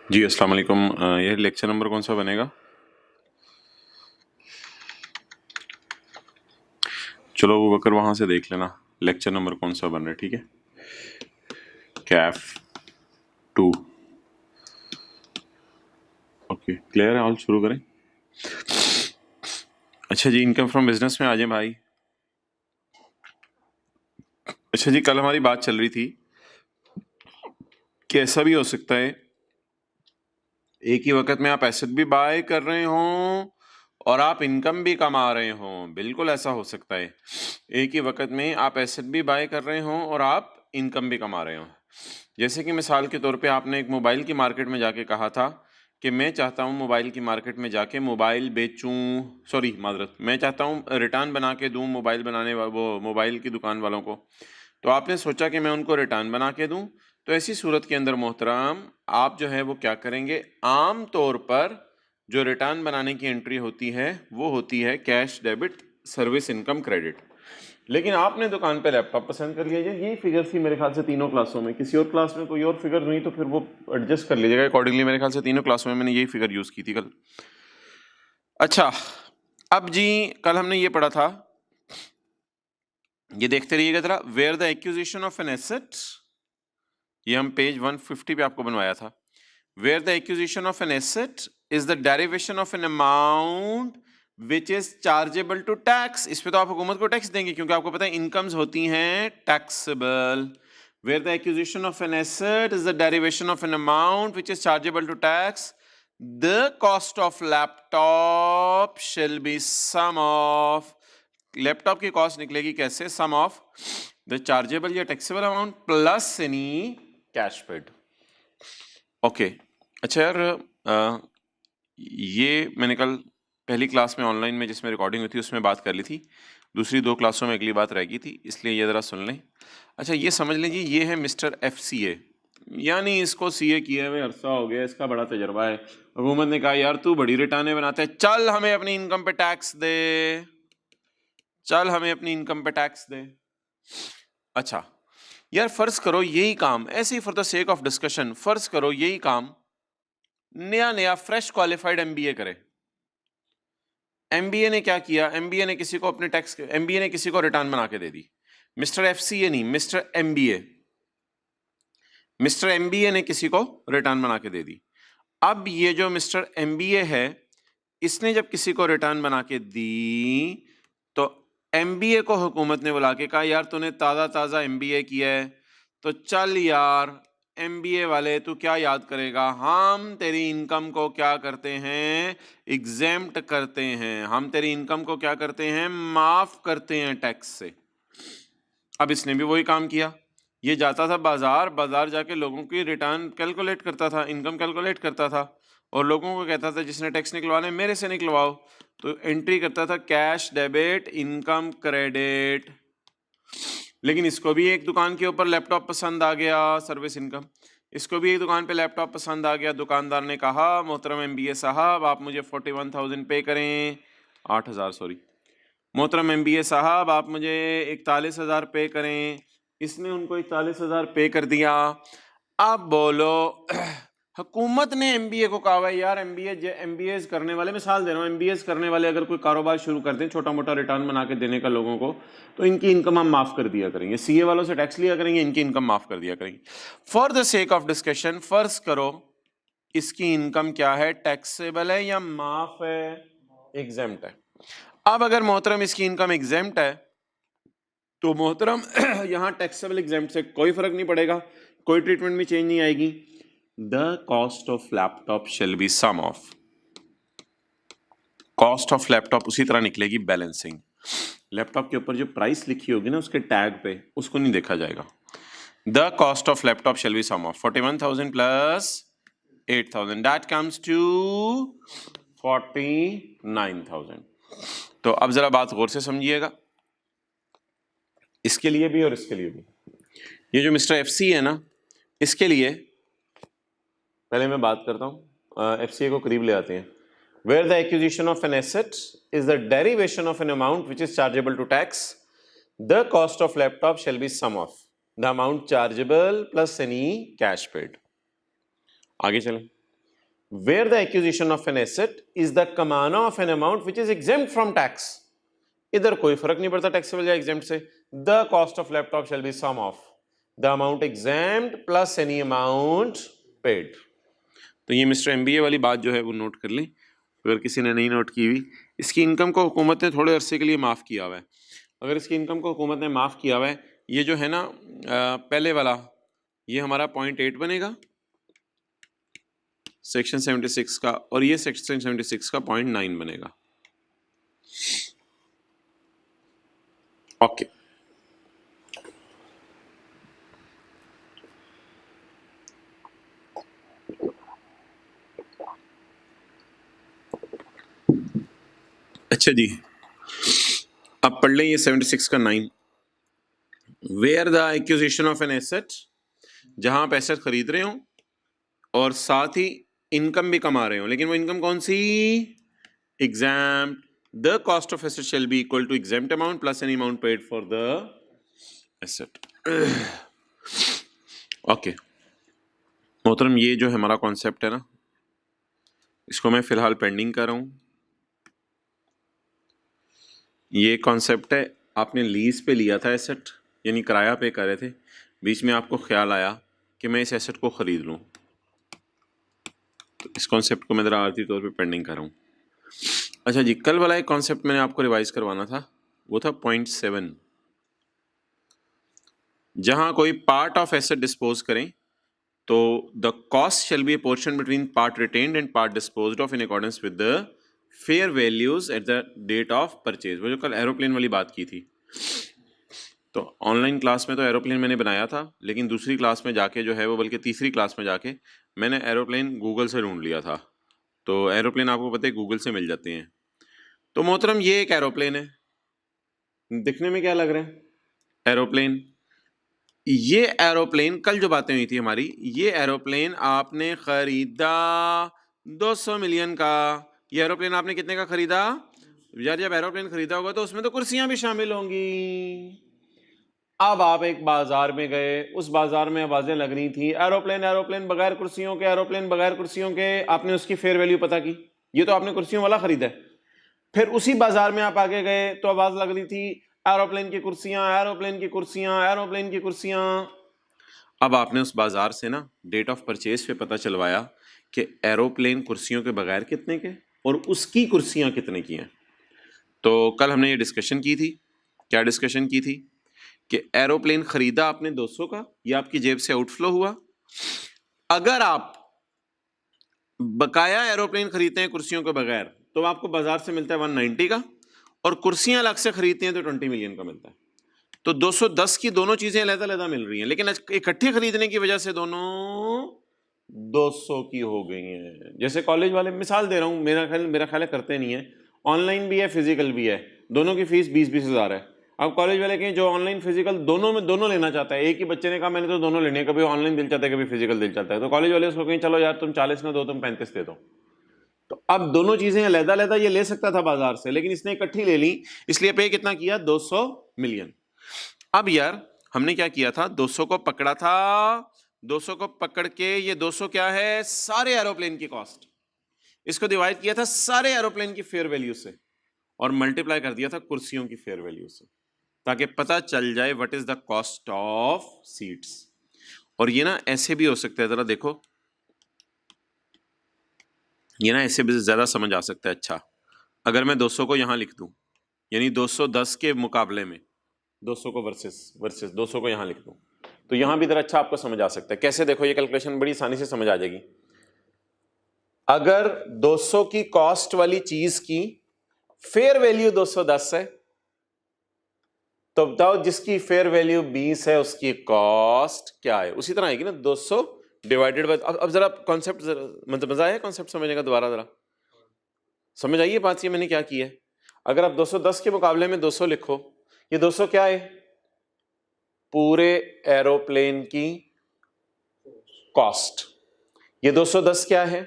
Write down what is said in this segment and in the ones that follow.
जी अस्सलाम वालेकुम। ये लेक्चर नंबर कौन सा बनेगा? चलो वो बकर वहाँ से देख लेना लेक्चर नंबर कौन सा बन रहा है, ठीक है। कैफ 2। ओके, क्लियर है, ऑल शुरू करें। अच्छा जी, इनकम फ्रॉम बिजनेस में आ जाए भाई। अच्छा जी, कल हमारी बात चल रही थी कि ऐसा भी हो सकता है एक ही वक्त में आप एसेट भी बाय कर रहे हों और आप इनकम भी कमा रहे हों। बिल्कुल ऐसा हो सकता है, एक ही वक्त में आप एसेट भी बाय कर रहे हों और आप इनकम भी कमा रहे हों। जैसे कि मिसाल के तौर पे आपने एक मोबाइल की मार्केट में जाके कहा था कि मैं चाहता हूँ मोबाइल की मार्केट में जाके मोबाइल बेचूँ, सॉरी माजरत, मैं चाहता हूँ रिटर्न बना के दूँ मोबाइल बनाने वो मोबाइल की दुकान वालों को। तो आपने सोचा कि मैं उनको रिटर्न बना के दूँ। तो ऐसी सूरत के अंदर मोहतरम आप जो है वो क्या करेंगे, आम तौर पर जो रिटर्न बनाने की एंट्री होती है वो होती है cash debit service income credit. लेकिन आपने दुकान पे लैपटॉप पसंद कर लिया, यही फिगर थी मेरे ख्याल से तीनों क्लासों में। किसी और क्लास में कोई और फिगर हुई तो फिर वो एडजस्ट कर लीजिएगा अकॉर्डिंगली। मेरे ख्याल से तीनों क्लासों में मैंने यही फिगर यूज़ की थी कल। अच्छा, अब जी कल हमने ये पढ़ा था, ये देखते रहिएगा जरा। Where the acquisition of an asset, ये हम पेज 150 पे आपको बनवाया था। Where the acquisition of an asset is the derivation of an amount which is chargeable to tax. इस पे तो आप हुकूमत को टैक्स देंगे क्योंकि आपको पता है इनकम्स होती हैं taxable. Where the acquisition of an asset is the derivation of an amount which is chargeable to tax, the cost of laptop shall be sum of, laptop की कॉस्ट निकलेगी कैसे, सम ऑफ द चार्जेबल या taxable amount plus any cash paid. Okay, अच्छा यार, ये मैंने कल पहली क्लास में ऑनलाइन में जिसमें रिकॉर्डिंग हुई थी उसमें बात कर ली थी, दूसरी दो क्लासों में अगली बात रह गई थी, इसलिए ये ज़रा सुन लें। अच्छा, ये समझ लीजिए ये है मिस्टर FCA, यानी इसको CA किए हुए अरसा हो गया, इसका बड़ा तजर्बा है। हुकूमत ने कहा यार तू बड़ी रिटर्नें बनाता है, चल हमें अपनी इनकम पे टैक्स दे, चल हमें अपनी इनकम पे टैक्स दे। अच्छा यार, फर्ज करो यही काम, ऐसे ही for the sake of discussion, फर्ज करो यही काम नया नया फ्रेश क्वालिफाइड MBA करे। MBA ने क्या किया, MBA ने किसी को अपने टैक्स, MBA ने किसी को रिटर्न बना के दे दी। मिस्टर FCA नहीं, मिस्टर MBA, मिस्टर MBA ने किसी को रिटर्न बना के दे दी। अब ये जो मिस्टर MBA है, इसने जब किसी को रिटर्न बना के दी तो MBA को हुकूमत ने बुला के कहा यार तूने ताज़ा ताज़ा MBA किया है, तो चल यार MBA वाले तू क्या याद करेगा, हम तेरी इनकम को क्या करते हैं, एग्जेम्प्ट करते हैं, हम तेरी इनकम को क्या करते हैं, माफ करते हैं टैक्स से। अब इसने भी वही काम किया, ये जाता था बाजार, बाजार जाके लोगों की रिटर्न कैलकुलेट करता था, इनकम कैलकुलेट करता था और लोगों को कहता था जिसने टैक्स निकलवाना है मेरे से निकलवाओ। तो एंट्री करता था कैश डेबिट इनकम क्रेडिट। लेकिन इसको भी एक दुकान के ऊपर लैपटॉप पसंद आ गया, सर्विस इनकम, इसको भी एक दुकान पे लैपटॉप पसंद आ गया। दुकानदार ने कहा मोहतरम MBA साहब आप मुझे 41,000 पे करें, 8,000 सॉरी, मोहतरम MBA साहब आप मुझे 41,000 पे करें। इसने उनको 41,000 पे कर दिया। अब बोलो हुकूमत ने MBA को कहा है यार MBAs करने वाले, मिसाल दे रहा हूँ, MBAs करने वाले अगर कोई कारोबार शुरू कर दें छोटा मोटा रिटर्न बना के देने का लोगों को, तो इनकी इनकम हम माफ कर दिया करेंगे, CA वालों से टैक्स लिया करेंगे, इनकी इनकम माफ कर दिया करेंगे। For the sake of discussion फर्ज करो इसकी इनकम क्या है, टैक्सेबल है या माफ है, एग्जेम्प्ट है। अब अगर मोहतरम इसकी इनकम एग्जेम्प्ट है तो मोहतरम यहाँ टैक्सेबल एग्जेम्प्ट से कोई फर्क नहीं पड़ेगा, कोई ट्रीटमेंट में चेंज नहीं आएगी। The cost of laptop shall be sum of, cost of laptop उसी तरह निकलेगी बैलेंसिंग, लैपटॉप के ऊपर जो प्राइस लिखी होगी ना उसके टैग पे, उसको नहीं देखा जाएगा। The cost of laptop shall be sum of 41,000 plus 8,000, that comes to 49,000। तो अब जरा बात गौर से समझिएगा, इसके लिए भी और इसके लिए भी। ये जो मिस्टर FC है ना, इसके लिए पहले मैं बात करता हूँ, FCA को करीब ले आते हैं। Where the acquisition of an asset is the derivation of an amount which is chargeable to tax, the cost of laptop shall be sum of the amount chargeable plus any cash paid। आगे चलें, where the acquisition of an asset is the कमाना of an amount which is exempt from tax. इधर कोई फर्क नहीं पड़ता taxable या exempt से. The cost of laptop shall be sum of the amount exempt plus any amount paid. तो ये मिस्टर एमबीए वाली बात जो है वो नोट कर लें अगर किसी ने नहीं नोट की हुई. इसकी इनकम को हुकूमत ने थोड़े अरसे के लिए माफ़ किया हुआ है. अगर इसकी इनकम को हुकूमत ने माफ़ किया हुआ है, ये जो है ना पहले वाला, ये हमारा 0.8 बनेगा सेक्शन 76 का, और ये सेक्शन 76 का 0.9 बनेगा. ओके. अच्छा जी, अब पढ़ लें ये 76 का 9. Where the acquisition of an asset, जहां आप एसेट खरीद रहे हो और साथ ही इनकम भी कमा रहे हो, लेकिन वो इनकम कौन सी? Exempt. The cost of asset shall be equal to exempt amount plus any amount paid for the asset. Okay मोहतरम, ये जो हमारा कॉन्सेप्ट है ना, इसको मैं फिलहाल पेंडिंग कर रहा हूँ. ये कॉन्सेप्ट है, आपने लीज पे लिया था एसेट, यानी किराया पे कर रहे थे, बीच में आपको ख्याल आया कि मैं इस एसेट को ख़रीद लूँ, तो इस कॉन्सेप्ट को मैं ज़रा आर्थिक तौर पे पेंडिंग कर रहा हूँ. अच्छा जी, कल वाला एक कॉन्सेप्ट मैंने आपको रिवाइज करवाना था, वो था 0.7. जहाँ कोई पार्ट ऑफ एसेट डिस्पोज करें तो the cost shall be a portion between part retained and part disposed of in accordance with the fair values at the date of purchase. वो जो कल एरोप्लेन वाली बात की थी, तो ऑनलाइन क्लास में तो एरोप्लेन मैंने बनाया था, लेकिन दूसरी क्लास में जाके जो है वो, बल्कि तीसरी क्लास में जाके मैंने एरोप्लेन गूगल से ढूंढ लिया था. तो एरोप्लेन आपको पता है गूगल से मिल जाते हैं. तो मोहतरम ये एक एरोप्लेन है, दिखने में क्या लग रहा है? एरोप्लेन. ये एरोप्लेन कल जो बातें हुई थी हमारी, ये एरोप्लेन आपने खरीदा 200 मिलियन का. ये एरोप्लेन आपने कितने का खरीदा? यार जब एरोप्लेन खरीदा होगा तो उसमें तो कुर्सियां भी शामिल होंगी. अब आप एक बाजार में गए, उस बाजार में आवाजें लग रही थी एरोप्लेन एरोप्लेन बगैर कुर्सियों के, एरोप्लेन बगैर कुर्सियों के. आपने उसकी फेयर वैल्यू पता की, ये तो आपने कुर्सियों वाला खरीदा है. फिर उसी बाजार में आप आगे गए तो आवाज लग रही थी एरोप्लेन की कुर्सियां, एरोप्लेन की कुर्सियां, एरोप्लेन की कुर्सियां. अब आपने उस बाजार से ना डेट ऑफ परचेज पे पता चलवाया कि एरोप्लेन कुर्सियों के बगैर कितने के और उसकी कुर्सियां कितने की हैं. तो कल हमने ये डिस्कशन की थी. क्या डिस्कशन की थी? कि एरोप्लेन खरीदा आपने 200 का, ये आपकी जेब से आउटफ्लो हुआ. अगर आप बकाया एरोप्लेन खरीदते हैं कुर्सियों के बगैर तो आपको बाजार से मिलता है 190 का, और कुर्सियां अलग से खरीदते हैं तो 20 मिलियन का मिलता है. तो 210 की दोनों चीजें अलग-अलग मिल रही हैं, लेकिन इकट्ठे खरीदने की वजह से दोनों 200 की हो गई हैं. जैसे कॉलेज वाले, मिसाल दे रहा हूं, मेरा ख्याल है करते नहीं है, ऑनलाइन भी है फिजिकल भी है, दोनों की फीस 20-20 हज़ार है. अब कॉलेज वाले कहें जो ऑनलाइन फिजिकल दोनों लेना चाहता है, एक ही बच्चे ने कहा मैंने तो दोनों लेने हैं, कभी ऑनलाइन दिल चाहता है कभी फिजिकल दिल चाहता है, तो कॉलेज वाले उसको कहें चलो यार तुम 40 ना दो, तुम 35 दे दो. तो अब दोनों चीजें अलग-अलग ये ले सकता था बाजार से, लेकिन इसने इकट्ठी ले ली, इसलिए पे कितना किया? 200 मिलियन. अब यार हमने क्या किया था? 200 को पकड़ा था, 200 को पकड़ के, ये 200 क्या है? सारे एरोप्लेन की कॉस्ट. इसको डिवाइड किया था सारे एरोप्लेन की फेयर वैल्यू से और मल्टीप्लाई कर दिया था कुर्सियों की फेयर वैल्यू से, ताकि पता चल जाए what is the cost of seats. और ये ना ऐसे भी हो सकता है, जरा देखो, ये ना ऐसे भी ज्यादा समझ आ सकता है. अच्छा, अगर मैं 200 को यहां लिख दूं, यानी 210 के मुकाबले में 200 को वर्सेस 200 को यहां लिख दूं, तो यहां भी जरा अच्छा आपको समझ आ सकता है. कैसे? देखो, ये कैलकुलेशन बड़ी आसानी से समझ आ जाएगी. अगर 200 की कॉस्ट वाली चीज की फेयर वैल्यू 210 है, तो बताओ जिसकी फेयर वैल्यू 20 है उसकी कॉस्ट क्या है? उसी तरह आएगी ना, 200 डिवाइडेड बाय. अब जरा कॉन्सेप्ट, मतलब मजा आया कॉन्सेप्ट समझने का? दोबारा जरा समझ आइए बात. ये मैंने क्या किया है, अगर आप 210 के मुकाबले में 200 लिखो, ये 200 क्या है? पूरे एरोप्लेन की कॉस्ट. ये 210 क्या है?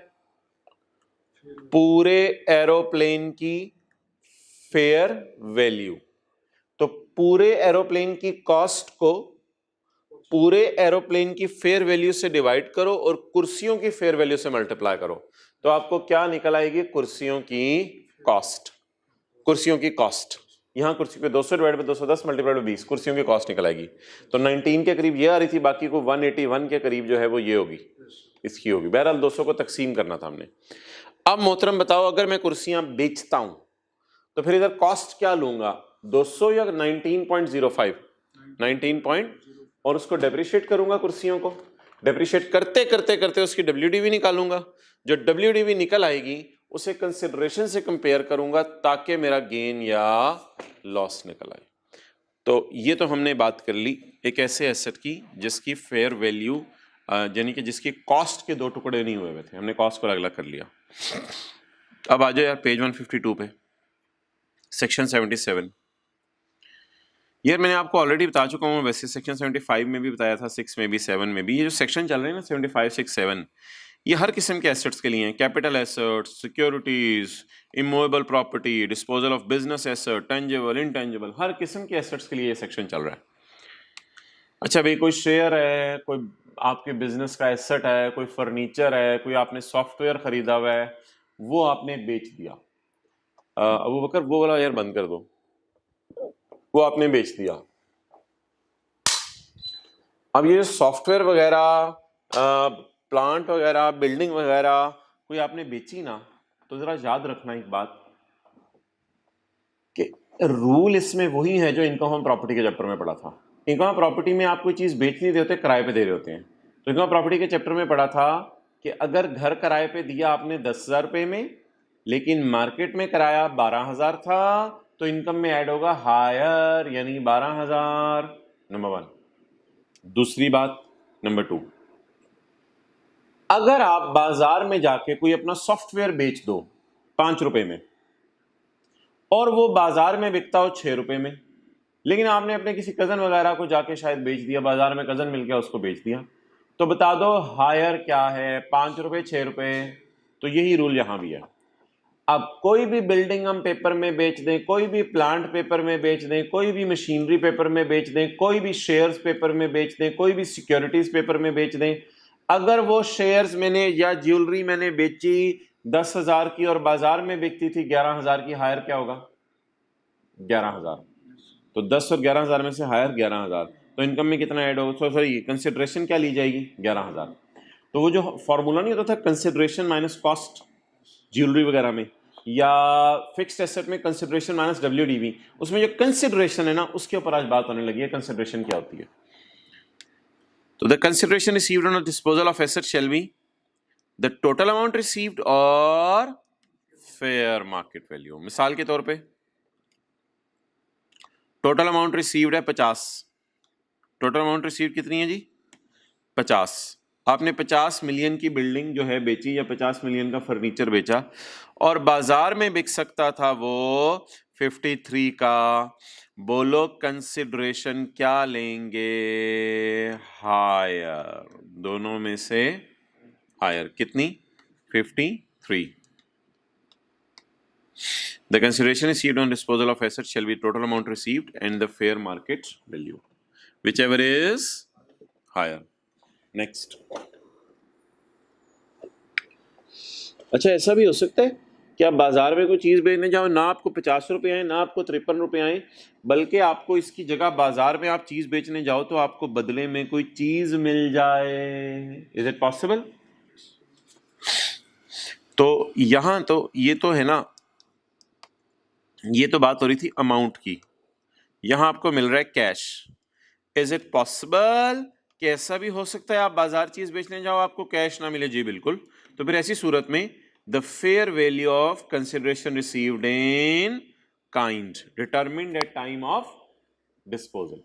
पूरे एरोप्लेन की फेयर वैल्यू. तो पूरे एरोप्लेन की कॉस्ट को पूरे एरोप्लेन की फेयर वैल्यू से डिवाइड करो और कुर्सियों की फेयर वैल्यू से मल्टीप्लाई करो, तो आपको क्या निकल आएगी? कुर्सियों की कॉस्ट। कुर्सियों की कॉस्ट, यहां कुर्सी पे 200 डिवाइड बाय 210 मल्टीप्लाइड बाय 20, कुर्सियों की कॉस्ट निकल आएगी। तो 19 के करीब ये आ रही थी, बाकी को 181 के करीब जो है वो ये होगी, इसकी होगी। बहरहाल 200 को तकसीम करना था हमने। अब मोहतरम बताओ, अगर मैं कुर्सियां बेचता हूं तो फिर इधर कॉस्ट क्या लूंगा? 200 या 19.05? 19 और उसको डेप्रिशिएट करूंगा, कुर्सियों को डेप्रिशिएट करते करते करते उसकी WDV निकालूंगा। जो WDV निकल आएगी उसे कंसिडरेशन से कंपेयर करूंगा ताकि मेरा गेन या लॉस निकल आए। तो ये तो हमने बात कर ली एक ऐसे एसेट की जिसकी फेयर वैल्यू यानी कि जिसकी कॉस्ट के दो टुकड़े नहीं हुए थे, हमने कॉस्ट को अलग अलग कर लिया। अब आ जाओ यार पेज 152 पे, सेक्शन 77। यार मैंने आपको ऑलरेडी बता चुका हूँ, वैसे सेक्शन 75 में भी बताया था, 6 में भी, 7 में भी। ये जो सेक्शन चल रहे हैं ना 75, 6, 7, ये हर किस्म के एसेट्स के लिए हैं। Capital assets, securities, immovable property, disposal of business asset, tangible, intangible, हर किस्म के एसेट्स के लिए ये सेक्शन चल रहा है। अच्छा भाई, कोई शेयर है, कोई आपके बिजनेस का एसेट है, कोई फर्नीचर है, कोई आपने सॉफ्टवेयर खरीदा हुआ है, वो आपने बेच दिया। अबू बकर वो वाला यार बंद कर दो, वो आपने बेच दिया। अब ये सॉफ्टवेयर वगैरह, प्लांट वगैरह, बिल्डिंग वगैरह कोई आपने बेची ना, तो जरा याद रखना एक बात कि रूल इसमें वही है जो इनकम प्रॉपर्टी के चैप्टर में पढ़ा था। इनकम प्रॉपर्टी में आप कोई चीज बेच नहीं रहे होते, किराए पे दे रहे होते हैं। तो इनकम प्रॉपर्टी के चैप्टर में पढ़ा था कि अगर घर किराए पे दिया आपने 10,000 रुपये में, लेकिन मार्केट में किराया 12,000 था, तो इनकम में ऐड होगा हायर, यानी 12,000। नंबर 1। दूसरी बात, नंबर 2, अगर आप बाजार में जाके कोई अपना सॉफ्टवेयर बेच दो 5 रुपए में और वो बाजार में बिकता हो 6 रुपए में, लेकिन आपने अपने किसी कजन वगैरह को जाके शायद बेच दिया, बाजार में कजन मिल गया उसको बेच दिया, तो बता दो हायर क्या है? 5 रुपए, 6 रुपए। तो यही रूल यहां भी है। अब कोई भी बिल्डिंग हम पेपर में बेच दें, कोई भी प्लांट पेपर में बेच दें, कोई भी मशीनरी पेपर में बेच दें, कोई भी शेयर्स पेपर में बेच दें, कोई भी सिक्योरिटीज पेपर में बेच दें, अगर वो शेयर्स मैंने या ज्वेलरी मैंने बेची 10,000 की और बाजार में बिकती थी 11,000 की, हायर क्या होगा? 11,000। तो 10 और 11,000 में से हायर 11,000, तो इनकम में कितना ऐड होगा? सॉरी, कंसिडरेशन क्या ली जाएगी? 11,000। तो वो जो फॉर्मूला नहीं होता था कंसिडरेशन माइनस कॉस्ट ज्वेलरी वगैरह में, या फिक्स्ड एसेट में कंसिडरेशन माइनस WDV, उसमें जो कंसिडरेशन है ना, उसके ऊपर आज बात होने लगी है। कंसिडरेशन क्या होती है? तो the consideration received on disposal of asset shall be the total amount received और फेयर मार्केट वैल्यू। मिसाल के तौर पे टोटल अमाउंट रिसीव्ड है 50। टोटल अमाउंट रिसीव्ड कितनी है जी? 50। आपने 50 मिलियन की बिल्डिंग जो है बेची, या 50 मिलियन का फर्नीचर बेचा, और बाजार में बिक सकता था वो 53 का। बोलो कंसिडरेशन क्या लेंगे? हायर। दोनों में से हायर कितनी? 53। The consideration received on disposal of assets shall be total amount received and the fair market value, whichever is higher. Next. अच्छा, ऐसा भी हो सकता है कि आप बाजार में कोई चीज बेचने जाओ, ना आपको 50 रुपए आए, ना आपको 53 रुपए आए, बल्कि आपको इसकी जगह बाजार में आप चीज बेचने जाओ तो आपको बदले में कोई चीज मिल जाए। Is it possible? तो यहां तो ये तो है ना, ये तो बात हो रही थी अमाउंट की, यहां आपको मिल रहा है कैश। इज इट पॉसिबल कि ऐसा भी हो सकता है आप बाजार चीज बेचने जाओ, आपको कैश ना मिले? जी बिल्कुल। तो फिर ऐसी सूरत में the fair value of consideration received in kind determined at time of disposal.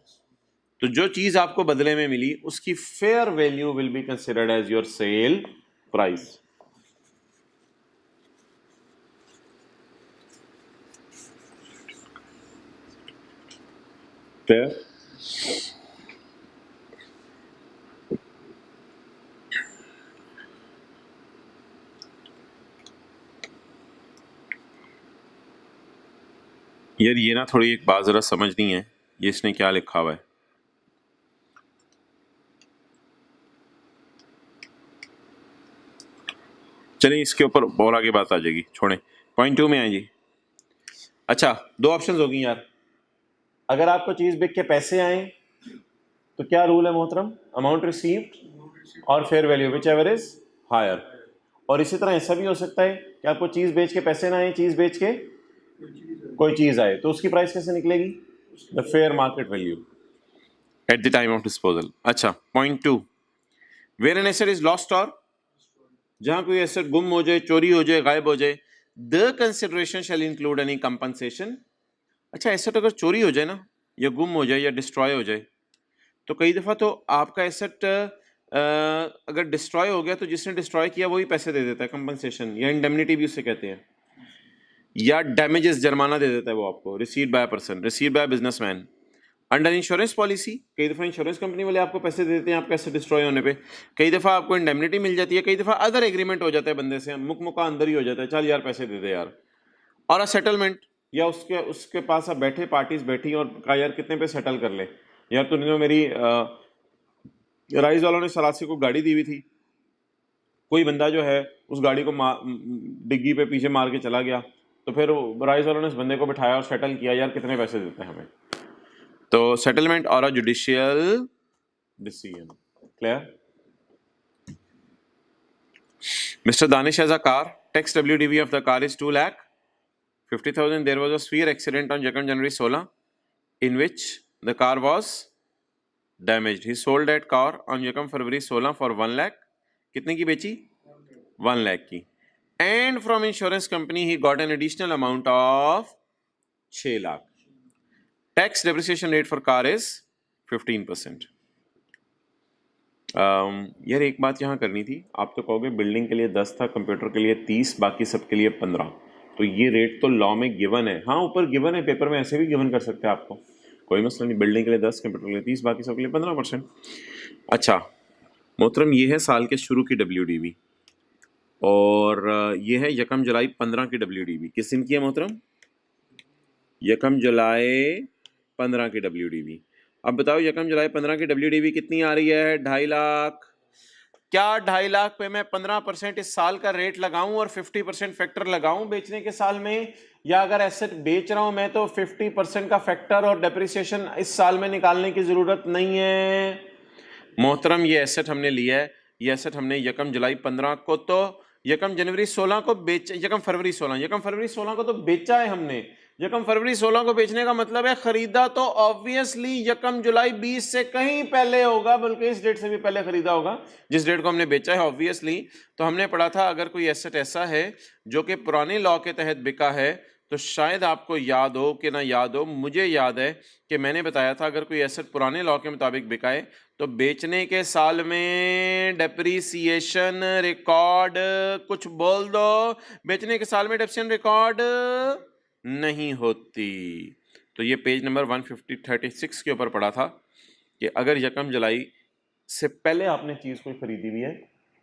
तो जो चीज आपको बदले में मिली उसकी fair value will be considered as your sale price. Fair? यार ये ना थोड़ी एक बात जरा समझनी है, ये इसने क्या लिखा हुआ है। चलिए इसके ऊपर और आगे बात आ जाएगी, छोड़ें। पॉइंट 2 में आए जी। अच्छा, 2 ऑप्शंस होगी यार। अगर आपको चीज बिक के पैसे आए तो क्या रूल है मोहतरम? अमाउंट रिसीव्ड और fair value whichever is higher. और इसी तरह ऐसा भी हो सकता है कि आपको चीज बेच के पैसे ना आए, चीज बेच के कोई चीज आए, तो उसकी प्राइस कैसे निकलेगी? The fair market value at the time of disposal. अच्छा, point 2, where an asset is lost, और जहां कोई एसेट गुम हो जाए, चोरी हो जाए, गायब हो जाए, the consideration shall include any compensation. अच्छा, एसेट अगर चोरी हो जाए ना, या गुम हो जाए, या डिस्ट्रॉय हो जाए, तो कई दफा तो आपका एसेट अगर डिस्ट्रॉय हो गया तो जिसने डिस्ट्रॉय किया वही पैसे दे देता है, कंपनसेशन या इंडेमनिटी भी उसे कहते हैं, या डैमेजेस, जुर्माना दे देता है वो आपको, received by person, received by businessman. Under insurance policy कई दफा इंश्योरेंस कंपनी वाले आपको पैसे दे देते हैं आपका एसेट डिस्ट्रॉय होने पे, कई दफा आपको इंडेमनिटी मिल जाती है, कई दफा अदर एग्रीमेंट हो जाता है बंदे से, मुका अंदर ही हो जाता है, चल यार पैसे दे दे यार। और सेटलमेंट, या उसके उसके पास अब बैठे पार्टीज बैठी और कहा यार कितने पे सेटल कर ले यार, तूने तो मेरी राइस वालों ने सरासी को गाड़ी दी हुई थी, कोई बंदा जो है उस गाड़ी को डिग्गी पे पीछे मार के चला गया, तो फिर राइस वालों ने उस बंदे को बिठाया और सेटल किया, यार कितने पैसे देते हैं हमें। तो सेटलमेंट और judicial decision. Clear? Mr. Danish has a car. Tax WDV of the car is 2,50,000. There was a severe accident on 2nd January 16 in which the car was damaged. He sold that car on 2nd February 16 for 1 lakh. कितने की बेची? 1 lakh की. And from insurance company he got an additional amount of 6 lakh. Tax depreciation rate for car is 15%. यार एक बात यहाँ करनी थी, आप तो कहोगे बिल्डिंग के लिए 10 था, कंप्यूटर के लिए 30, बाकी सब के लिए 15, तो ये रेट तो लॉ में गिवन है। हाँ ऊपर गिवन है, पेपर में ऐसे भी गिवन कर सकते हैं आपको, कोई मसला नहीं। बिल्डिंग के लिए 10, कंप्यूटर के लिए 30, बाकी सब के लिए 15%। अच्छा मोहतरम, ये है साल के शुरू की WDV और ये है 1 जुलाई 15 की WDV। किस दिन की है मोहतरम? 1 जुलाई 15 की WDV। अब बताओ 1 जुलाई 15 की WDV कितनी आ रही है? 2.5 लाख। क्या 2.5 लाख पे मैं 15% इस साल का रेट लगाऊं और 50% फैक्टर लगाऊं बेचने के साल में, या अगर एसेट बेच रहा हूं मैं तो 50% का फैक्टर और डेप्रिसिएशन इस साल में निकालने की जरूरत नहीं है? मोहतरम ये एसेट हमने लिया है, ये एसेट हमने 1 जुलाई 15 को तो 1 जनवरी 16 को बेच 1 फरवरी 16 को तो बेचा है हमने। 1 फरवरी 16 को बेचने का मतलब है खरीदा तो ऑब्वियसली 1 जुलाई 20 से कहीं पहले होगा, बल्कि इस डेट से भी पहले खरीदा होगा जिस डेट को हमने बेचा है ऑब्वियसली। तो हमने पढ़ा था अगर कोई एसेट ऐसा है जो कि पुराने लॉ के तहत बिका है, तो शायद आपको याद हो कि ना याद हो, मुझे याद है कि मैंने बताया था अगर कोई एसेट पुराने लॉ के मुताबिक बिकाए तो बेचने के साल में डेप्रीसिएशन रिकॉर्ड, कुछ बोल दो, बेचने के साल में डेप्रिसिएशन रिकॉर्ड नहीं होती। तो ये पेज नंबर 136 के ऊपर पढ़ा था कि अगर 1 जुलाई से पहले आपने चीज कोई खरीदी हुई है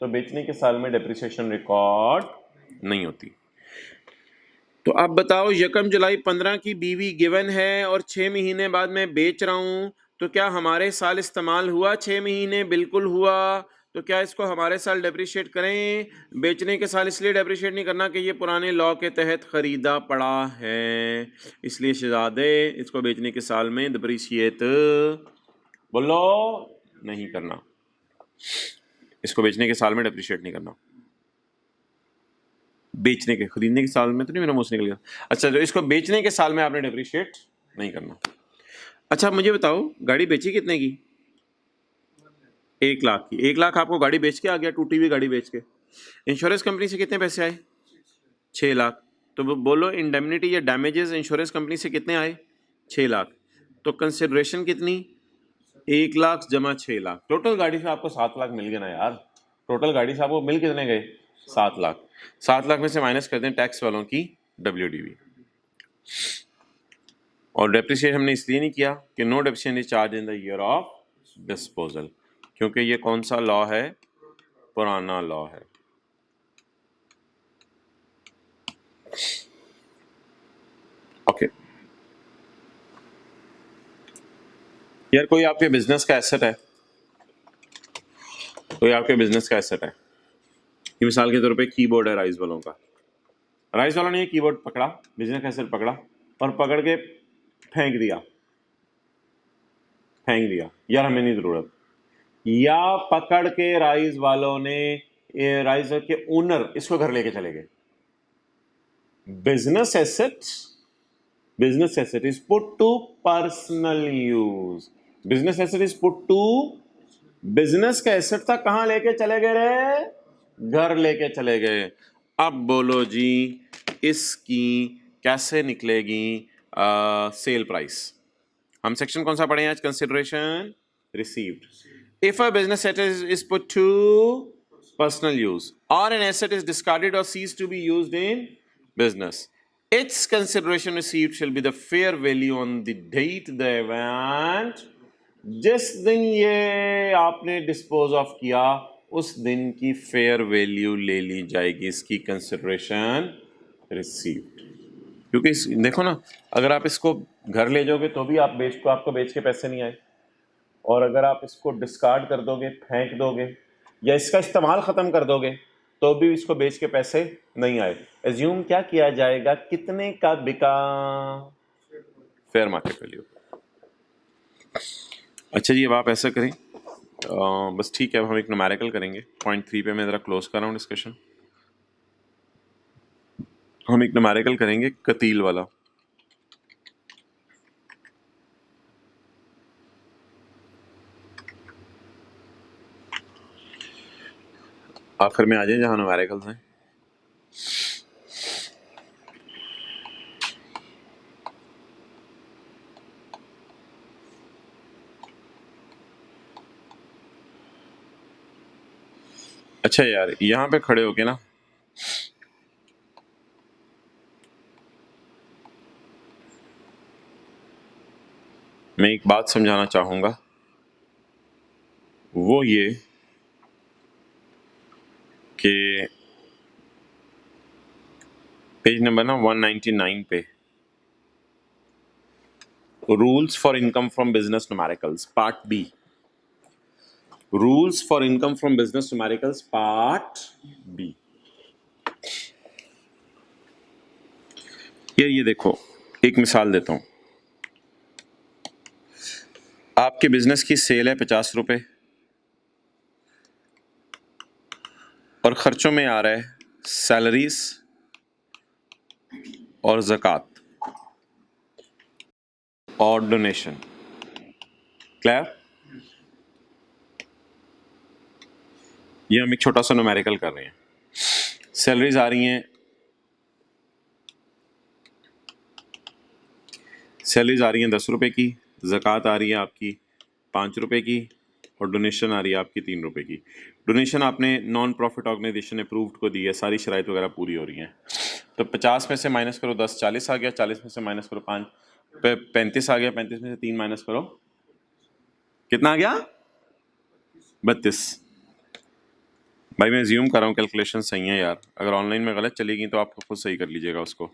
तो बेचने के साल में डेप्रिसिएशन रिकॉर्ड नहीं होती। तो अब बताओ 1 जुलाई 15 की बीवी गिवन है और 6 महीने बाद मैं बेच रहा हूं, तो क्या हमारे साल इस्तेमाल हुआ? 6 महीने बिल्कुल हुआ। तो क्या इसको हमारे साल डेप्रिशिएट करें? बेचने के साल इसलिए डेप्रिशिएट नहीं करना कि ये पुराने लॉ के तहत खरीदा पड़ा है, इसलिए शहजादे इसको बेचने के साल में डेप्रिशिएट बोलो नहीं करना, इसको बेचने के साल में डेप्रिशिएट नहीं करना। बेचने के, खरीदने के साल में तो नहीं, मेरा मुंह से निकल गया। अच्छा, तो इसको बेचने के साल में आपने डेप्रिशिएट नहीं करना। अच्छा मुझे बताओ गाड़ी बेची कितने की? 1 लाख की। 1 लाख आपको गाड़ी बेच के आ गया, टूटी हुई गाड़ी बेच के। इंश्योरेंस कंपनी से कितने पैसे आए? 6 लाख। तो बोलो इंडेमनिटी या डैमेजेस इंश्योरेंस कंपनी से कितने आए? 6 लाख। तो कंसिडरेशन कितनी? 1 लाख जमा 6 लाख। टोटल गाड़ी से आपको 7 लाख मिल गए ना यार। टोटल गाड़ी से आपको मिल कितने गए? 7 लाख। 7 लाख में से माइनस कर दें टैक्स वालों की WDV। और डेप्रिसिएशन हमने इसलिए नहीं किया कि no depreciation is charge in the year of disposal, क्योंकि ये कौन सा लॉ है? पुराना लॉ है। ओके यार, कोई आपके बिजनेस का एसेट है, कोई आपके बिजनेस का एसेट है, ये मिसाल के तौर पे कीबोर्ड है राइस वालों का, राइस वालों ने ये कीबोर्ड पकड़ा, बिजनेस एसेट पकड़ा और पकड़ के फेंक दिया यार हमें नहीं जरूरत, या पकड़ के राइस वालों ने, राइस के ओनर इसको घर लेके चले गए। Business asset is put to personal use, business asset is put to, business का एसेट था कहां लेके चले गए रे, घर लेके चले गए। अब बोलो जी इसकी कैसे निकलेगी सेल प्राइस। हम सेक्शन कौन सा पढ़े हैं आज, consideration received. If a business asset is put to personal use और एन एसेट इज डिस्कार्डेड और cease to be used in business, its consideration received shall be the fair value on the date the event, जिस दिन ये आपने dispose of किया उस दिन की फेयर वैल्यू ले ली जाएगी इसकी कंसिडरेशन रिसीव्ड। क्योंकि देखो ना, अगर आप इसको घर ले जाओगे तो भी आपको बेच के पैसे नहीं आए, और अगर आप इसको डिस्कार्ड कर दोगे, फेंक दोगे या इसका इस्तेमाल खत्म कर दोगे तो भी इसको बेच के पैसे नहीं आए। एज्यूम क्या किया जाएगा, कितने का बिका, फेयर मार्केट वैल्यू। अच्छा जी, अब आप ऐसा करें, बस ठीक है, अब हम एक न्यूमेरिकल करेंगे। पॉइंट 3 पे मैं ज़रा क्लोज कर रहा हूँ डिस्कशन। हम एक न्यूमेरिकल करेंगे कतील वाला। आखिर में आ जाए जहाँ न्यूमेरिकल्स हैं। अच्छा यार, यहाँ पे खड़े होके ना मैं एक बात समझाना चाहूँगा, वो ये कि पेज नंबर ना 199 पे rules for income from business numericals part B, rules for income from business numericals part B. ये देखो, एक मिसाल देता हूं। आपके बिजनेस की सेल है 50 रुपए और खर्चों में आ रहा है सैलरीज और ज़कात और डोनेशन। क्लियर? ये हम एक छोटा सा न्यूमेरिकल कर रहे हैं। सैलरीज आ रही हैं, सैलरीज आ रही हैं 10 रुपए की, ज़कात आ रही है आपकी 5 रुपए की और डोनेशन आ रही है आपकी 3 रुपए की। डोनेशन आपने नॉन प्रॉफिट ऑर्गेनाइजेशन अप्रूव्ड को दी है, सारी शराइत वगैरह पूरी हो रही हैं। तो 50 में से माइनस करो 10, 40 आ गया। 40 में से माइनस करो 5, 35 आ गया। 35 में से 3 माइनस करो, कितना आ गया? 32। भाई मैं ज्यूम कर रहा हूँ कैलकुलेशन सही है यार, अगर ऑनलाइन में गलत चलेगी तो आप खुद सही कर लीजिएगा उसको।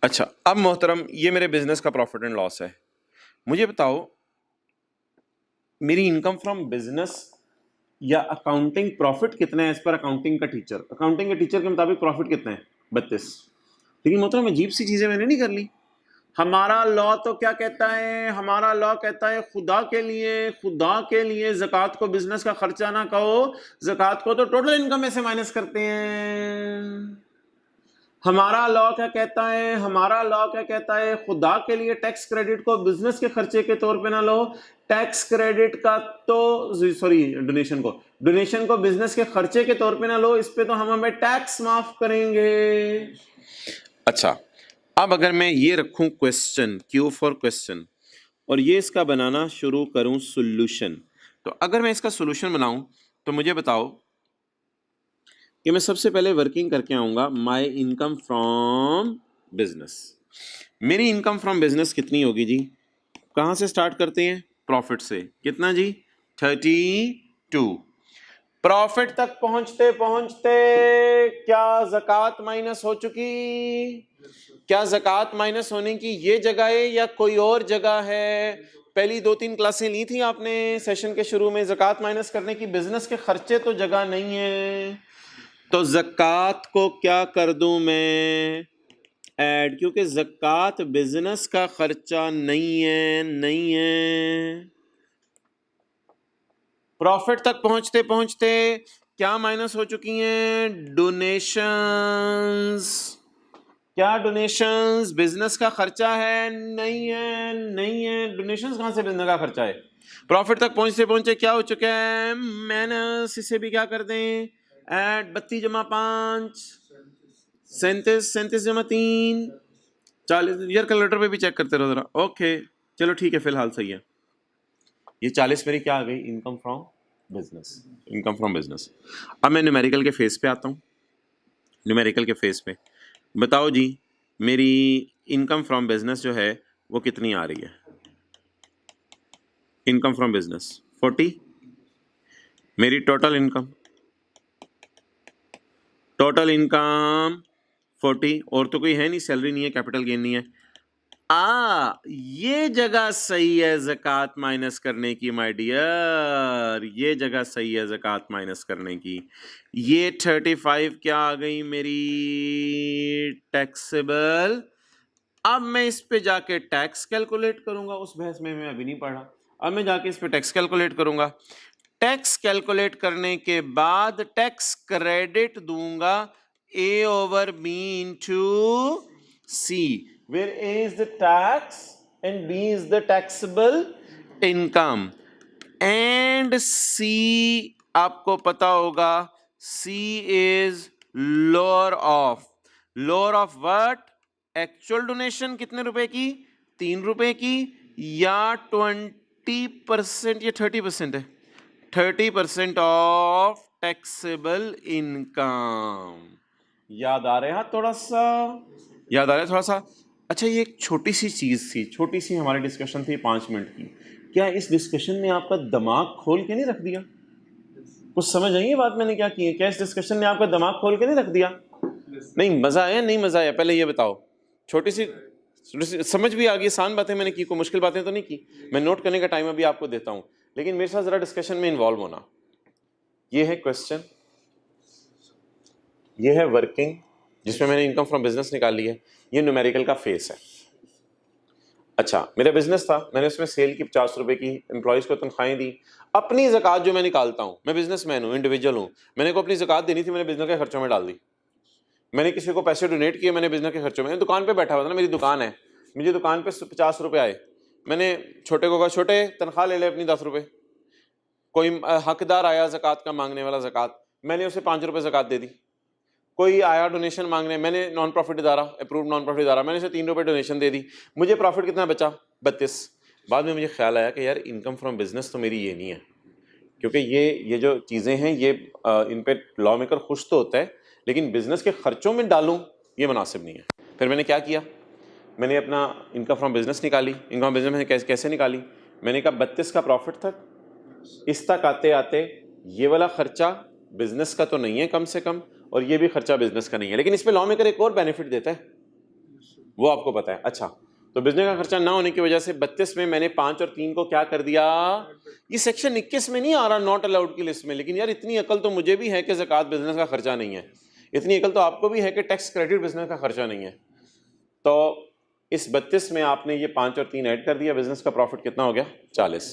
अच्छा, अब मोहतरम, ये मेरे बिजनेस का प्रॉफिट एंड लॉस है। मुझे बताओ मेरी इनकम फ्रॉम बिजनेस या अकाउंटिंग प्रॉफिट कितना है एज पर अकाउंटिंग का टीचर। अकाउंटिंग के टीचर के मुताबिक प्रॉफिट कितना है? 32। लेकिन मोहतरम अजीब सी चीजें मैंने नहीं कर ली। हमारा लॉ तो क्या कहता है, हमारा लॉ कहता है खुदा के लिए ज़कात को बिजनेस का खर्चा ना कहो, ज़कात को तो टोटल इनकम में से माइनस करते हैं। हमारा लॉ क्या कहता है, हमारा लॉ क्या कहता है, खुदा के लिए टैक्स क्रेडिट को बिजनेस के खर्चे के तौर पे ना लो, टैक्स क्रेडिट का तो सॉरी डोनेशन को बिजनेस के खर्चे के तौर पे ना लो, इस पे तो हम हमें टैक्स माफ करेंगे। अच्छा, अब अगर मैं ये रखूं क्वेश्चन, क्यू फॉर क्वेश्चन, और ये इसका बनाना शुरू करूं सोल्यूशन, तो अगर मैं इसका सोल्यूशन बनाऊं तो मुझे बताओ कि मैं सबसे पहले वर्किंग करके आऊंगा माय इनकम फ्रॉम बिजनेस। मेरी इनकम फ्रॉम बिजनेस कितनी होगी जी? कहां से स्टार्ट करते हैं? प्रॉफिट से। कितना जी? 32। प्रॉफिट तक पहुंचते पहुंचते क्या ज़कात माइनस हो चुकी? क्या ज़कात माइनस होने की ये जगह है या कोई और जगह है? पहली 2-3 क्लासें ली थी आपने सेशन के शुरू में, ज़कात माइनस करने की बिजनेस के खर्चे तो जगह नहीं है। तो ज़कात को क्या कर दूं मैं, ऐड, क्योंकि ज़कात बिजनेस का खर्चा नहीं है। प्रॉफिट तक पहुंचते पहुंचते क्या माइनस हो चुकी हैं, डोनेशंस। क्या डोनेशंस बिजनेस का खर्चा है, नहीं है। डोनेशंस कहां से बिजनेस का खर्चा है। प्रॉफिट तक पहुंचते पहुंचे क्या हो चुका है, माइनस। इसे भी क्या कर दें, ऐड 32 जमा 5 37 जमा 3 40। यार कैलकुलेटर पे भी चेक करते रहो जरा। ओके चलो ठीक है, फिलहाल सही है। ये 40 मेरी क्या आ गई, इनकम फ्रॉम बिजनेस। अब मैं न्यूमेरिकल के फेस पे आता हूँ। न्यूमेरिकल के फेस पे बताओ जी, मेरी इनकम फ्रॉम बिजनेस जो है वो कितनी आ रही है। इनकम फ्रॉम बिजनेस 40, मेरी टोटल इनकम 40, और तो कोई है नहीं, सैलरी नहीं है, कैपिटल गेन नहीं है। ये जगह सही है ज़कात माइनस करने की माय डियर, ये जगह सही है ज़कात माइनस करने की। ये 35 क्या आ गई मेरी, टैक्सेबल। अब मैं इस पे जाके टैक्स कैलकुलेट करूंगा, उस बहस में मैं अभी नहीं पढ़ा। अब मैं जाके इस पे टैक्स कैलकुलेट करूंगा। टैक्स कैलकुलेट करने के बाद टैक्स क्रेडिट दूंगा A over B into C, where A is the tax and B is the taxable income, and C आपको पता होगा C is lower of what, actual donation कितने रुपए की, 3 रुपए की, या 20% या 30% है, 30% ऑफ टैक्सेबल इनकम। याद आ रहा है थोड़ा सा। अच्छा ये एक छोटी सी चीज थी, छोटी सी हमारी डिस्कशन थी 5 मिनट की। क्या इस डिस्कशन ने आपका दिमाग खोल के नहीं रख दिया, कुछ समझ आई ये बात मैंने क्या की है, क्या इस डिस्कशन ने आपका दिमाग खोल के नहीं रख दिया। नहीं मजा आया, नहीं मजा आया, पहले ये बताओ। छोटी सी समझ भी आ गई, आसान बातें मैंने की, कोई मुश्किल बातें तो नहीं की। मैं नोट करने का टाइम अभी आपको देता हूं, लेकिन मेरे साथ जरा डिस्कशन में इन्वॉल्व होना। ये है क्वेश्चन, ये है वर्किंग जिसमें मैंने इनकम फ्रॉम बिजनेस निकाली है, ये न्यूमेरिकल का फेस है। अच्छा मेरा बिजनेस था, मैंने उसमें सेल की 50 रुपए की, एम्प्लॉयज को तनख्वाहें दी। अपनी ज़कात जो मैं निकालता हूँ, मैं बिजनेसमैन हूँ, इंडिविजुअल हूँ, मैंने को अपनी ज़कात देनी थी, मैंने बिजनेस के खर्चों में डाल दी। मैंने किसी को पैसे डोनेट किए, मैंने बिजनेस के खर्चों में, दुकान पे बैठा हुआ था ना, मेरी दुकान है, मुझे दुकान पे 50 रुपए आए, मैंने छोटे को कहा छोटे तनख्वाह ले ले अपनी 10 रुपए। कोई हकदार आया ज़कात का मांगने वाला ज़कात, मैंने उसे 5 रुपए ज़कात दे दी। कोई आया डोनेशन मांगने, मैंने नॉन प्रॉफिट इदारा, अप्रूव्ड नॉन प्रॉफिट इदारा, मैंने उसे 3 रुपए डोनेशन दे दी। मुझे प्रॉफिट कितना बचा, 32। बाद में मुझे ख्याल आया कि यार इनकम फ्रॉम बिजनेस तो मेरी ये नहीं है, क्योंकि ये जो चीज़ें हैं ये इन पे लॉ मेकर खुश तो होता है, लेकिन बिजनेस के खर्चों में डालूं ये मुनासिब नहीं है। फिर मैंने क्या किया, मैंने अपना इनकम फ्रॉम बिजनेस निकाली। इनकम फ्रॉम बिजनेस में कैसे निकाली, मैंने कहा 32 का प्रॉफिट था, इस तक आते आते ये वाला खर्चा बिजनेस का तो नहीं है कम से कम, और ये भी खर्चा बिजनेस का नहीं है, लेकिन इस पे लॉ मेकर एक और बेनिफिट देता है, वो आपको पता है। अच्छा तो बिजनेस का खर्चा ना होने की वजह से 32 में मैंने 5 और 3 को क्या कर दिया, ये सेक्शन 21 में नहीं आ रहा नॉट अलाउड की लिस्ट में, लेकिन यार इतनी अकल तो मुझे भी है कि ज़कात बिजनेस का खर्चा नहीं है, इतनी अकल तो आपको भी है कि टैक्स क्रेडिट बिजनेस का खर्चा नहीं है। तो इस 32 में आपने ये 5 और 3 ऐड कर दिया, बिजनेस का प्रॉफिट कितना हो गया, 40।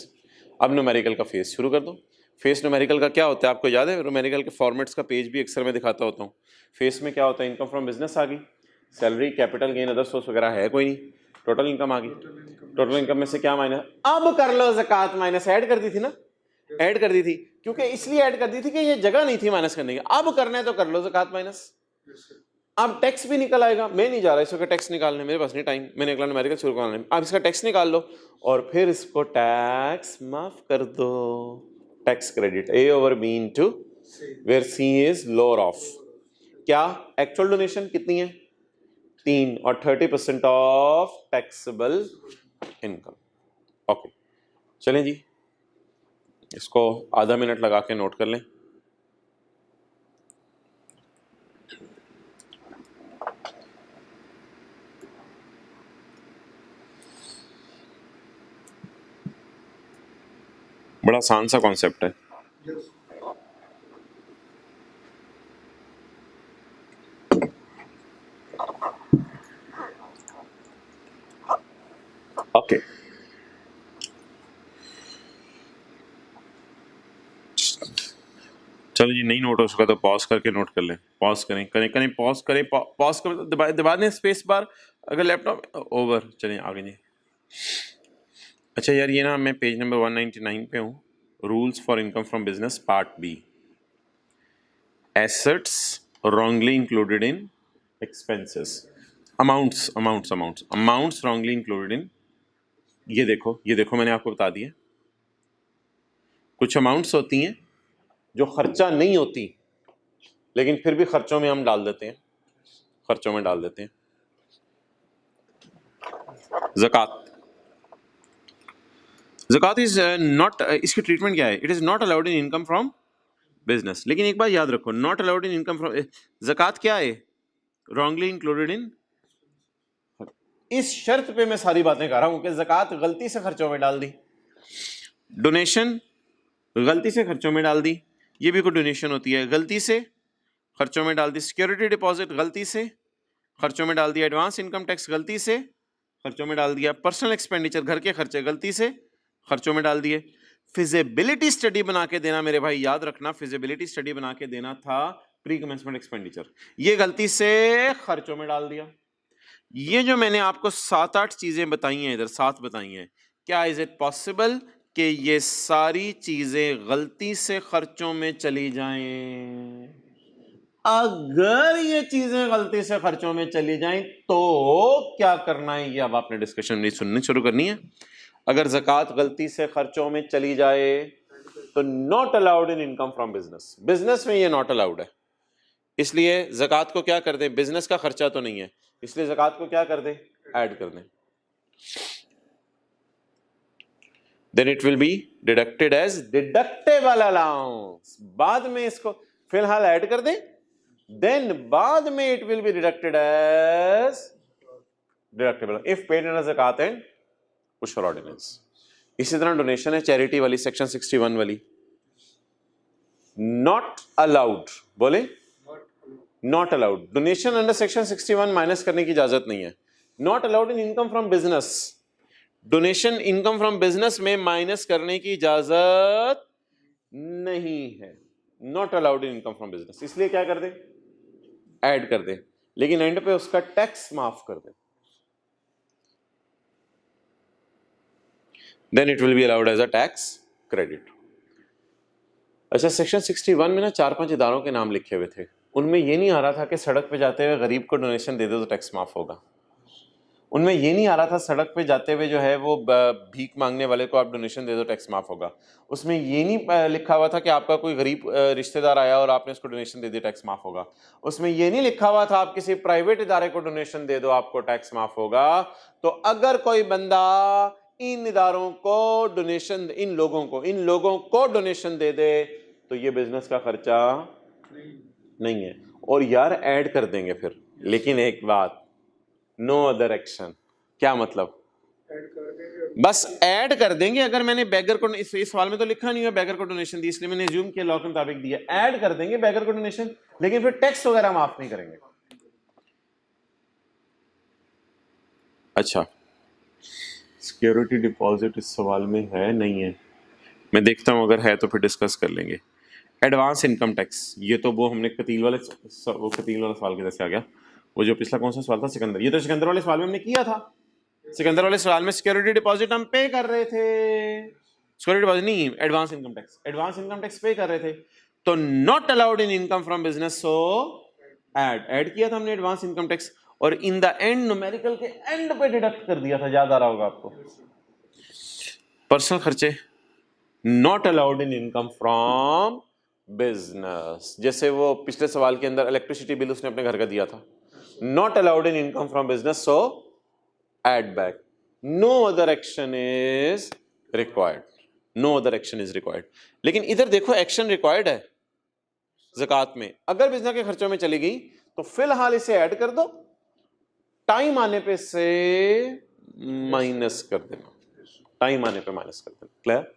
अब न्यूमेरिकल का फेस शुरू कर दो। फेस न्यूमेरिकल का क्या होता है आपको याद है, न्यूमेरिकल के फॉर्मेट्स का पेज भी अक्सर मैं दिखाता होता हूँ। फेस में क्या होता है, इनकम फ्रॉम बिजनेस आ गई, salary, capital gain, other source वगैरह है कोई नहीं, टोटल इनकम आ गई। टोटल इनकम में से क्या माइनस, अब कर लो ज़कात माइनस, ऐड कर दी थी ना, ऐड कर दी थी, क्योंकि इसलिए ऐड कर दी थी कि ये जगह नहीं थी माइनस करने की। अब करना है तो कर लो ज़कात माइनस। अब टैक्स भी निकल आएगा, मैं नहीं जा रहा इसका टैक्स निकालने, मेरे पास नहीं टाइम, मैंने अगला न्यूमेरिकल शुरू करना है। अब इसका टैक्स निकाल लो और फिर इसको टैक्स माफ कर दो, tax credit A over B into where C is lower of, क्या एक्चुअल डोनेशन कितनी है, 3, और 30% ऑफ टैक्सेबल इनकम। ओके चलें जी, इसको आधा मिनट लगा के नोट कर लें। बड़ा आसान सा कॉन्सेप्ट है। चलो जी, नहीं नोट हो सका तो पॉज करके नोट कर लें। पॉज करें पॉज करें, पॉज कर दबा दें स्पेस बार अगर लैपटॉप ओवर। चलें आगे जी। अच्छा यार, ये ना मैं पेज नंबर 199 पे हूँ, rules for income from business part B, assets wrongly included in expenses, amounts wrongly included in, ये देखो मैंने आपको बता दिया, कुछ अमाउंट्स होती हैं जो खर्चा नहीं होती लेकिन फिर भी खर्चों में हम डाल देते हैं, खर्चों में डाल देते हैं। ज़कात इज नॉट, इसकी ट्रीटमेंट क्या है? It is not allowed in income from business. लेकिन एक बात याद रखो, not allowed in income from, ज़कात क्या है? Wrongly included in. इस शर्त पे मैं सारी बातें कर रहा हूं कि ज़कात गलती से खर्चों में डाल दी, डोनेशन गलती से खर्चों में डाल दी, ये भी कोई डोनेशन होती है, गलती से खर्चों में डाल दी, सिक्योरिटी डिपॉजिट गलती से खर्चों में डाल दिया, एडवांस इनकम टैक्स गलती से खर्चों में डाल दिया, पर्सनल एक्सपेंडिचर घर के खर्चे गलती से खर्चों में डाल दिए। फिजिबिलिटी स्टडी बना के देना मेरे भाई, याद रखना, फिजिबिलिटी स्टडी बना के देना था प्री कमेंसमेंट एक्सपेंडिचर, ये गलती से खर्चों में डाल दिया। ये जो मैंने आपको 7-8 चीजें बताई हैं, इधर 7 बताई हैं, क्या इज इट पॉसिबल कि ये सारी चीजें गलती से खर्चों में चली जाएं? अगर ये चीजें गलती से खर्चों में चली जाएं तो क्या करना है, ये अब आपने डिस्कशन नहीं सुननी शुरू करनी है। अगर ज़कात गलती से खर्चों में चली जाए तो not allowed in income from business, business में ये नॉट अलाउड है, इसलिए ज़कात को क्या कर दें, बिजनेस का खर्चा तो नहीं है, इसलिए ज़कात को क्या कर दें, ऐड कर दें। Then it will be deducted as deductible allowance, बाद में इसको फिलहाल ऐड कर दें, देन बाद में it will be deducted as deductible if paid in ज़कात एंड उशर ऑर्डिनेंस। इसी तरह डोनेशन है चैरिटी वाली, सेक्शन 61 वाली, नॉट अलाउड, बोले not allowed, donation under section 61 minus करने की इजाजत नहीं है, not allowed in income from business, donation income from business में माइनस करने की इजाजत नहीं है, not allowed in income from business, इसलिए क्या कर दे, ऐड कर दे, लेकिन एंड पे उसका टैक्स माफ कर दे, then it will be allowed as a tax credit। अच्छा, सेक्शन 61 में ना 4-5 इदारों के नाम लिखे हुए थे, उनमें ये नहीं आ रहा था कि सड़क पे जाते हुए गरीब को डोनेशन दे दो तो टैक्स माफ होगा, उनमें ये नहीं आ रहा था सड़क पे जाते हुए जो है वो भीख मांगने वाले को आप डोनेशन दे दो टैक्स माफ होगा, उसमें ये नहीं लिखा हुआ था कि आपका कोई गरीब रिश्तेदार आया और आपने उसको डोनेशन दे दिया टैक्स माफ होगा, उसमें ये नहीं लिखा हुआ था आप किसी प्राइवेट इदारे को डोनेशन दे दो आपको टैक्स माफ होगा। तो अगर कोई बंदा इन इदारों को डोनेशन, इन लोगों को डोनेशन दे दे तो ये बिजनेस का खर्चा नहीं है। और यार ऐड कर देंगे फिर, लेकिन एक बात, नो अदर एक्शन। क्या मतलब? बस ऐड कर देंगे। अगर मैंने बैगर को, इस सवाल में तो लिखा नहीं है बैगर को डोनेशन दी, इसलिए मैंने एज्यूम किया लॉ के मुताबिक दिया, ऐड कर देंगे बैगर को डोनेशन, लेकिन फिर टैक्स वगैरह माफ नहीं करेंगे। अच्छा, सिक्योरिटी डिपॉजिट इस सवाल में है नहीं है, मैं देखता हूं, अगर है तो फिर डिस्कस कर लेंगे। एडवांस इनकम टैक्स, ये तो वो हमने कतील वाला सवाल की तरह से आ गया, वो जो पिछला कौन सा सवाल था, सिकंदर, ये तो सिकंदर वाले सवाल में हमने किया था। सिकंदर वाले सवाल में सिक्योरिटी डिपॉजिट हम पे कर रहे थे, सिक्योरिटी डिपॉजिट नहीं, एडवांस इनकम टैक्स पे कर रहे थे, तो not allowed in income from business, so add किया था हमने एडवांस इनकम टैक्स, और इन द एंड न्यूमेरिकल के एंड पे डिडक्ट कर दिया था, याद आ रहा होगा आपको। पर्सनल खर्चे not allowed in income from business, जैसे वो पिछले सवाल के अंदर इलेक्ट्रिसिटी बिल उसने अपने घर का दिया था, not allowed in income from business, so add back, no other action is required, no other action is required. लेकिन इधर देखो एक्शन रिक्वायर्ड है ज़कात में, अगर बिजनेस के खर्चों में चली गई तो फिलहाल इसे ऐड कर दो, टाइम आने पे से माइनस कर देना, टाइम आने पे माइनस कर देना। क्लियर?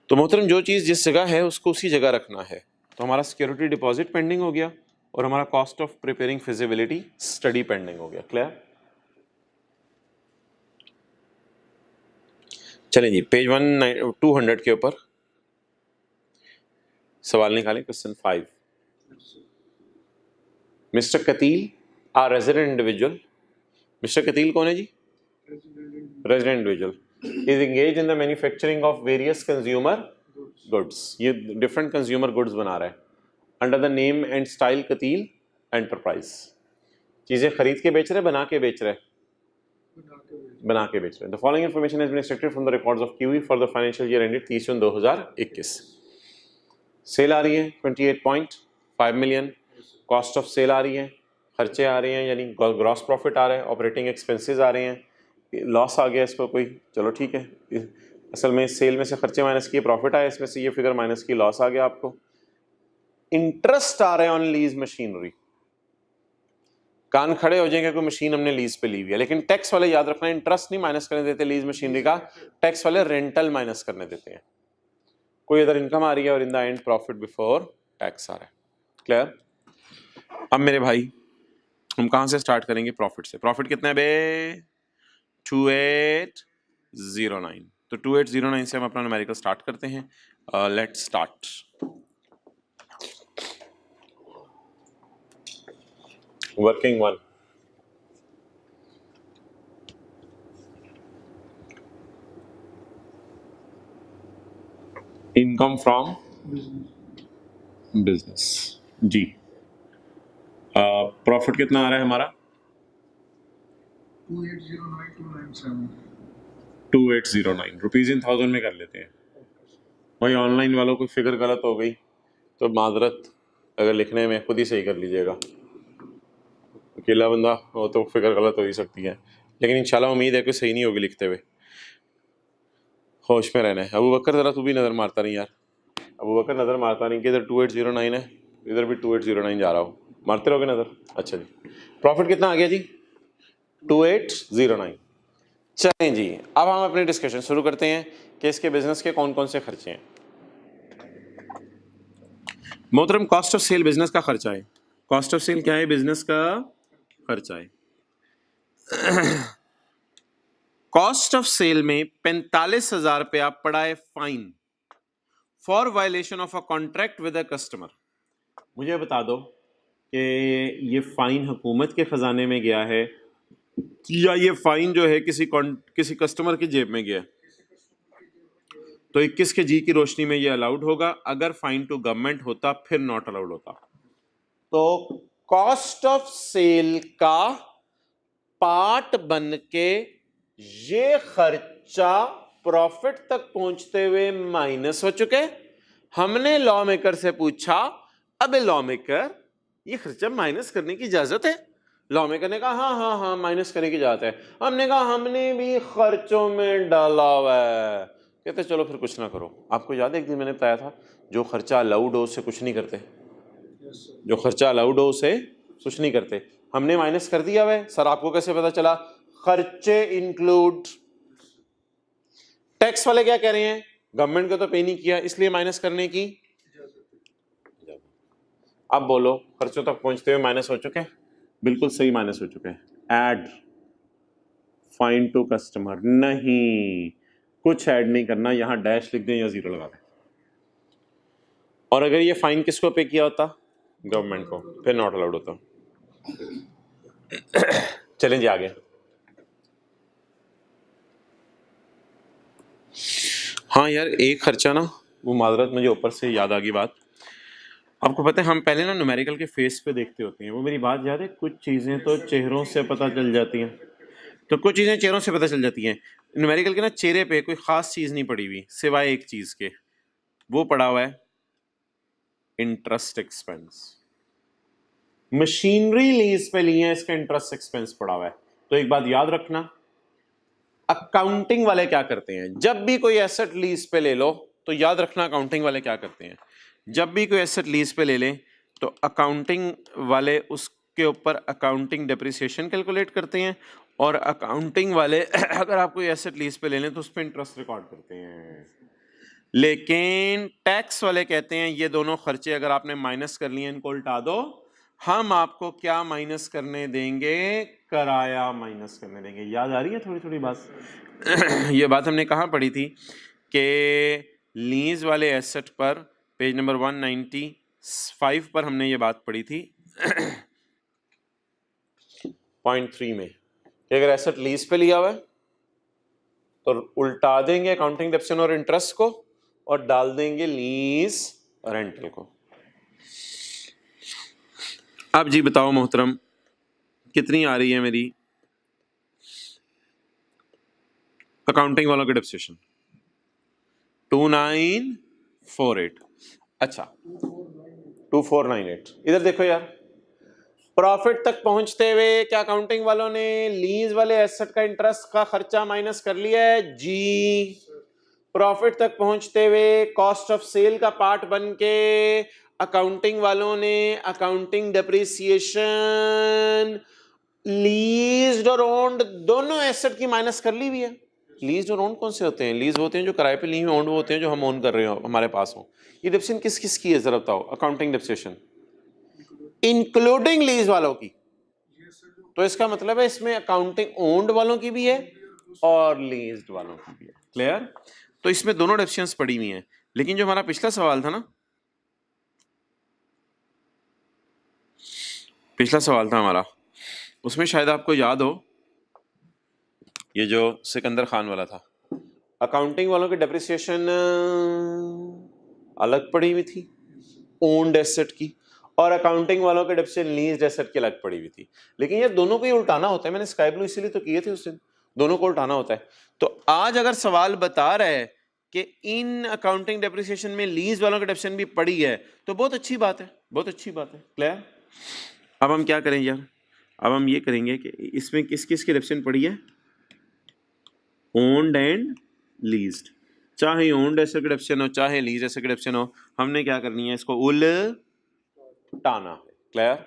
तो मोहतरम, जो चीज़ जिस जगह है उसको उसी जगह रखना है। तो हमारा सिक्योरिटी डिपॉजिट पेंडिंग हो गया और हमारा cost of preparing feasibility study pending हो गया। क्लियर? चलें जी, पेज 200 के ऊपर सवाल निकालें question 5। Mister Qateel are resident individual, mister Qateel कौन है जी? Resident individual is engage in the manufacturing of various consumer goods, ये डिफरेंट कंज्यूमर गुड्स बना रहा है under the name and style Qateel enterprise. चीजें खरीद के बेच रहे, बना के बेच रहे? बना के बेच रहे। The following information has been extracted from the records of QE for the financial year ended 30 June 2021। Sale आ रही है 28.5 मिलियन, कॉस्ट ऑफ सेल आ रही है, खर्चे आ रहे हैं यानी ग्रॉस प्रॉफिट आ रहा है, ऑपरेटिंग एक्सपेंसेस आ रहे हैं, लॉस आ गया इसको कोई, चलो ठीक है, असल में सेल में से खर्चे माइनस किए प्रॉफिट आया, इसमें से ये फिगर माइनस की लॉस आ गया आपको। इंटरेस्ट आ रहा है ऑन लीज मशीनरी, कान खड़े हो जाएंगे कोई मशीन हमने लीज पे ली हुई है, लेकिन टैक्स वाले याद रखना इंटरेस्ट नहीं माइनस करने देते लीज मशीनरी का, टैक्स वाले रेंटल माइनस करने देते हैं। कोई अदर इनकम आ रही है और in the end profit before tax आ रहा है। क्लियर? अब मेरे भाई हम कहां से स्टार्ट करेंगे? प्रॉफिट से। प्रॉफिट कितना है बे? 2809। तो 2809 से हम अपना न्यूमेरिकल स्टार्ट करते हैं। Let's start. Working one, income from business जी। प्रॉफिट कितना आ रहा है हमारा? 2809 रुपीज इन थाउजेंड में कर लेते हैं भाई। ऑनलाइन वालों को फिगर गलत हो गई तो माजरत, अगर लिखने में खुद ही सही कर लीजिएगा, अकेला बंदा हो तो फिगर गलत हो ही सकती है, लेकिन इंशाल्लाह उम्मीद है कि सही नहीं होगी लिखते हुए। होश में रहना है। अबू बकर ज़रा तू भी नज़र मारता नहीं यार, अबू बकर नज़र मारता नहीं कि इधर 2809 है, इधर भी 2809 जा रहा हो, मारते रहोगे नज़र। अच्छा जी, प्रॉफिट कितना आ गया जी? 2809। चलें जी, अब हम अपनी डिस्कशन शुरू करते हैं कि इसके बिजनेस के कौन कौन से खर्चे हैं। मोहतरम, कॉस्ट ऑफ सेल बिजनेस का खर्चा है। कॉस्ट ऑफ सेल क्या है? बिजनेस का खर्चा है। कॉस्ट ऑफ सेल में 45,000 रुपया पड़ा है fine for violation of a contract with a customer. मुझे बता दो कि ये फाइन हुकूमत के खजाने में गया है या ये फाइन जो है किसी कस्टमर की जेब में गया? तो 21 के जी की रोशनी में ये अलाउड होगा, अगर फाइन टू गवर्नमेंट होता फिर नॉट अलाउड होता। तो कॉस्ट ऑफ सेल का पार्ट बन के ये खर्चा प्रॉफिट तक पहुंचते हुए माइनस हो चुके। हमने लॉ मेकर से पूछा, अबे लॉ मेकर ये खर्चा माइनस करने की इजाजत है? लॉ मेकर ने कहा हाँ हाँ हाँ माइनस करने की इजाजत है। हमने कहा हमने भी खर्चों में डाला हुआ है। कहते चलो फिर कुछ ना करो। आपको याद है एक दिन मैंने बताया था, जो खर्चा अलाउड हो उससे कुछ नहीं करते, जो खर्चा अलाउड हो उसे कुछ नहीं करते। हमने माइनस कर दिया हुआ। सर आपको कैसे पता चला? खर्चे इंक्लूड, टैक्स वाले क्या कह रहे हैं? गवर्नमेंट को तो पे नहीं किया इसलिए माइनस करने की। अब बोलो, खर्चों तक पहुंचते हुए माइनस हो चुके हैं? बिल्कुल सही, माइनस हो चुके हैं। ऐड फाइन टू कस्टमर, नहीं कुछ ऐड नहीं करना, यहां डैश लिख दें या जीरो लगा दें। और अगर ये फाइन किसको पे किया होता? गवर्नमेंट को, फिर नॉट अलाउड होता। चलें जी आगे। हाँ यार, एक खर्चा ना, वो माजरत मुझे ऊपर से याद आ गई बात। आपको पता है हम पहले ना न्यूमेरिकल के फेस पे देखते होते हैं, वो मेरी बात याद है? कुछ चीज़ें तो चेहरों से पता चल जाती हैं, तो कुछ चीज़ें चेहरों से पता चल जाती हैं। न्यूमेरिकल के ना चेहरे पे कोई ख़ास चीज़ नहीं पड़ी हुई सिवाय एक चीज़ के, वो पड़ा हुआ है इंटरेस्ट एक्सपेंस। मशीनरी लीज पे ली है, इसका इंटरेस्ट एक्सपेंस पड़ा हुआ है। तो एक बात याद रखना, अकाउंटिंग वाले क्या करते हैं? जब भी कोई एसेट लीज पे ले लो तो याद रखना अकाउंटिंग वाले क्या करते हैं। जब भी कोई एसेट लीज पे ले लें तो अकाउंटिंग वाले उसके ऊपर अकाउंटिंग डेप्रिसिएशन कैलकुलेट करते हैं, और अकाउंटिंग वाले अगर आप कोई एसेट लीज पे ले लें तो उस पर इंटरेस्ट रिकॉर्ड करते हैं। लेकिन टैक्स वाले कहते हैं ये दोनों खर्चे अगर आपने माइनस कर लिए इनको उल्टा दो, हम आपको क्या माइनस करने देंगे? किराया माइनस करने देंगे। याद आ रही है थोड़ी थोड़ी बात? ये बात हमने कहाँ पढ़ी थी कि लीज वाले एसेट पर पेज नंबर 195 पर हमने ये बात पढ़ी थी पॉइंट 3 में कि अगर एसेट लीज पे लिया हुआ है तो उल्टा देंगे अकाउंटिंग डेप्रिसिएशन और इंटरेस्ट को और डाल देंगे लीज रेंटल को। अब जी बताओ मोहतरम कितनी आ रही है मेरी अकाउंटिंग वालों की डेप्रिसिएशन? 2948। अच्छा 2498। इधर देखो यार, प्रॉफिट तक पहुंचते हुए क्या अकाउंटिंग वालों ने लीज वाले एसेट का इंटरेस्ट का खर्चा माइनस कर लिया है? जी। प्रॉफिट तक पहुंचते हुए कॉस्ट ऑफ सेल का पार्ट बन के अकाउंटिंग वालों ने अकाउंटिंग डेप्रिसिएशन लीज्ड और ओन्ड दोनों एसेट की माइनस कर ली हुई है। लीज्ड और ओन्ड कौन से होते हैं? लीज होते हैं जो किराए पे ली हुई, ओन्ड होते हैं जो हम ओन कर रहे हो, हमारे पास हो। ये डेप्रिसिएशन किस किस की है जरा बताओ? अकाउंटिंग डेप्रिसिएशन इंक्लूडिंग लीज वालों की। तो इसका मतलब है इसमें अकाउंटिंग ओन्ड वालों की भी है और लीज्ड वालों की भी है। क्लियर? तो इसमें दोनों डेप्रिसिएशंस पड़ी हुई हैं। लेकिन जो हमारा पिछला सवाल था ना, पिछला सवाल था हमारा, उसमें शायद आपको याद हो ये जो सिकंदर खान वाला था, अकाउंटिंग वालों की डेप्रिसिएशन अलग पड़ी हुई थी ओन्ड एसेट की और अकाउंटिंग वालों के डेप्रिसिएशन लीज्ड एसेट की अलग पड़ी हुई थी। लेकिन ये दोनों को ही उल्टाना होता है। मैंने स्काई ब्लू इसीलिए तो किए थे उस दिन, दोनों को उल्टाना होता है। तो आज अगर सवाल बता रहा है कि इन अकाउंटिंग डेप्रिसिएशन में लीज वालों की डेप्रिसिएशन भी पड़ी है तो बहुत अच्छी बात है, बहुत अच्छी बात है। क्लियर? अब हम क्या करें यार? अब हम ये करेंगे कि इसमें किस किस की डेप्रिसिएशन पड़ी है? Owned and leased. चाहे ओन्ड एसेट की डेप्रिसिएशन हो चाहे लीज एसेट की डेप्रिसिएशन हो, हमने क्या करनी है? इसको उल्टाना है। क्लियर?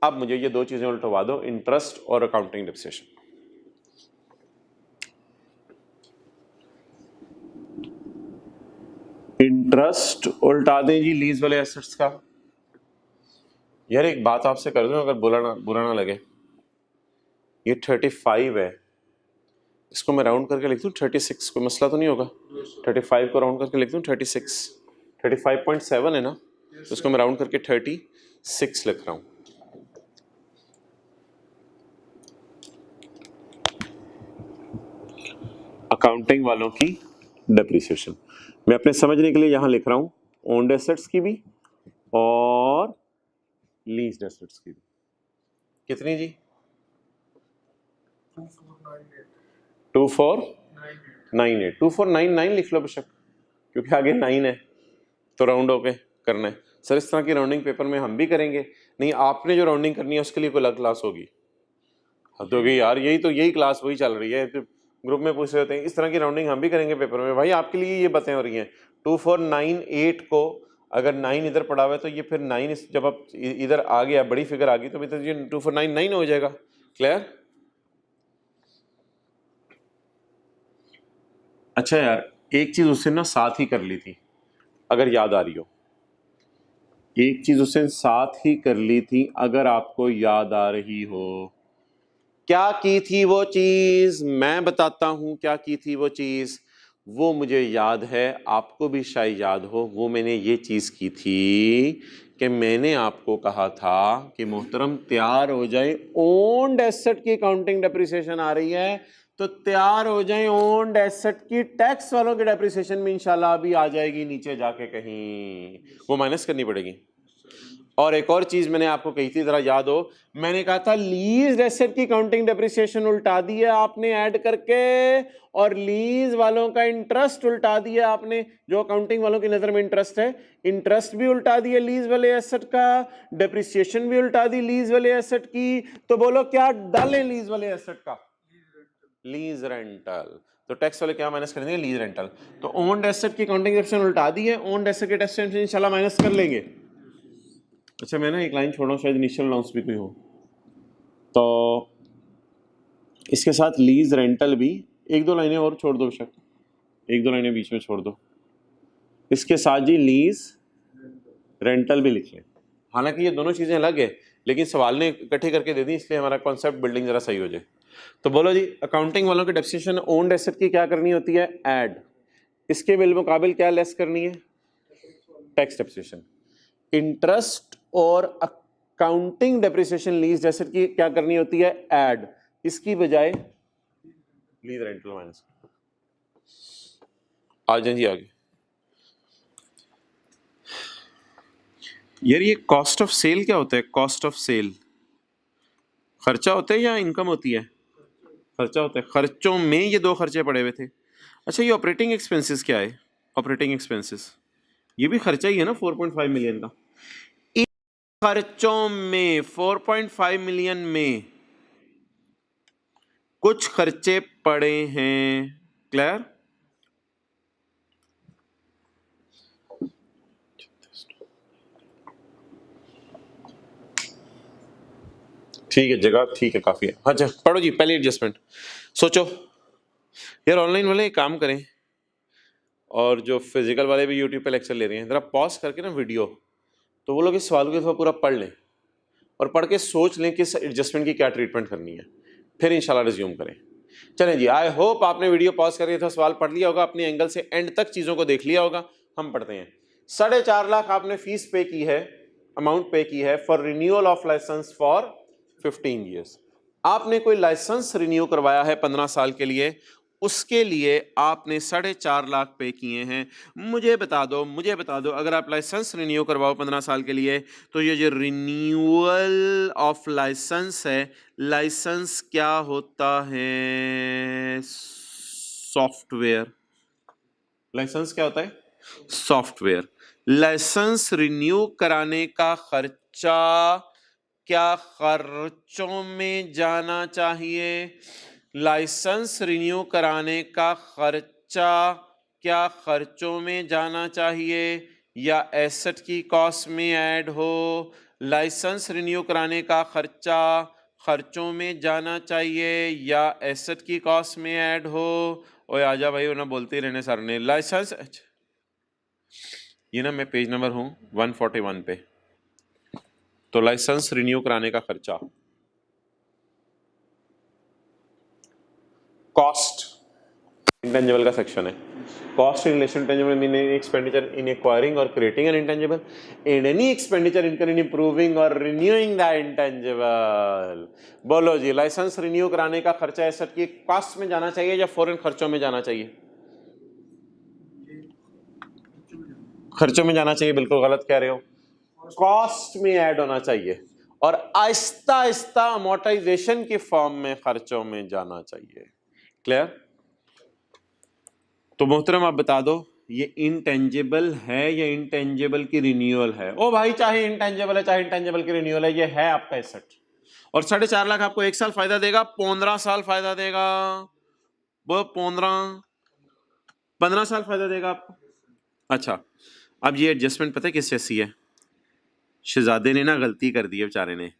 अब मुझे ये दो चीजें उल्टवा दो, इंटरेस्ट और अकाउंटिंग डेप्रिसिएशन। इंटरेस्ट उल्टा दें जी लीज वाले एसेट्स का। यार एक बात आपसे कर दूं, अगर बुरा ना लगे, ये 35 है, इसको मैं राउंड करके लिख दूं 36, कोई मसला तो नहीं होगा? 35 को राउंड करके लिख दूं 36, 35.7 है ना, तो इसको मैं राउंड करके 36 लिख रहा हूं। अकाउंटिंग वालों की डेप्रिसिएशन मैं अपने समझने के लिए यहां लिख रहा हूं, ओन्ड एसेट्स की भी और लीज्ड एसेट्स की भी। कितनी जी? 2498। 2499 लिख लो बेशक, क्योंकि आगे 9 है तो राउंड होके करना है। सर इस तरह की राउंडिंग पेपर में हम भी करेंगे? नहीं, आपने जो राउंडिंग करनी है उसके लिए कोई अलग क्लास होगी। हद हो गई यार, यही क्लास वही चल रही है। तो ग्रुप में पूछ रहे होते हैं, इस तरह की राउंडिंग हम भी करेंगे पेपर में। भाई आपके लिए ये बातें हो रही हैं। 2498 को अगर 9 इधर पड़ा हुआ है तो ये फिर 9 जब आप इधर आ गया, बड़ी फिगर आ गई, तो तो ये 2499 हो जाएगा। क्लियर? अच्छा यार एक चीज उससे ना साथ ही कर ली थी, अगर याद आ रही हो, एक चीज उससे साथ ही कर ली थी अगर आपको याद आ रही हो। क्या की थी वो चीज? मैं बताता हूं क्या की थी वो चीज। वो मुझे याद है, आपको भी शायद याद हो। वो मैंने ये चीज की थी कि मैंने आपको कहा था कि मोहतरम तैयार हो जाए, ओन्ड एसेट की अकाउंटिंग डेप्रिसिएशन आ रही है, तो तैयार हो जाए, ओन्ड एसेट की टैक्स वालों की डेप्रिसिएशन भी इंशाल्लाह अभी आ जाएगी नीचे जाके कहीं, वो माइनस करनी पड़ेगी। और एक और चीज मैंने आपको कही थी, जरा याद हो, मैंने कहा था लीज एसेट की काउंटिंग डेप्रिसिएशन उल्टा दी है आपने ऐड करके, और लीज वालों का इंटरेस्ट उल्टा दिया आपने, जो अकाउंटिंग वालों की नजर में इंटरेस्ट है, इंटरेस्ट भी उल्टा दिया लीज वाले एसेट का, डेप्रिसिएशन भी उल्टा दी लीज वाले एसेट की। तो बोलो क्या डालें लीज वाले एसेट का? Lease rental. तो टैक्स वाले क्या माइनस कर देंगे? Lease rental. तो ओन्ड एसेट की काउंटिंग डेप्रिसिएशन उल्टा दी है, ओन्ड एसेट के डेप्रिसिएशन इंशाल्लाह माइनस कर लेंगे। अच्छा मैं ना एक लाइन छोड़ रहा हूँ, शायद इनिशियल अनाउंस भी कोई हो, तो इसके साथ लीज रेंटल भी एक दो लाइनें और छोड़ दो बेशक, एक दो लाइनें बीच में छोड़ दो, इसके साथ जी लीज रेंटल भी लिख लें। हालांकि ये दोनों चीज़ें अलग है, लेकिन सवाल ने इकट्ठे करके दे दी, इसलिए हमारा कॉन्सेप्ट बिल्डिंग जरा सही हो जाए। तो बोलो जी, अकाउंटिंग वालों की डेप्रिसिएशन ओन्ड एसेट की क्या करनी होती है? ऐड। इसके बिल मुकाबिल क्या लेस करनी है? Tax depreciation. इंटरेस्ट और अकाउंटिंग डेप्रिसिएशन लीज एसेट की क्या करनी होती है, ऐड, इसकी बजाय लीज रेंटल माइनस। आ जाए जी आगे। यार ये कॉस्ट ऑफ सेल क्या होता है, कॉस्ट ऑफ सेल खर्चा होता है या इनकम होती है, खर्चा होता है। खर्चों में ये दो खर्चे पड़े हुए थे। अच्छा ये ऑपरेटिंग एक्सपेंसेस क्या है, ऑपरेटिंग एक्सपेंसेस ये भी खर्चा ही है ना 4.5 मिलियन का। इन खर्चों में 4.5 मिलियन में कुछ खर्चे पड़े हैं, क्लियर। ठीक है, जगह ठीक है, काफी है। अच्छा पढ़ो जी, पहले एडजस्टमेंट सोचो। यार ऑनलाइन वाले एक काम करें, और जो फिजिकल वाले भी यूट्यूब पे लेक्चर ले रहे हैं, जरा पॉज करके ना वीडियो, तो वो लोग इस सवाल को पूरा पढ़ लें और पढ़ के सोच लें कि इस एडजस्टमेंट की क्या ट्रीटमेंट करनी है, फिर इंशाल्लाह रिज्यूम करें। चलें जी, आई होप आपने वीडियो पॉज करके था सवाल पढ़ लिया होगा, अपने एंगल से एंड तक चीज़ों को देख लिया होगा। हम पढ़ते हैं। 4.5 लाख आपने फीस पे की है, अमाउंट पे की है for renewal of licence for 15 years. आपने कोई लाइसेंस रिन्यू करवाया है 15 साल के लिए, उसके लिए आपने 4.5 लाख पे किए हैं। मुझे बता दो अगर आप लाइसेंस रिन्यू करवाओ 15 साल के लिए, तो ये जो रिन्यूअल ऑफ लाइसेंस है, लाइसेंस क्या होता है, सॉफ्टवेयर। लाइसेंस क्या होता है, सॉफ्टवेयर। लाइसेंस रिन्यू कराने का खर्चा क्या खर्चों में जाना चाहिए, लाइसेंस रिन्यू कराने का खर्चा क्या खर्चों में जाना चाहिए या एसेट की कॉस्ट में ऐड हो। लाइसेंस रिन्यू कराने का खर्चा खर्चों में जाना चाहिए या एसेट की कॉस्ट में ऐड हो। ओए आजा भाई, उन्हें बोलते ही रहने सर ने लाइसेंस। ये ना मैं पेज नंबर हूँ 141 पे, तो लाइसेंस रिन्यू कराने का खर्चा, कॉस्ट इंटेंजिबल का सेक्शन है। Cost in relation tangible mean expenditure in acquiring or creating an intangible and any expenditure in improving or renewing the intangible. बोलो जी, लाइसेंस रिन्यू कराने का खर्चा एसेट की कॉस्ट में जाना चाहिए या फॉरेन खर्चों में जाना चाहिए, खर्चों में जाना चाहिए। बिल्कुल गलत कह रहे हो, कॉस्ट में ऐड होना चाहिए और आहिस्ता आहिस्ता अमोर्टाइजेशन की फॉर्म में खर्चों में जाना चाहिए। क्लियर। तो मोहतरम आप बता दो, ये इंटेंजिबल है या इंटेंजिबल की रिन्यूअल है। ओ भाई, चाहे इंटेंजिबल है चाहे इंटेंजिबल की रिन्यूअल है, ये है आपका एसेट। और 4.5 लाख आपको 1 साल फायदा देगा, 15 साल फायदा देगा, वो 15 साल फायदा देगा आपको। अच्छा, अब ये एडजस्टमेंट पता है किस जैसी है, शहजादे ने ना गलती कर दी है बेचारे ने,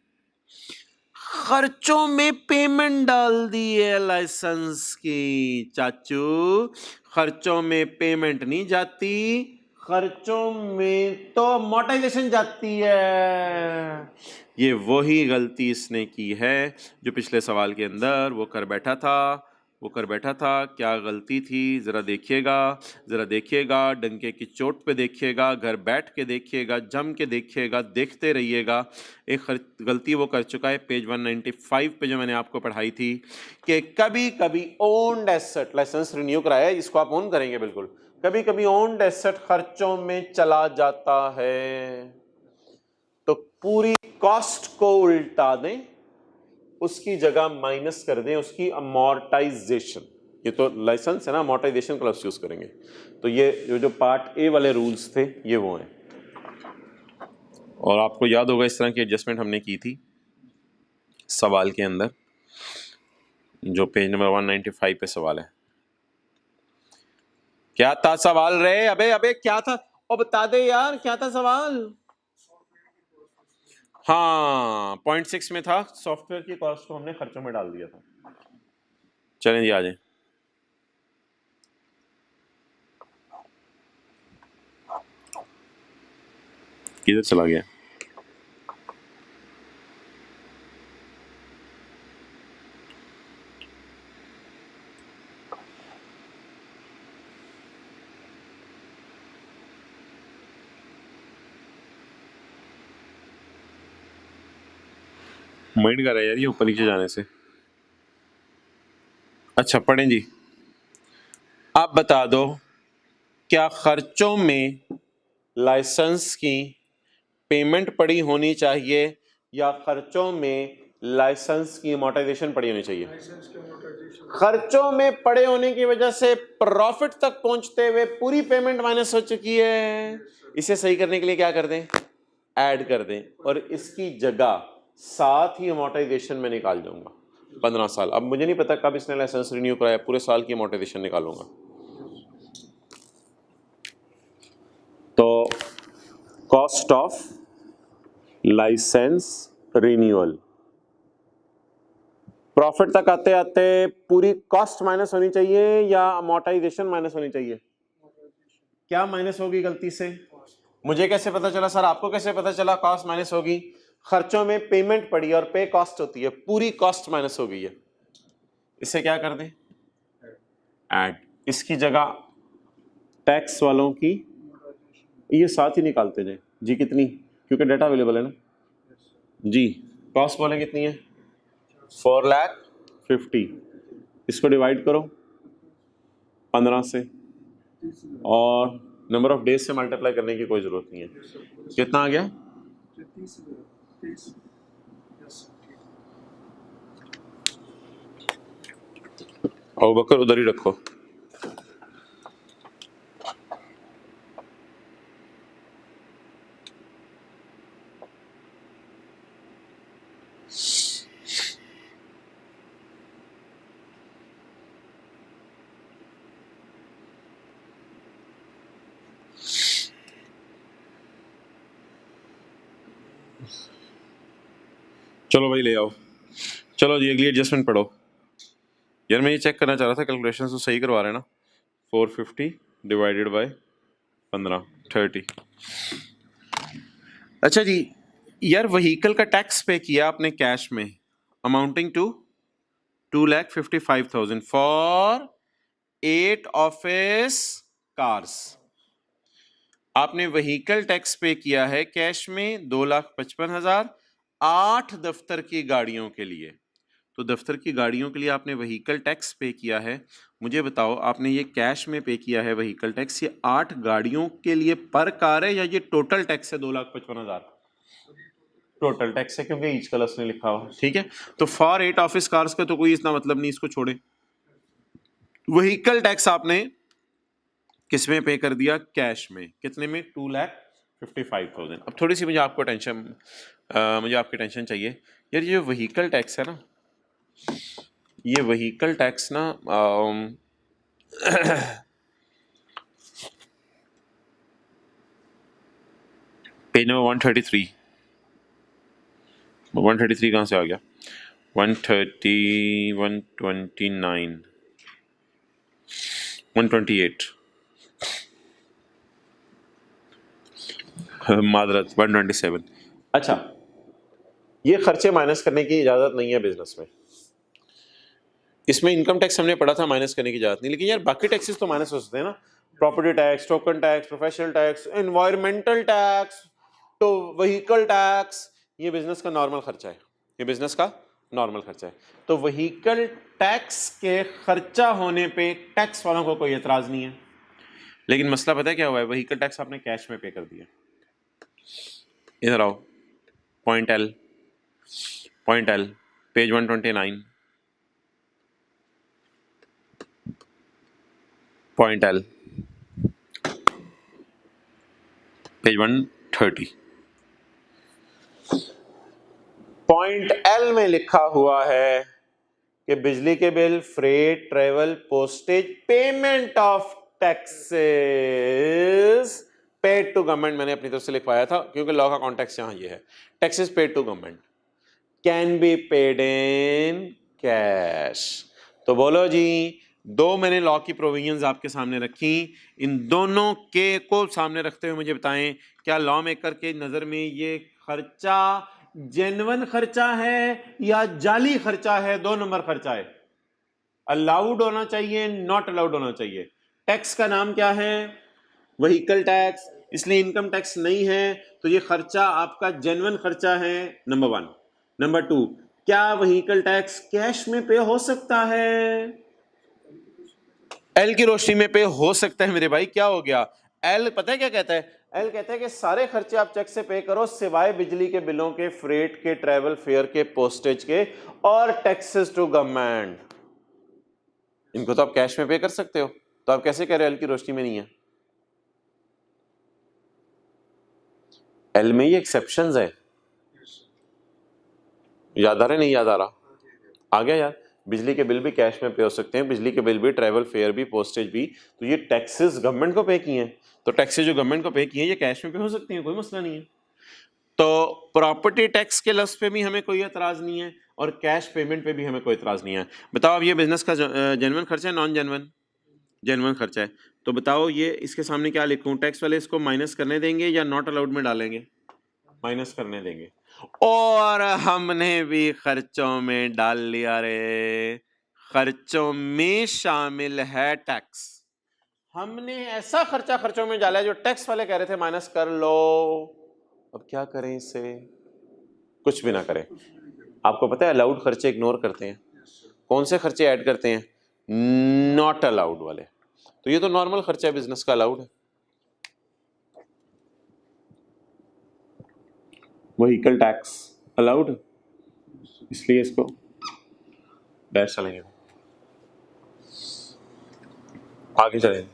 खर्चों में पेमेंट डाल दी है लाइसेंस की। चाचू, खर्चों में पेमेंट नहीं जाती, खर्चों में तो मोटाइजेशन जाती है। ये वही गलती इसने की है जो पिछले सवाल के अंदर वो कर बैठा था। क्या गलती थी, जरा देखिएगा, डंके की चोट पे देखिएगा, घर बैठ के देखिएगा, जम के देखिएगा, देखते रहिएगा। एक गलती वो कर चुका है पेज 195 पे जो मैंने आपको पढ़ाई थी कि कभी कभी ओन्ड एसेट, लाइसेंस रिन्यू कराया है, इसको आप ओन करेंगे बिल्कुल, कभी कभी ओन्ड एसेट खर्चों में चला जाता है, तो पूरी कॉस्ट को उल्टा दें, उसकी जगह माइनस कर दें उसकी अमोर्टाइजेशन। ये तो लाइसेंस है ना, अमोर्टाइजेशन का लफ्ज़ यूज करेंगे। तो ये जो पार्ट ए वाले रूल्स थे ये वो हैं, और आपको याद होगा इस तरह की एडजस्टमेंट हमने की थी सवाल के अंदर, जो पेज नंबर 195 पे सवाल है। क्या था सवाल रे, अबे क्या था, और बता दे यार क्या था सवाल। हाँ, 0.6 में था, सॉफ्टवेयर की कॉस्ट को हमने खर्चों में डाल दिया था। चलें जी, आ जाए। किधर चला गया, माइंड कर रहा है यार ये ऊपर नीचे जाने से। अच्छा पढ़ें जी। आप बता दो क्या खर्चों में लाइसेंस की पेमेंट पड़ी होनी चाहिए या खर्चों में लाइसेंस की अमोर्टाइजेशन पड़ी होनी चाहिए? खर्चों में पड़े होने की वजह से प्रॉफिट तक पहुंचते हुए पूरी पेमेंट माइनस हो चुकी है। इसे सही करने के लिए क्या कर दें? ऐड कर दें और इसकी जगह साथ ही अमोर्टाइजेशन में निकाल दूंगा 15 साल। अब मुझे नहीं पता कब इसने लाइसेंस रिन्यू कराया, पूरे साल की अमोर्टाइजेशन निकालूंगा। तो cost of licence renewal, profit तक आते आते पूरी कॉस्ट माइनस होनी चाहिए या अमोर्टाइजेशन माइनस होनी चाहिए? क्या माइनस होगी गलती से? मुझे कैसे पता चला सर? आपको कैसे पता चला कॉस्ट माइनस होगी? खर्चों में पेमेंट पड़ी और पे कॉस्ट होती है, पूरी कॉस्ट माइनस हो गई है। इसे क्या कर दें? ऐड। इसकी जगह टैक्स वालों की ये साथ ही निकालते जाए जी। कितनी? क्योंकि डाटा अवेलेबल है ना जी। कॉस्ट बोले कितनी है? 4,50,000। इसको डिवाइड करो 15 से और नंबर ऑफ डेज से मल्टीप्लाई करने की कोई जरूरत नहीं है। कितना आ गया? अबू बकर उधर ही रखो। चलो भाई ले आओ। चलो जी अगली एडजस्टमेंट पढ़ो। यार मैं ये चेक करना चाह रहा था कैलकुलेशन तो सही करवा रहे हैं ना। 450 डिवाइडेड बाय 15 30। अच्छा जी यार व्हीकल का टैक्स पे किया आपने कैश में amounting to 2,55,000 for 8 office cars. आपने व्हीकल टैक्स पे किया है कैश में 2,55,000 8 दफ्तर की गाड़ियों के लिए। तो दफ्तर की गाड़ियों के लिए आपने व्हीकल टैक्स पे किया है। मुझे बताओ आपने ये कैश में पे किया है व्हीकल टैक्स, ये 8 गाड़ियों के लिए पर कार है या ये टोटल टैक्स है? 2,55,000 टोटल टैक्स है क्योंकि ईच क्लास ने लिखा हुआ। ठीक है तो फॉर 8 ऑफिस कार्स का तो कोई इतना मतलब नहीं, इसको छोड़े। व्हीकल टैक्स आपने किस में पे कर दिया? कैश में। कितने में? 2,55,000। अब थोड़ी सी मुझे आपको मुझे आपकी टेंशन चाहिए यार। ये व्हीकल टैक्स है ना, ये व्हीकल टैक्स ना पेज नंबर 133। 133 कहाँ से आ गया? 130 129 128 मादरत 127। अच्छा ये खर्चे माइनस करने की इजाजत नहीं है बिजनेस में। इसमें इनकम टैक्स हमने पढ़ा था माइनस करने की इजाजत नहीं, लेकिन यार बाकी टैक्सेस तो माइनस हो सकते हैं ना। Property tax, token tax, professional tax, environmental tax, तो व्हीकल टैक्स, ये बिजनेस का नॉर्मल खर्चा है। ये बिजनेस का नॉर्मल खर्चा है। तो व्हीकल टैक्स के खर्चा होने पे टैक्स वालों को कोई एतराज नहीं है। लेकिन मसला पता है क्या हुआ है? व्हीकल टैक्स आपने कैश में पे कर दिया। इधर आओ, point L page 129 point L page 130। Point L में लिखा हुआ है कि बिजली के bill, freight, travel, postage, payment of taxes paid to government, मैंने अपनी तरफ से लिखवाया था क्योंकि लॉ का कॉन्टेक्स्ट यहां ये है। Taxes paid to government can be paid in cash. तो बोलो जी, दो मैंने लॉ की प्रोविजंस आपके सामने रखी, इन दोनों के को सामने रखते हुए मुझे बताएं क्या लॉ मेकर के नजर में ये खर्चा जेन्युइन खर्चा है या जाली खर्चा है? 2 नंबर खर्चा है। अलाउड होना चाहिए, नॉट अलाउड होना चाहिए। टैक्स का नाम क्या है? व्हीकल टैक्स, इसलिए इनकम टैक्स नहीं है। तो ये खर्चा आपका जेन्युइन खर्चा है, नंबर 1। नंबर 2, क्या व्हीकल टैक्स कैश में पे हो सकता है? एल की रोशनी में पे हो सकता है मेरे भाई। क्या हो गया? एल पता है क्या कहता है? एल कहता है कि सारे खर्चे आप चेक से पे करो सिवाय बिजली के बिलों के, फ्रेट के, ट्रैवल फेयर के, पोस्टेज के और टैक्सेस टू गवर्नमेंट। इनको तो आप कैश में पे कर सकते हो, तो आप कैसे कह रहे हो एल की रोशनी में नहीं है? एल में ये एक्सेप्शंस है। याद आ रहा है? नहीं याद आ रहा? आ गया यार। बिजली के बिल भी कैश में पे हो सकते हैं, बिजली के बिल भी, ट्रैवल फेयर भी, पोस्टेज भी। तो ये टैक्सेस गवर्नमेंट को पे किए हैं, तो टैक्सेस जो गवर्नमेंट को पे किए हैं ये कैश में पे हो सकती हैं, कोई मसला नहीं है। तो प्रॉपर्टी टैक्स के लफ्ज पे भी हमें कोई एतराज नहीं है और कैश पेमेंट पे भी हमें कोई एतराज नहीं है। बताओ अब ये बिजनेस का जेन्युइन खर्चा है, नॉन जेन्युइन? जेन्युइन खर्चा है। तो बताओ ये इसके सामने क्या लिखूं? टैक्स वाले इसको माइनस करने देंगे या नॉट अलाउड में डालेंगे? माइनस करने देंगे। और हमने भी खर्चों में डाल लिया रे, खर्चों में शामिल है टैक्स। हमने ऐसा खर्चा खर्चों में डाला है जो टैक्स वाले कह रहे थे माइनस कर लो। अब क्या करें इससे? कुछ भी ना करें। आपको पता है अलाउड खर्चे इग्नोर करते हैं। कौन से खर्चे ऐड करते हैं? नॉट अलाउड वाले। तो ये तो नॉर्मल खर्चा है बिजनेस का, अलाउड है। व्हीकल टैक्स अलाउड, इसलिए इसको डैश चलेंगे, आगे चलेंगे।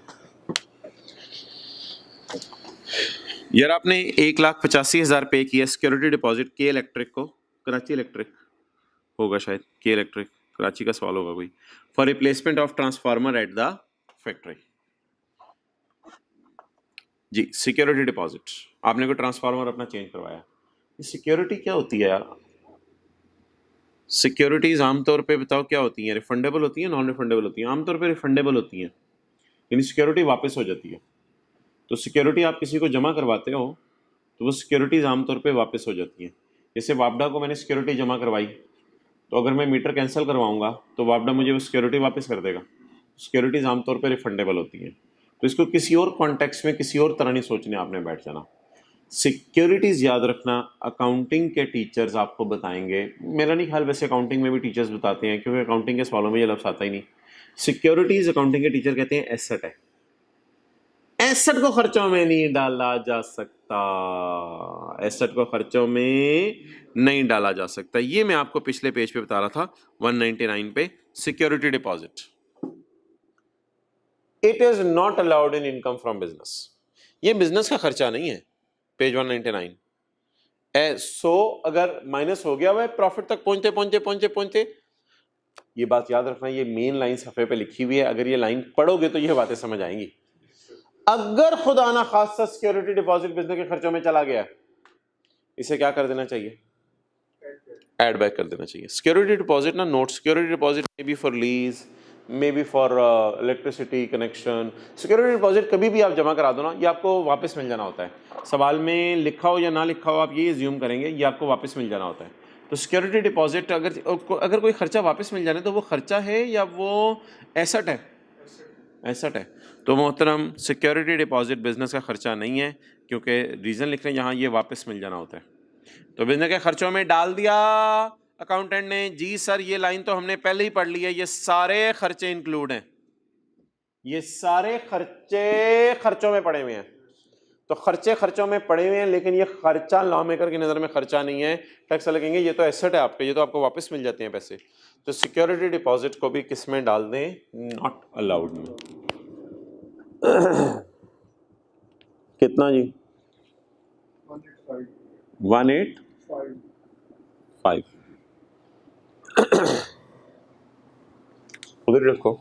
यार आपने 1,85,000 पे किया सिक्योरिटी डिपॉजिट के इलेक्ट्रिक को, कराची इलेक्ट्रिक होगा शायद, के इलेक्ट्रिक कराची का सवाल होगा कोई, for replacement of transformer at the factory. जी सिक्योरिटी डिपॉजिट, आपने कोई ट्रांसफार्मर अपना चेंज करवाया। ये सिक्योरिटी क्या होती है यार? सिक्योरिटीज आमतौर पे बताओ क्या होती हैं? रिफंडेबल होती हैं, नॉन रिफंडेबल होती हैं? आमतौर पे रिफंडेबल होती हैं, यानी सिक्योरिटी वापस हो जाती है। तो सिक्योरिटी आप किसी को जमा करवाते हो तो वो सिक्योरिटीज आमतौर पे वापस हो जाती हैं। जैसे वापडा को मैंने सिक्योरिटी जमा करवाई, तो अगर मैं मीटर कैंसिल करवाऊंगा तो वापडा मुझे वो सिक्योरिटी वापस कर देगा। सिक्योरिटीज आमतौर पे रिफंडेबल होती हैं। तो इसको किसी और कॉन्टेक्स्ट में किसी और तरह नहीं सोचने आपने बैठ जाना। सिक्योरिटीज याद रखना अकाउंटिंग के टीचर्स आपको बताएंगे। मेरा नहीं ख्याल वैसे अकाउंटिंग में भी टीचर्स बताते हैं, क्योंकि अकाउंटिंग के सवालों में ये लफ्ज़ आता ही नहीं। सिक्योरिटीज अकाउंटिंग के टीचर कहते हैं एसेट है, एसेट को खर्चों में नहीं डाला जा सकता, एसेट को खर्चों में नहीं डाला जा सकता। ये मैं आपको पिछले पेज पे बता रहा था 199 पे, security deposit it is not allowed in income from business. ये बिजनेस का खर्चा नहीं है, पेज 199। सो अगर माइनस हो गया वह प्रॉफिट तक पहुंचते पहुंचते पहुंचते पहुंचते, ये बात याद रखना, ये मेन लाइन सफे पे लिखी हुई है, अगर ये लाइन पढ़ोगे तो ये बातें समझ आएंगी। अगर खुदा ना खासा सिक्योरिटी डिपॉजिट बिजनेस के खर्चों में चला गया, इसे क्या कर देना चाहिए? ऐड बैक कर देना चाहिए। सिक्योरिटी डिपॉजिट ना, note security deposit may be for lease, may be for electricity connection. Security deposit कभी भी आप जमा करा दो ना, ये आपको वापस मिल जाना होता है। सवाल में लिखा हो या ना लिखा हो, आप ये एज्यूम करेंगे ये आपको वापस मिल जाना होता है। तो सिक्योरिटी डिपॉजिट अगर कोई खर्चा वापस मिल जाने तो वो खर्चा है या वो एसेट है? एसेट है। तो मोहतरम सिक्योरिटी डिपॉजिट बिजनेस का खर्चा नहीं है, क्योंकि रीज़न लिख रहे हैं यहाँ ये वापस मिल जाना होता है। तो बिजनेस के खर्चों में डाल दिया अकाउंटेंट ने। जी सर ये लाइन तो हमने पहले ही पढ़ ली है, ये सारे खर्चे इंक्लूड हैं, ये सारे खर्चे खर्चों में पड़े हुए हैं। तो खर्चे खर्चों में पड़े हुए हैं, लेकिन ये खर्चा लॉ मेकर की नज़र में खर्चा नहीं है। टैक्स लगेंगे ये तो एसेट है आपके, ये तो आपको वापस मिल जाते हैं पैसे। तो सिक्योरिटी डिपॉजिट को भी किस में डाल दें? नॉट अलाउड में। कितना जी? 185। उधर रखो।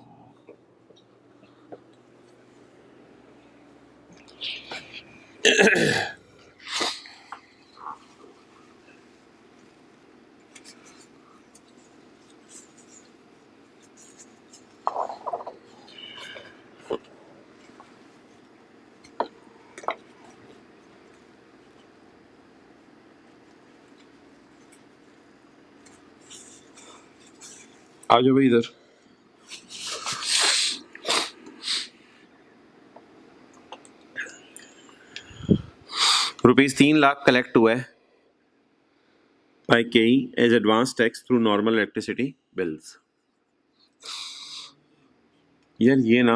आ जाओ भाई इधर। ₹3 लाख कलेक्ट हुआ है, by KE as advance tax through normal electricity bills. यार ये ना,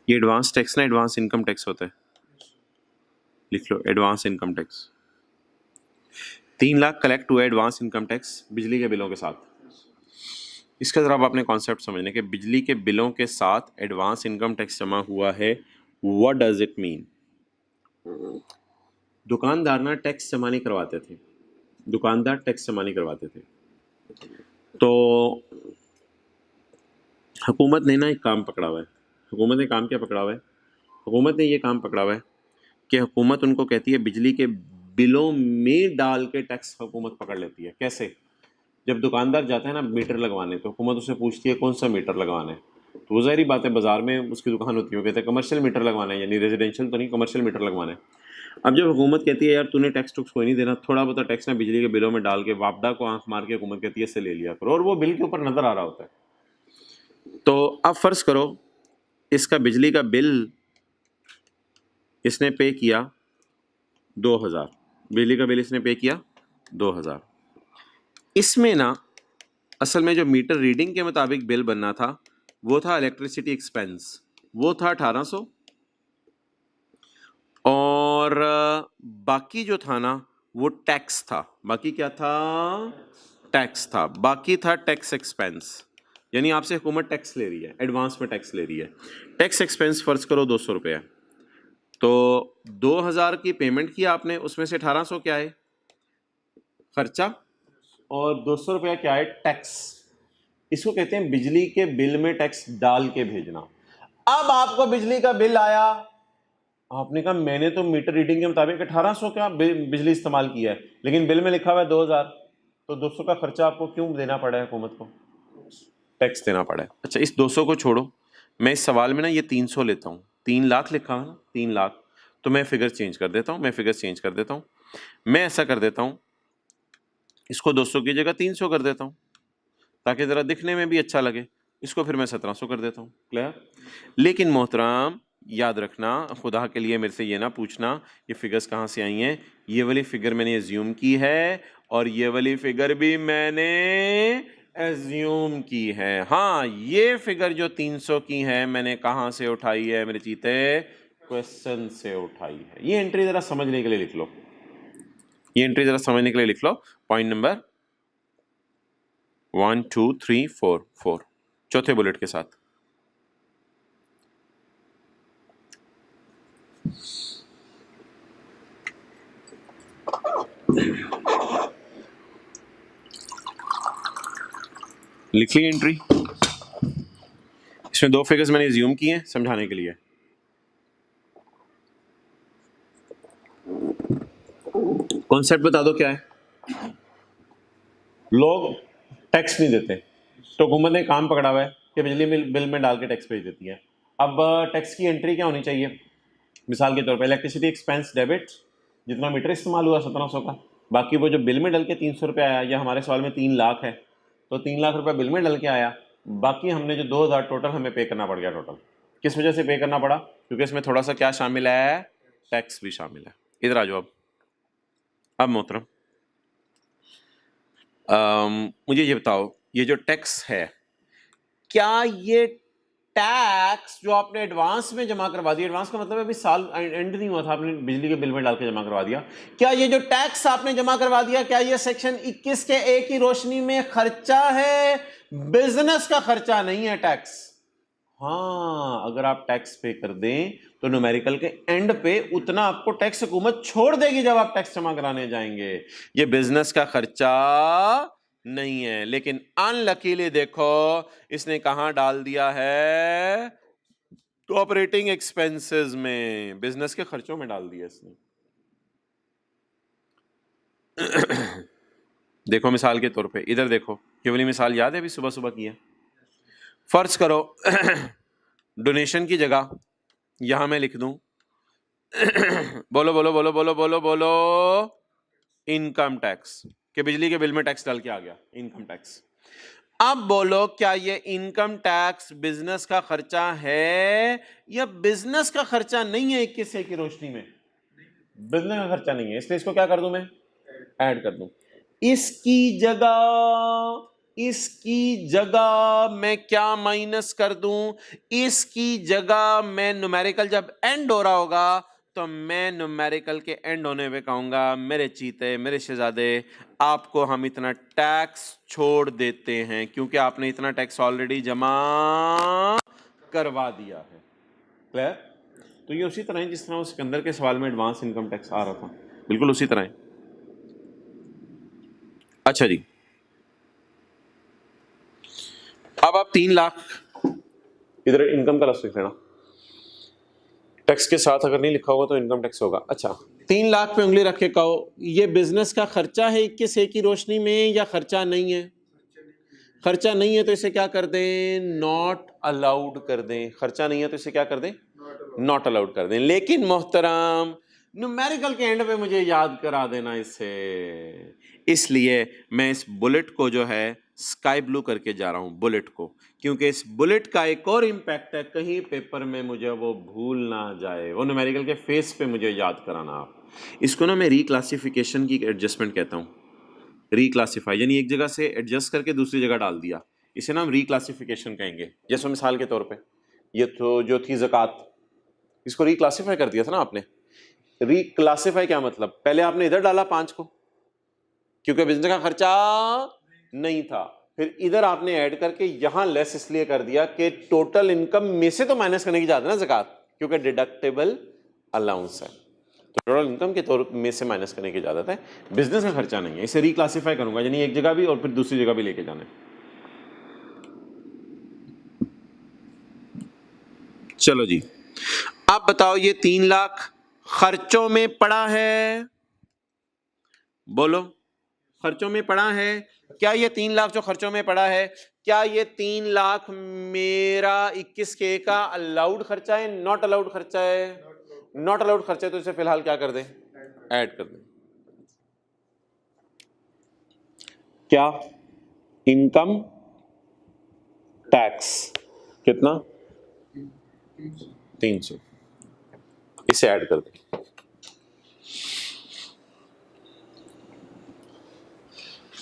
ये एडवांस टैक्स ना एडवांस इनकम टैक्स होता है, लिख लो advance income tax. 3 lakh collect हुआ एडवांस इनकम टैक्स बिजली के बिलों के साथ। इसका जरा आप अपने कॉन्सेप्ट समझने के, बिजली के बिलों के साथ एडवांस इनकम टैक्स जमा हुआ है, व्हाट डज इट मीन? दुकानदार ना टैक्स जमा नहीं करवाते थे, दुकानदार टैक्स जमा नहीं करवाते थे, तो हुकूमत ने ना एक काम पकड़ा हुआ है। हुकूमत ने काम क्या पकड़ा हुआ है? हुकूमत ने ये काम पकड़ा हुआ है कि हुकूमत उनको कहती है बिजली के बिलों में डाल के टैक्स हुकूमत पकड़ लेती है। कैसे? जब दुकानदार जाता है ना मीटर लगवाने, तो हुकूमत उससे पूछती है कौन सा मीटर लगवाना है, तो वो ज़ाहिर बात है बाजार में उसकी दुकान होती है, वो कहते हैं कमर्शियल मीटर लगवाना है, यानी रेजिडेंशियल तो नहीं, कमर्शियल मीटर लगवाना है। अब जब हुकूमत कहती है यार तूने टैक्स टुक्स कोई नहीं देना, थोड़ा बहुत टैक्स ना बिजली के बिलों में डाल के वापडा को आंख मार के हुकूमत कहती है इससे ले लिया करो, और वो बिल के ऊपर नजर आ रहा होता है। तो अब फर्ज करो इसका बिजली का बिल इसने पे किया 2000, बिजली का बिल इसने पे किया 2000। इसमें ना असल में जो मीटर रीडिंग के मुताबिक बिल बनना था वो था इलेक्ट्रिसिटी एक्सपेंस, वो था 1800, और बाकी जो था ना वो टैक्स था। बाकी क्या था? टैक्स था। बाकी था टैक्स एक्सपेंस, यानी आपसे हुकूमत टैक्स ले रही है, एडवांस में टैक्स ले रही है। टैक्स एक्सपेंस फर्ज करो 200 रुपये है, तो 2000 की पेमेंट की आपने, उसमें से 1800 क्या है? खर्चा, और 200 रुपया क्या है? टैक्स। इसको कहते हैं बिजली के बिल में टैक्स डाल के भेजना। अब आपको बिजली का बिल आया, आपने कहा मैंने तो मीटर रीडिंग के मुताबिक 1800 का बिजली इस्तेमाल किया है, लेकिन बिल में लिखा हुआ है 2000, तो 200 का खर्चा आपको क्यों देना पड़ा है? हुकूमत को टैक्स देना पड़ा है। अच्छा, इस 200 को छोड़ो, मैं इस सवाल में ना ये 300 लेता हूँ, 3 लाख लिखा है ना, 3 लाख, तो मैं फिगर चेंज कर देता हूँ, मैं ऐसा कर देता हूँ, इसको 200 की जगह 300 कर देता हूँ ताकि ज़रा दिखने में भी अच्छा लगे। इसको फिर मैं 1700 कर देता हूँ। क्लियर? लेकिन मोहतरम याद रखना, खुदा के लिए मेरे से ये ना पूछना ये फिगर्स कहाँ से आई हैं। ये वाली फिगर मैंने एज्यूम की है और ये वाली फिगर भी मैंने एज्यूम की है। हाँ, ये फिगर जो 300 की है मैंने कहाँ से उठाई है मेरे चीते? क्वेश्चन से उठाई है। ये एंट्री ज़रा समझने के लिए लिख लो, ये एंट्री ज़रा समझने के लिए लिख लो। पॉइंट नंबर 1 2 3 4 4 चौथे बुलेट के साथ। लिख ली एंट्री। इसमें 2 फिगर्स मैंने एज्यूम किए हैं समझाने के लिए। कॉन्सेप्ट बता दो क्या है। लोग टैक्स नहीं देते, तो हुकूमत ने काम पकड़ा हुआ है कि बिजली बिल में डाल के टैक्स भेज देती है। अब टैक्स की एंट्री क्या होनी चाहिए? मिसाल के तौर पर इलेक्ट्रिसिटी एक्सपेंस डेबिट, जितना मीटर इस्तेमाल हुआ 1700 का, बाकी वो जो बिल में डल के 300 रुपये आया, या हमारे सवाल में 3 लाख है तो 3 लाख रुपये बिल में डल के आया, बाकी हमने जो 2000 टोटल हमें पे करना पड़ गया। टोटल किस वजह से पे करना पड़ा? क्योंकि इसमें थोड़ा सा क्या शामिल है? टैक्स भी शामिल है। इधर आ जाओ। अब मोहतरम मुझे ये बताओ, ये जो टैक्स है, क्या ये टैक्स जो आपने एडवांस में जमा करवा दिया, एडवांस का मतलब है अभी साल एंड नहीं हुआ था, आपने बिजली के बिल में डाल के जमा करवा दिया, क्या ये जो टैक्स आपने जमा करवा दिया, क्या ये सेक्शन 21 के ए की रोशनी में खर्चा है? बिजनेस का खर्चा नहीं है टैक्स। हाँ, अगर आप टैक्स पे कर दें तो न्यूमेरिकल के एंड पे उतना आपको टैक्स हुकूमत छोड़ देगी जब आप टैक्स जमा कराने जाएंगे। ये बिजनेस का खर्चा नहीं है। लेकिन अनलकीली देखो इसने कहां डाल दिया है? तो ऑपरेटिंग एक्सपेंसेस में, बिजनेस के खर्चों में डाल दिया इसने। देखो मिसाल के तौर पे, इधर देखो, ये वाली मिसाल याद है अभी सुबह सुबह की है। फर्ज करो डोनेशन की जगह यहां मैं लिख दूं बोलो बोलो बोलो बोलो बोलो बोलो इनकम टैक्स, के बिजली के बिल में टैक्स डाल के आ गया इनकम टैक्स। अब बोलो क्या ये इनकम टैक्स बिजनेस का खर्चा है या बिजनेस का खर्चा नहीं है? 21 की रोशनी में बिजनेस का खर्चा नहीं है, इसलिए इसको क्या कर दूं मैं? ऐड कर दूं। इसकी जगह मैं क्या माइनस कर दूं? इसकी जगह मैं न्यूमेरिकल जब एंड हो रहा होगा तो मैं न्यूमेरिकल के एंड होने पे कहूंगा मेरे चीते, मेरे शहजादे, आपको हम इतना टैक्स छोड़ देते हैं क्योंकि आपने इतना टैक्स ऑलरेडी जमा करवा दिया है। क्लियर? तो ये उसी तरह है जिस तरह उस सिकंदर के सवाल में एडवांस इनकम टैक्स आ रहा था, बिल्कुल उसी तरह है। अच्छा जी, अब आप 3 लाख इधर इनकम का लफ्ज लिख लेना, टैक्स के साथ अगर नहीं लिखा होगा तो इनकम टैक्स होगा। अच्छा, 3 लाख पे उंगली रख के कहो ये बिजनेस का खर्चा है 21A की रोशनी में या खर्चा नहीं है? खर्चा नहीं है तो इसे क्या कर दें? नॉट अलाउड कर दें। खर्चा नहीं है तो इसे क्या कर दें? नॉट अलाउड कर दें। लेकिन मोहतरम न्यूमेरिकल के एंड पे मुझे याद करा देना इसे, इसलिए मैं इस बुलेट को जो है स्काई ब्लू करके जा रहा हूं, बुलेट को, क्योंकि इस बुलेट का एक और इम्पैक्ट है, कहीं पेपर में मुझे वो भूल ना जाए, वो न्यूमेरिकल के फेस पे मुझे याद कराना आप। इसको ना मैं रिक्लासिफिकेशन की एडजस्टमेंट कहता हूँ। रिक्लासीफाई यानी एक जगह से एडजस्ट करके दूसरी जगह डाल दिया, इसे ना हम रिक्लासिफिकेशन कहेंगे। जैसे मिसाल के तौर पे ये तो जो थी ज़कात, इसको रिक्लासीफाई कर दिया था ना आपने। रिक्लासीफाई क्या मतलब? पहले आपने इधर डाला 5 को क्योंकि बिजनेस का खर्चा नहीं था, फिर इधर आपने ऐड करके यहां लेस इसलिए कर दिया कि टोटल इनकम में से तो माइनस करने की इजाजत है ना ज़कात, क्योंकि डिडक्टेबल अलाउंस है, तो टोटल इनकम के तौर में से माइनस करने की इजाजत है, बिजनेस का खर्चा नहीं है। इसे रिक्लासीफाई करूंगा यानी एक जगह भी और फिर दूसरी जगह भी लेके जाना है। चलो जी, आप बताओ ये 3 लाख खर्चों में पड़ा है? बोलो, खर्चों में पड़ा है? क्या ये 3 लाख जो खर्चों में पड़ा है, क्या ये 3 लाख मेरा 21K का अलाउड खर्चा है, नॉट अलाउड खर्चा है? नॉट अलाउड खर्चा है, तो इसे फिलहाल क्या कर दें? ऐड कर दें। क्या? इनकम टैक्स कितना? 300, इसे ऐड कर दें।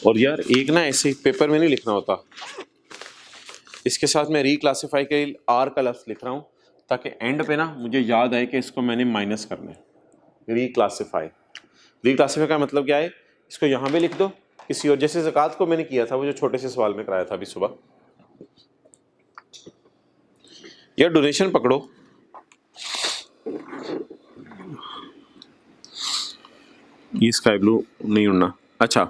और यार एक ना ऐसे पेपर में नहीं लिखना होता, इसके साथ मैं रिक्लासीफाई के आर का लफ्ज लिख रहा हूं ताकि एंड पे ना मुझे याद आए कि इसको मैंने माइनस करना है। रिक्लासीफाई, रिक्लासीफाई का मतलब क्या है? इसको यहां भी लिख दो किसी और, जैसे ज़कात को मैंने किया था वो जो छोटे से सवाल में कराया था अभी सुबह। यार डोनेशन पकड़ो, ये स्काई ब्लू नहीं उड़ना। अच्छा,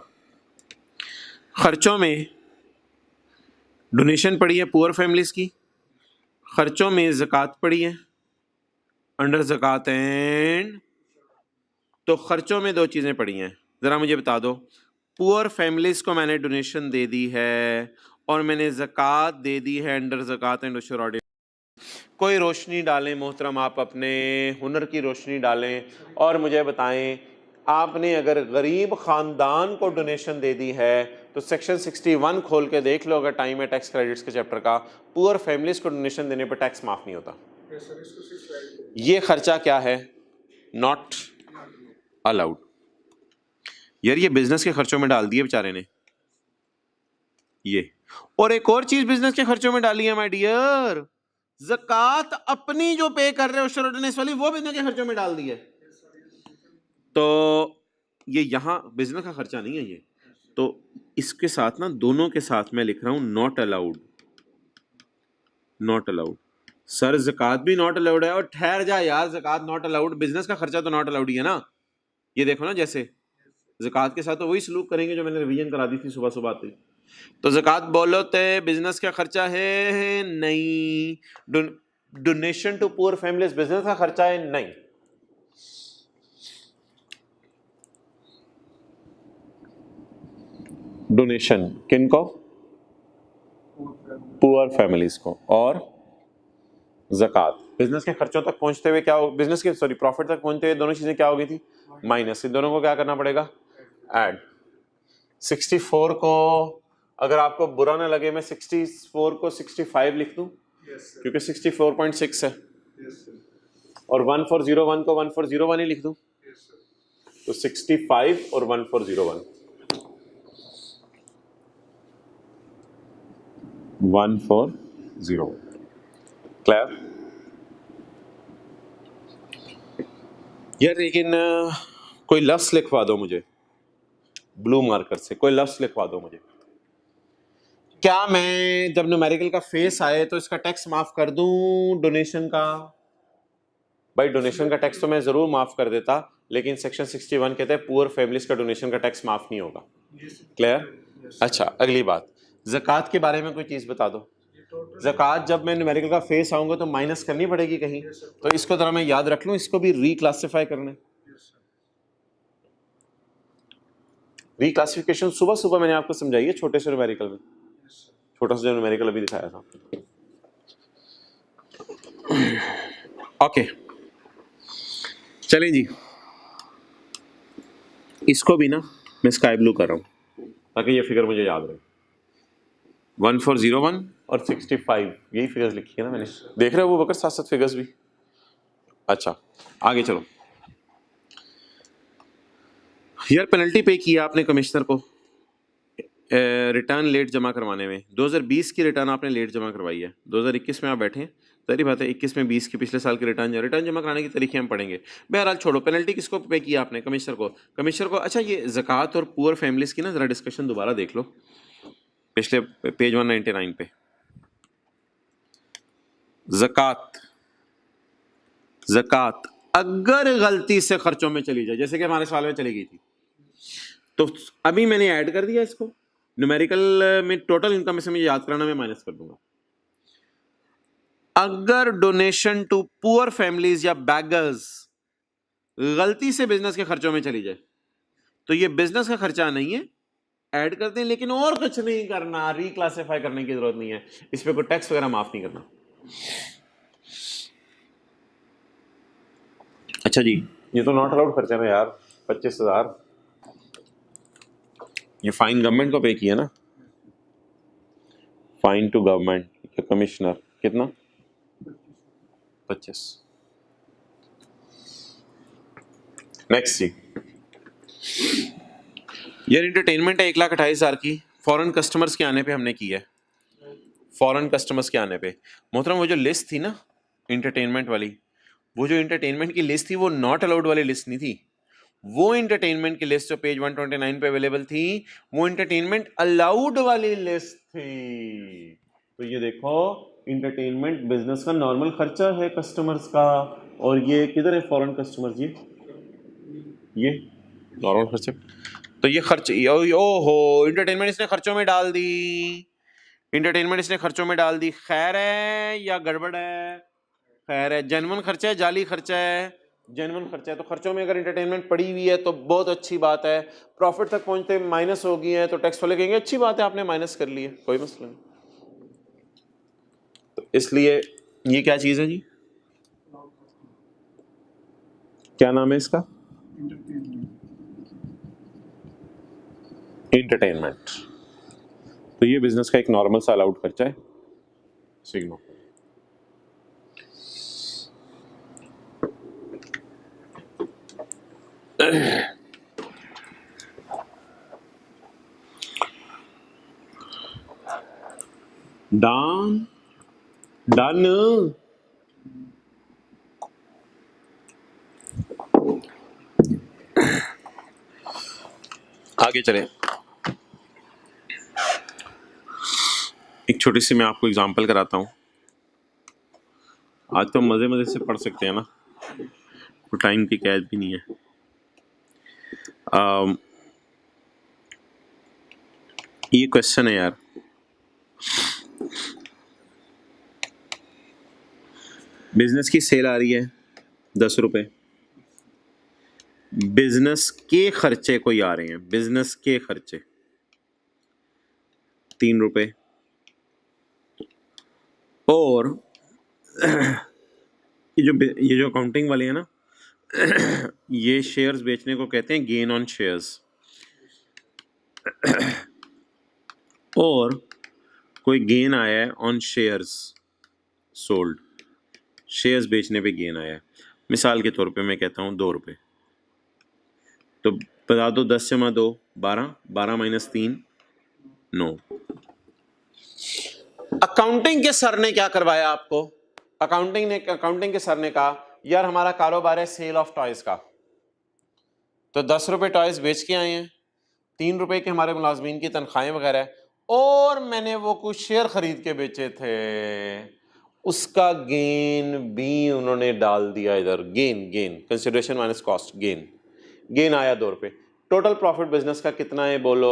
खर्चों में डोनेशन पड़ी है पुअर फैमिलीज की, खर्चों में ज़कात पड़ी है अंडर ज़कात एंड, तो खर्चों में 2 चीज़ें पड़ी हैं, ज़रा मुझे बता दो। पुअर फैमिलीज को मैंने डोनेशन दे दी है और मैंने ज़कात दे दी है अंडर ज़कात एंड उशर ऑडिट। कोई रोशनी डालें मोहतरम, आप अपने हुनर की रोशनी डालें और मुझे बताएं, आपने अगर गरीब ख़ानदान को डोनेशन दे दी है तो सेक्शन 61 खोल के देख लो अगर टाइम है टैक्स क्रेडिट्स के चैप्टर का, पुअर फैमिलीज को डोनेशन देने पर टैक्स माफ़ नहीं होता। ये खर्चा क्या है? Not allowed. यार ये बिजनेस के खर्चों में डाल दिए बेचारे ने ये, और एक और चीज बिजनेस के खर्चों में डाली है माय डियर, ज़कात अपनी जो पे कर रहे हो उशर वाली वो बिजनेस के खर्चों में डाल दी है। तो ये यहां बिजनेस का खर्चा नहीं है ये, तो इसके साथ ना दोनों के साथ मैं लिख रहा हूं not allowed. Not allowed sir, ज़कात भी नॉट अलाउड है। और ठहर जा यार, ज़कात नॉट अलाउड, बिजनेस का खर्चा तो नॉट अलाउड ही है ना। ये देखो ना, जैसे ज़कात के साथ तो वही सलूक करेंगे जो मैंने रिवीजन करा दी थी सुबह सुबह आते ही। तो ज़कात बोलो तो बिजनेस का खर्चा है नहीं, donation to poor families business का खर्चा है नहीं। डोनेशन किनको? पुअर फैमिलीज को। और ज़कात बिजनेस के खर्चों तक पहुंचते हुए क्या हो, बिजनेस के सॉरी प्रॉफिट तक पहुंचते हुए दोनों चीजें क्या हो गई थी? माइनस। इन दोनों को क्या करना पड़ेगा? ऐड। 64 को अगर आपको बुरा ना लगे मैं 64 को 65 लिख दूं, क्योंकि 64.6 है। और 1401 को 1401 ही लिख दूं। तो 65 और 1401 1401 क्लियर यार। लेकिन कोई लफ्ज लिखवा दो मुझे ब्लू मार्कर से, कोई लफ्ज लिखवा दो मुझे। क्या मैं जब न्यूमेरिकल का फेस आए तो इसका टैक्स माफ कर दूं डोनेशन का? भाई डोनेशन का टैक्स तो मैं जरूर माफ कर देता, लेकिन सेक्शन 61 कहते हैं पुअर फैमिलीज का डोनेशन का टैक्स माफ नहीं होगा। क्लियर? अच्छा, अगली बात, ज़कात के बारे में कोई चीज बता दो। ज़कात जब मैं न्यूमेरिकल का फेस आऊंगा तो माइनस करनी पड़ेगी कहीं, तो इसको जरा मैं याद रख लूं, इसको भी रिक्लासिफाई करना है। रिक्लासिफिकेशन सुबह सुबह मैंने आपको समझाई है छोटे से न्यूमेरिकल में, छोटा सा जो न्यूमेरिकल अभी दिखाया था। ओके चलें जी, इसको भी ना मैं स्काई ब्लू कर रहा हूं ताकि ये फिगर मुझे याद रहे। 1401 और 65 यही फिगर्स लिखी है ना मैंने, देख रहे हो वो बकर साथ साथ फिगर्स भी। अच्छा आगे चलो यार, पेनल्टी पे किया आपने कमिश्नर को रिटर्न लेट जमा करवाने में। 2020 की रिटर्न आपने लेट जमा करवाई है, 2021 में आप बैठे हैं, सारी बात है 21 में 20 की पिछले साल की रिटर्न जमा कराने की तरीके हम पढ़ेंगे। बहरहाल छोड़ो, पेनल्टी किसको पे किया आपने? कमिश्नर को। अच्छा ये ज़कात और पुअर फैमिलीज की ना ज़रा डिस्कशन दोबारा देख लो, पिछले पेज 199 पे। ज़कात अगर गलती से खर्चों में चली जाए, जैसे कि हमारे सवाल में चली गई थी, तो अभी मैंने ऐड कर दिया इसको न्यूमेरिकल में, टोटल इनकम में से मुझे याद कराना, मैं माइनस कर दूंगा। अगर डोनेशन टू पुअर फैमिलीज या बैगर्स गलती से बिजनेस के खर्चों में चली जाए तो ये बिजनेस का खर्चा नहीं है, ऐड करते हैं, लेकिन और कुछ नहीं करना, रिक्लासिफाई करने की जरूरत नहीं है, इस पे कोई टैक्स वगैरह माफ नहीं करना। अच्छा जी, ये तो नॉट अलाउड खर्चा है यार, 25,000 ये फाइन गवर्नमेंट को पे किया ना, फाइन टू गवर्नमेंट कमिश्नर कितना? 25। नेक्स्ट जी यार, एंटरटेनमेंट है 1,28,000 की, फॉरेन कस्टमर्स के आने पे हमने की है। फॉरेन कस्टमर्स के आने पे मोहतरम वो जो लिस्ट थी ना एंटरटेनमेंट वाली, वो जो एंटरटेनमेंट की लिस्ट थी वो नॉट अलाउड वाली लिस्ट नहीं थी। वो एंटरटेनमेंट की लिस्ट जो पेज 129 पे अवेलेबल थी वो एंटरटेनमेंट अलाउड वाली लिस्ट थी। तो ये देखो, एंटरटेनमेंट बिजनेस का नॉर्मल खर्चा है कस्टमर्स का, और ये किधर है फॉरेन कस्टमर्स? ये नॉर्मल खर्चे। तो ये खर्च, ओहो एंटरटेनमेंट इसने खर्चों में डाल दी, एंटरटेनमेंट इसने खर्चों में डाल दी। खैर है या गड़बड़ है? खैर है, जेन्युइन खर्चा है, जाली खर्चा है? जेन्युइन खर्चा है। तो खर्चों में अगर एंटरटेनमेंट पड़ी हुई है तो बहुत अच्छी बात है, प्रॉफिट तक पहुंचते माइनस हो गई है तो टैक्स वाले कहेंगे अच्छी बात है आपने माइनस कर ली है, कोई मसला नहीं। तो इसलिए ये क्या चीज है जी, क्या नाम है इसका? एंटरटेनमेंट। तो ये बिजनेस का एक नॉर्मल सा अलाउड खर्चा है, सिग्नो। Done done. आगे चले, एक छोटी सी मैं आपको एग्जांपल कराता हूं। आज तो मजे मजे से पढ़ सकते हैं ना, तो टाइम की कैद भी नहीं है। ये क्वेश्चन है यार, बिजनेस की सेल आ रही है 10 रुपए, बिजनेस के खर्चे कोई आ रहे हैं, बिजनेस के खर्चे 3 रुपए, और ये जो अकाउंटिंग वाले हैं ना ये शेयर्स बेचने को कहते हैं गेन ऑन शेयर्स, और कोई गेन आया है ऑन शेयर्स सोल्ड, शेयर्स बेचने पे गेन आया है। मिसाल के तौर पे मैं कहता हूँ 2 रुपए, तो बता दो 10 जमा 2 12, 12 माइनस 3 9। अकाउंटिंग के सर ने क्या करवाया आपको? अकाउंटिंग के सर ने कहा यार हमारा कारोबार है सेल ऑफ टॉयज का, तो 10 रुपए टॉयज बेच के आए हैं, 3 रुपए के हमारे मुलाजमीन की तनख्वाहें वगैरह है, और मैंने वो कुछ शेयर खरीद के बेचे थे, उसका गेन भी उन्होंने डाल दिया इधर। Gain consideration minus cost, gain आया 2 रुपए। टोटल प्रॉफिट बिजनेस का कितना है बोलो?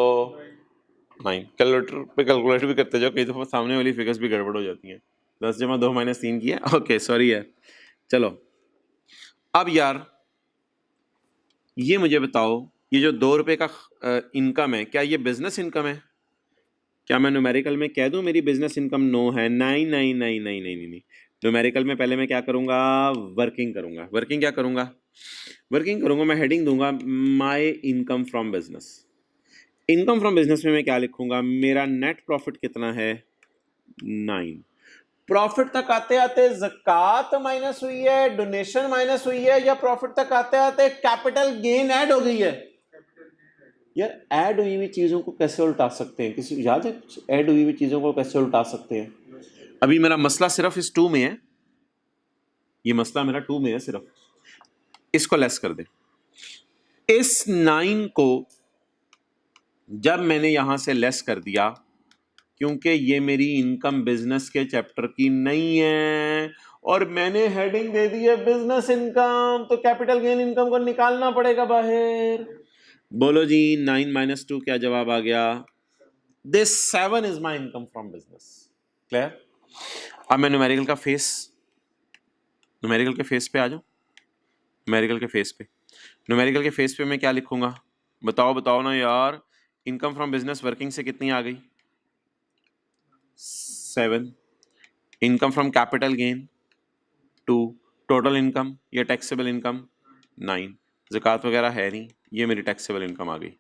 9। कैलकुलेटर पे कैलकुलेट भी करते जाओ, कई दफा सामने वाली फिगर्स भी गड़बड़ हो जाती हैं। 10 जमा 2 माइनस 3 किया, ओके सॉरी यार। चलो अब यार ये मुझे बताओ, ये जो 2 रुपए का इनकम है, क्या ये बिजनेस इनकम है? क्या मैं न्यूमेरिकल में कह दूं मेरी बिजनेस इनकम 9 है? नहीं नहीं नहीं नहीं नहीं नहीं। न्यूमेरिकल में पहले मैं क्या करूंगा? वर्किंग करूंगा। वर्किंग क्या करूंगा? वर्किंग करूंगा, मैं हेडिंग दूंगा my income from business. Income from business में मैं क्या लिखूंगा? मेरा नेट प्रॉफिट कितना है? 9। प्रॉफिट तक आते आते ज़कात माइनस हुई है, डोनेशन माइनस हुई है, या प्रॉफिट तक आते आते कैपिटल गेन ऐड हो गई है? यार ऐड हुई हुई चीजों को कैसे उल्टा सकते हैं? किसी याद है ऐड हुई हुई चीजों को कैसे उल्टा सकते हैं? अभी मेरा मसला सिर्फ इस 2 में है, ये मसला मेरा 2 में है सिर्फ। इसको लेस कर दे। इस 9 को जब मैंने यहां से लेस कर दिया, क्योंकि ये मेरी इनकम बिजनेस के चैप्टर की नहीं है और मैंने हेडिंग दे दी है बिजनेस इनकम, तो कैपिटल गेन इनकम को निकालना पड़ेगा बाहर। बोलो जी 9 माइनस 2 क्या जवाब आ गया? This 7 is my income from business. Clear? अब मैं न्यूमेरिकल के फेस पे आ जाऊं। न्यूमेरिकल के फेस पे मैं क्या लिखूंगा? बताओ ना यार। इनकम फ्रॉम बिजनेस वर्किंग से कितनी आ गई? 7। Income from capital gain 2। Total income या टैक्सेबल इनकम 9। ज़कात वगैरह है नहीं, ये मेरी टैक्सेबल इनकम आ गई।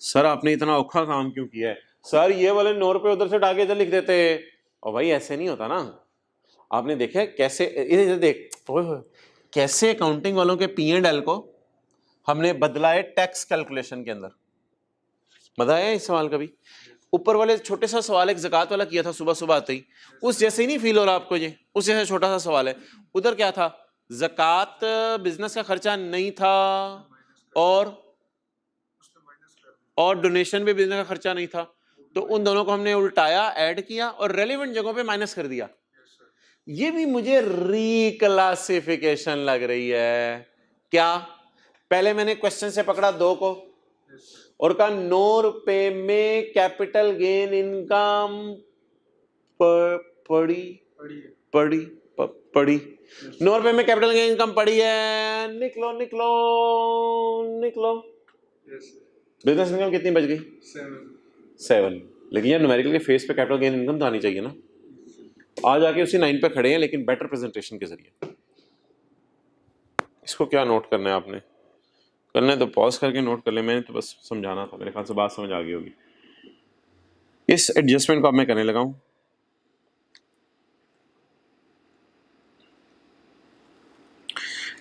सर आपने इतना औखा काम क्यों किया है? सर ये वाले 9 रुपए उधर से डाके इधर लिख देते। और भाई ऐसे नहीं होता ना। आपने देखा है कैसे, इधर देख, ओए होए, कैसे अकाउंटिंग वालों के P&L को हमने बदला है टैक्स कैलकुलेशन के अंदर। मजा आया इस सवाल का भी? ऊपर वाले छोटे सा सवाल एक ज़कात वाला किया था सुबह सुबह आते ही, उस जैसे ही नहीं फील हो रहा आपको? ये उस जैसे छोटा सा सवाल है। उधर क्या था? ज़कात बिजनेस का खर्चा नहीं था और डोनेशन भी बिजनेस का खर्चा नहीं था, तो उन दोनों को हमने उल्टाया, ऐड किया और रेलेवेंट जगहों पे माइनस कर दिया। ये भी मुझे रिक्लासिफिकेशन लग रही है। क्या? पहले मैंने क्वेश्चन से पकड़ा 2 को और कहा 9 रुपए में कैपिटल गेन इनकम पड़ी 9 रुपए में कैपिटल गेन इनकम पड़ी है। निकलो बिजनेस इनकम कितनी बच गई? 7। लेकिन यार न्यूमेरिकल के फेस पे कैपिटल गेन इनकम तो आनी चाहिए ना। आज आके उसी 9 पे खड़े हैं, लेकिन बेटर प्रेजेंटेशन के जरिए। इसको क्या नोट करना है आपने? करना है तो पॉज करके नोट कर ले, मैंने तो बस समझाना था, मेरे ख्याल से बात समझ आ गई होगी। इस एडजस्टमेंट को अब मैं करने लगा हूं।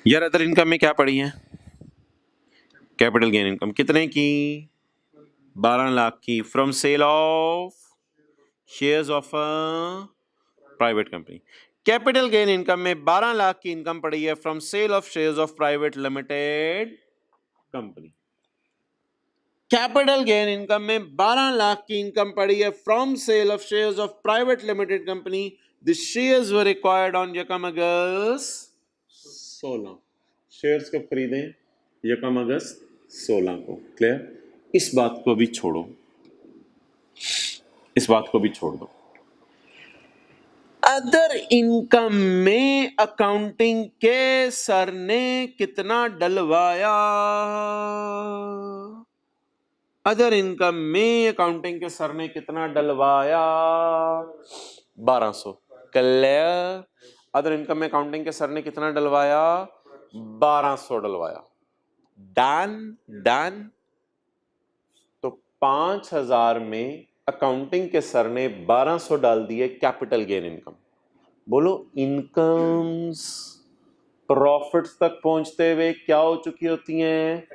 यार अदर इनकम में क्या पड़ी है? कैपिटल गेन इनकम कितने की? 12 लाख की, from sale of shares of private company. Capital gain income में 12 लाख की इनकम पड़ी है from sale of shares of private limited company. Capital gain income में 12 लाख की इनकम पड़ी है from sale of shares of private limited company. The shares were acquired on यकम अगस्त 16। शेयर्स कब खरीदे? यकम अगस्त 16 को। क्लियर? इस बात को भी छोड़ो, इस बात को भी छोड़ दो। अदर इनकम में अकाउंटिंग के सर ने कितना डलवाया? अदर इनकम में अकाउंटिंग के सर ने कितना डलवाया? 1200। क्लियर? अदर इनकम में अकाउंटिंग के सर ने कितना डलवाया? 1200 डलवाया। डन। तो 5000 में अकाउंटिंग के सर ने 1200 डाल दिए कैपिटल गेन इनकम। बोलो इनकम्स प्रॉफिट्स तक पहुंचते हुए क्या हो चुकी होती हैं?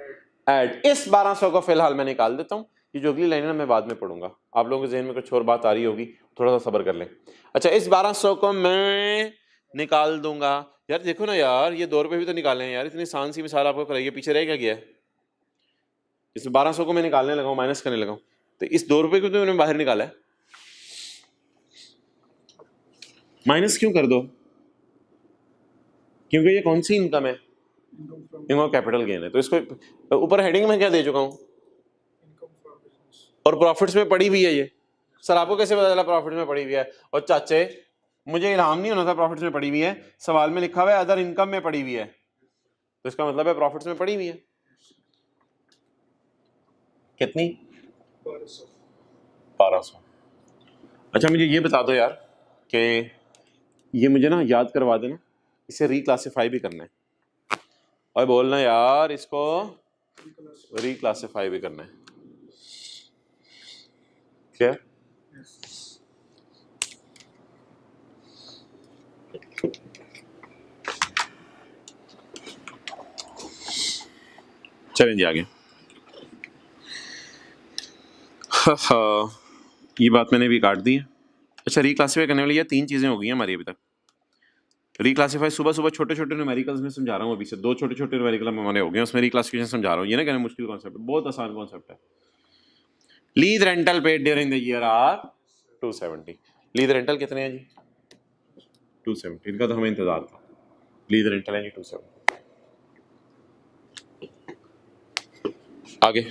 ऐड। इस 1200 को फिलहाल मैं निकाल देता हूं, ये जो अगली लाइन है मैं बाद में पढ़ूंगा, आप लोगों के जहन में कुछ और बात आ रही होगी, थोड़ा सा सब्र कर लें। अच्छा, इस 1200 को मैं निकाल दूंगा। यार देखो ना यार, ये 2 रुपए भी तो निकाले हैं यार, इतनी आसान सी मिसाल आपको कराइए, पीछे रह क्या गया है। इस 1200 को मैं निकालने लगा हूं, माइनस करने लगा हूं, तो इस 2 रुपए को तो मैंने बाहर निकाला है, माइनस क्यों कर दो, क्योंकि ये कौन सी इनकम है, इनकम कैपिटल गेन है। तो इसको ऊपर हेडिंग में क्या दे चुका हूं, और प्रॉफिट्स में पड़ी हुई है ये। सर आपको कैसे पता चला प्रॉफिट्स में पड़ी हुई है? और चाचे मुझे इल्हाम नहीं होना था प्रॉफिट्स में पड़ी हुई है, सवाल में लिखा हुआ है अदर इनकम में पड़ी हुई है, तो इसका मतलब है प्रॉफिट्स में पड़ी हुई है। कितनी? 1200। अच्छा मुझे ये बता दो यार कि ये मुझे ना याद करवा देना, इसे रिक्लासिफाई भी करना है, और बोलना यार इसको रिक्लासिफाई भी करना है, क्या? चलें जी आगे। ये बात मैंने भी काट दी है। अच्छा, रिक्लासिफाई करने वाली ये 3 चीजें हो गई हैं हमारी अभी तक। रिक्लासिफाई सुबह सुबह छोटे छोटे न्यूमेरिकल्स में समझा रहा हूँ, अभी से 2 छोटे छोटे न्यूमेरिकल हमारे हो गए, उसमें रिक्लासिफिकेशन समझा रहा हूँ। ये ना कहना मुश्किल कॉन्सेप्ट है, बहुत आसान कॉन्सेप्ट है। Lease rental paid during the year are 270। Lease rental कितने हैं जी? 270। इनका तो हमें इंतजार था। लीज रेंटल है जी 270। आगे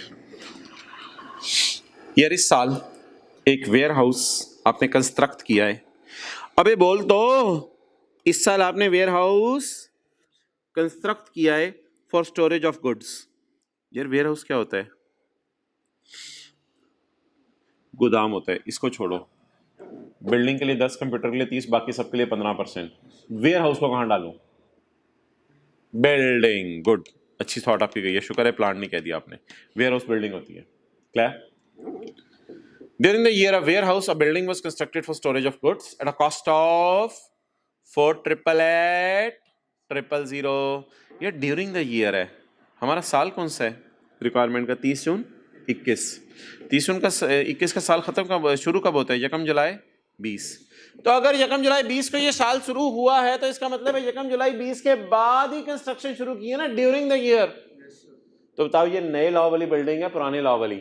यार, इस साल एक वेयर हाउस आपने कंस्ट्रक्ट किया है। अबे बोल तो, इस साल आपने वेयर हाउस कंस्ट्रक्ट किया है फॉर स्टोरेज ऑफ गुड्स। यार वेयर हाउस क्या होता है? गोदाम होता है। इसको छोड़ो, बिल्डिंग के लिए 10, कंप्यूटर के लिए 30, बाकी सबके लिए 15%। वेयर हाउस को कहां डालूं? बिल्डिंग। गुड, अच्छी थॉट आपकी गई है, शुक्र है प्लांट नहीं कह दिया आपने। वेयर हाउस बिल्डिंग होती है। Clear? During the year, a warehouse, a building was constructed for storage of goods at a cost of 4,888,000। ये ड्यूरिंग द ईयर है, हमारा साल कौन सा है रिक्वायरमेंट का? 30 जून 21। 30 जून का 21 का साल खत्म कब, शुरू कब होता है? 1 जुलाई 20। तो अगर 1 जुलाई 20 को ये साल शुरू हुआ है, तो इसका मतलब है 1 जुलाई 20 के बाद ही कंस्ट्रक्शन शुरू की है ना, ड्यूरिंग द ईयर। तो बताओ ये नए लॉ वाली बिल्डिंग है पुराने लॉ वाली?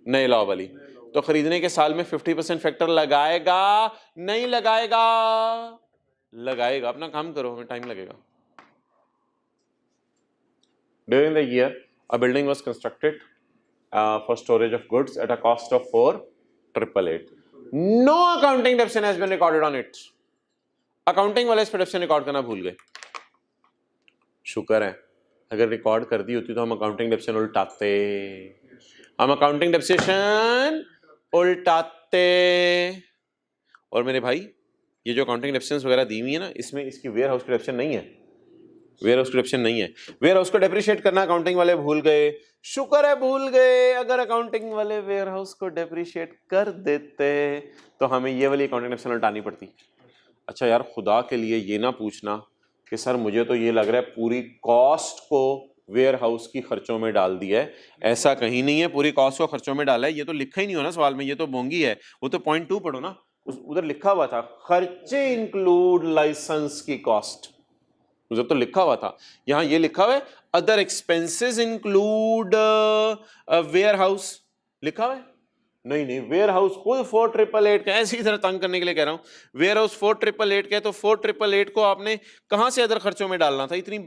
नए लॉ वाली। तो खरीदने के साल में 50% फैक्टर लगाएगा नहीं लगाएगा? लगाएगा। अपना काम करो, हमें टाइम लगेगा। During the year, a building was constructed for storage of goods at a cost of 4,888. No accounting deduction has been recorded on it. Accounting वाले इस पर डेप्शन रिकॉर्ड करना भूल गए। शुक्र है, अगर रिकॉर्ड कर दी होती तो हम अकाउंटिंग डेप्शन उल्टाते, हम अकाउंटिंग डेप्शन उल्टाते। और मेरे भाई, ये जो अकाउंटिंग डेप्शंस वगैरह दी हुई है ना, इसमें इसकी वेयर हाउस की डेप्शन नहीं है, वेयर हाउस की डेप्शन नहीं है। वेयर हाउस को डेप्रिशिएट करना अकाउंटिंग वाले भूल गए, शुक्र है भूल गए। अगर अकाउंटिंग वाले वेयर हाउस को डेप्रिशिएट कर देते तो हमें ये वाली अकाउंटिंग डेप्शन उल्टानी पड़ती। अच्छा यार, खुदा के लिए ये ना पूछना कि सर मुझे तो ये लग रहा है पूरी कॉस्ट को वेयर हाउस की खर्चों में डाल दिया है। ऐसा कहीं नहीं है, पूरी कॉस्ट को खर्चों में डाला है, ये तो लिखा ही नहीं हो ना सवाल में, ये तो बोंगी है। वो तो पॉइंट 2 पढ़ो ना, उधर लिखा हुआ था खर्चे इंक्लूड लाइसेंस की कॉस्ट, उधर तो लिखा हुआ था। यहाँ ये लिखा हुआ है other expenses include warehouse, लिखा हुआ है। नहीं नहीं, वेयर हाउस खुद 4,888 का, ऐसी तरह तंग करने के लिए कह रहा हूं। वेयर हाउस 4,888 का है, तो 4,888 को आपने कहां से अदर खर्चों में डालना था इतनी?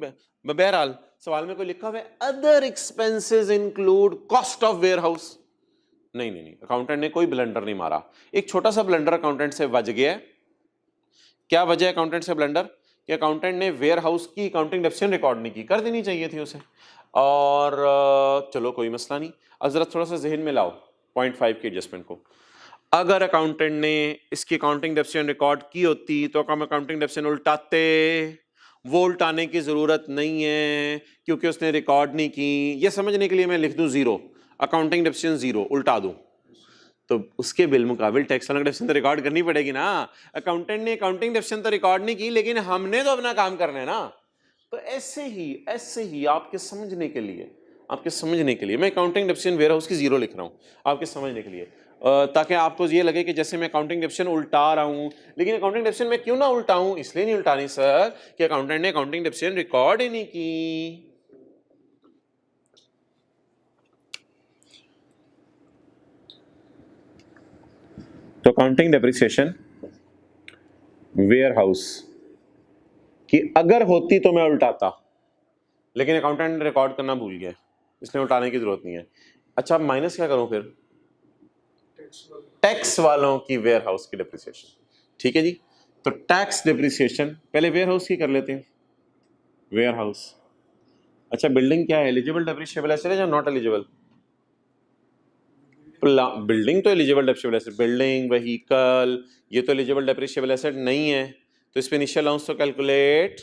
बहरहाल सवाल में कोई लिखा हुआ है other expenses include cost of warehouse. नहीं नहीं नहीं, अकाउंटेंट ने कोई ब्लंडर नहीं मारा। एक छोटा सा ब्लंडर अकाउंटेंट से बच गया है। क्या वजह है अकाउंटेंट से ब्लंडर? कि अकाउंटेंट ने वेयर हाउस की अकाउंटिंग डेप्शन रिकॉर्ड नहीं की, कर देनी चाहिए थी उसे। और चलो कोई मसला नहीं, अब जरा थोड़ा सा जहन में लाओ 0.5 की एडजस्टमेंट को। अगर अकाउंटेंट ने इसकी अकाउंटिंग डेप्शन रिकॉर्ड की होती तो हम अकाउंटिंग डेप्शन उल्टाते। वो उल्टाने की जरूरत नहीं है क्योंकि उसने रिकॉर्ड नहीं की। ये समझने के लिए मैं लिख दूं 0, अकाउंटिंग डेप्शन 0 उल्टा दूं, तो उसके बिल मुकाबिल टैक्स वाला डेप्शन तो रिकॉर्ड करनी पड़ेगी ना। अकाउंटेंट ने अकाउंटिंग डेप्शन तो रिकॉर्ड नहीं की, लेकिन हमने तो अपना काम करना है ना। तो ऐसे ही आपके समझने के लिए आपके समझने के लिए। मैं अकाउंटिंग डेप्रिसिएशन वेयर हाउस की जीरो लिख रहा हूँ आपके समझने के लिए, ताकि आपको ये लगे कि जैसे मैं अकाउंटिंग डेप्रिसिएशन उल्टा रहा हूँ। लेकिन अकाउंटिंग डेप्रिसिएशन मैं क्यों ना उल्टाऊं, इसलिए नहीं उल्टानी सर कि अकाउंटेंट ने अकाउंटिंग डेप्रिसिएशन रिकॉर्ड ही नहीं की। तो अकाउंटिंग डेप्रिसिएशन वेयर हाउस की अगर होती तो मैं उल्टाता, लेकिन अकाउंटेंट रिकॉर्ड करना भूल गया, इसलिए उल्टाने की जरूरत नहीं है। अच्छा, माइनस क्या करूं फिर? टैक्स वालों की वेयर हाउस की डेप्रिसिएशन। ठीक है जी, तो टैक्स डेप्रिसिएशन पहले वेयर हाउस की कर लेते हैं। वेयर हाउस, अच्छा बिल्डिंग क्या है, एलिजिबल डेप्रिसिएबल एसेट है या नॉट एलिजिबल? बिल्डिंग तो eligible depreciable asset, building vehicle ये तो एलिजिबल डेप्रिसिएबल एसेट नहीं है, तो इस पे इनिशियल अलाउंस तो कैलकुलेट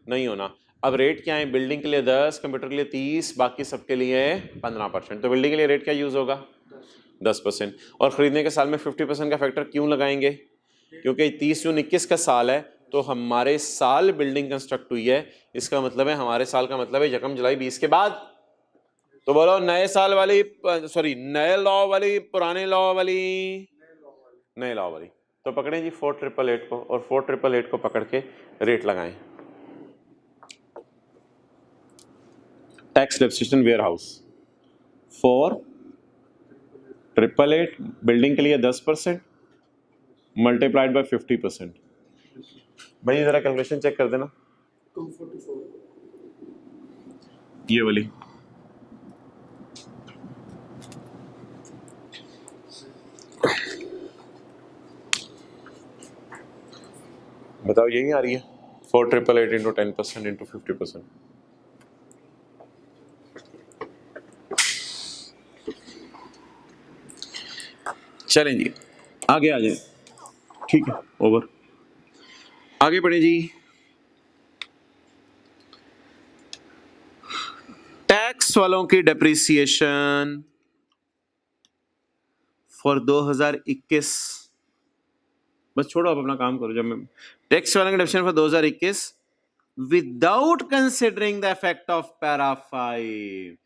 नहीं होना। अब रेट क्या है, बिल्डिंग के लिए 10, कंप्यूटर के लिए 30, बाकी सबके लिए 15%। तो बिल्डिंग के लिए रेट क्या यूज होगा? 10%। और खरीदने के साल में 50% का फैक्टर क्यों लगाएंगे? क्योंकि 30 जून 21 का साल है, तो हमारे साल बिल्डिंग कंस्ट्रक्ट हुई है, इसका मतलब है हमारे साल का मतलब है 1 जुलाई 20 के बाद। तो बोलो नए साल वाली, सॉरी नए लॉ वाली, पुराने लॉ वाली? नए लॉ वाली। तो पकड़ें जी 4888 को, और 4888 को पकड़ के रेट लगाएं। Tax depreciation warehouse 4888 building के लिए 10% मल्टीप्लाइड बाय 50%। भाई जरा कैलकुलेशन चेक कर देना। 244 ये वाली बताओ, यही आ रही है? 4888 इंटू 10% इंटू 50%। चलें जी आगे आ जाए, ठीक है ओवर। आगे बढ़े जी। टैक्स वालों की डेप्रिसिएशन फॉर 2021, बस छोड़ो अब अपना काम करो। जब मैं टैक्स वालों की depreciation for 2021 without considering the effect of para 5,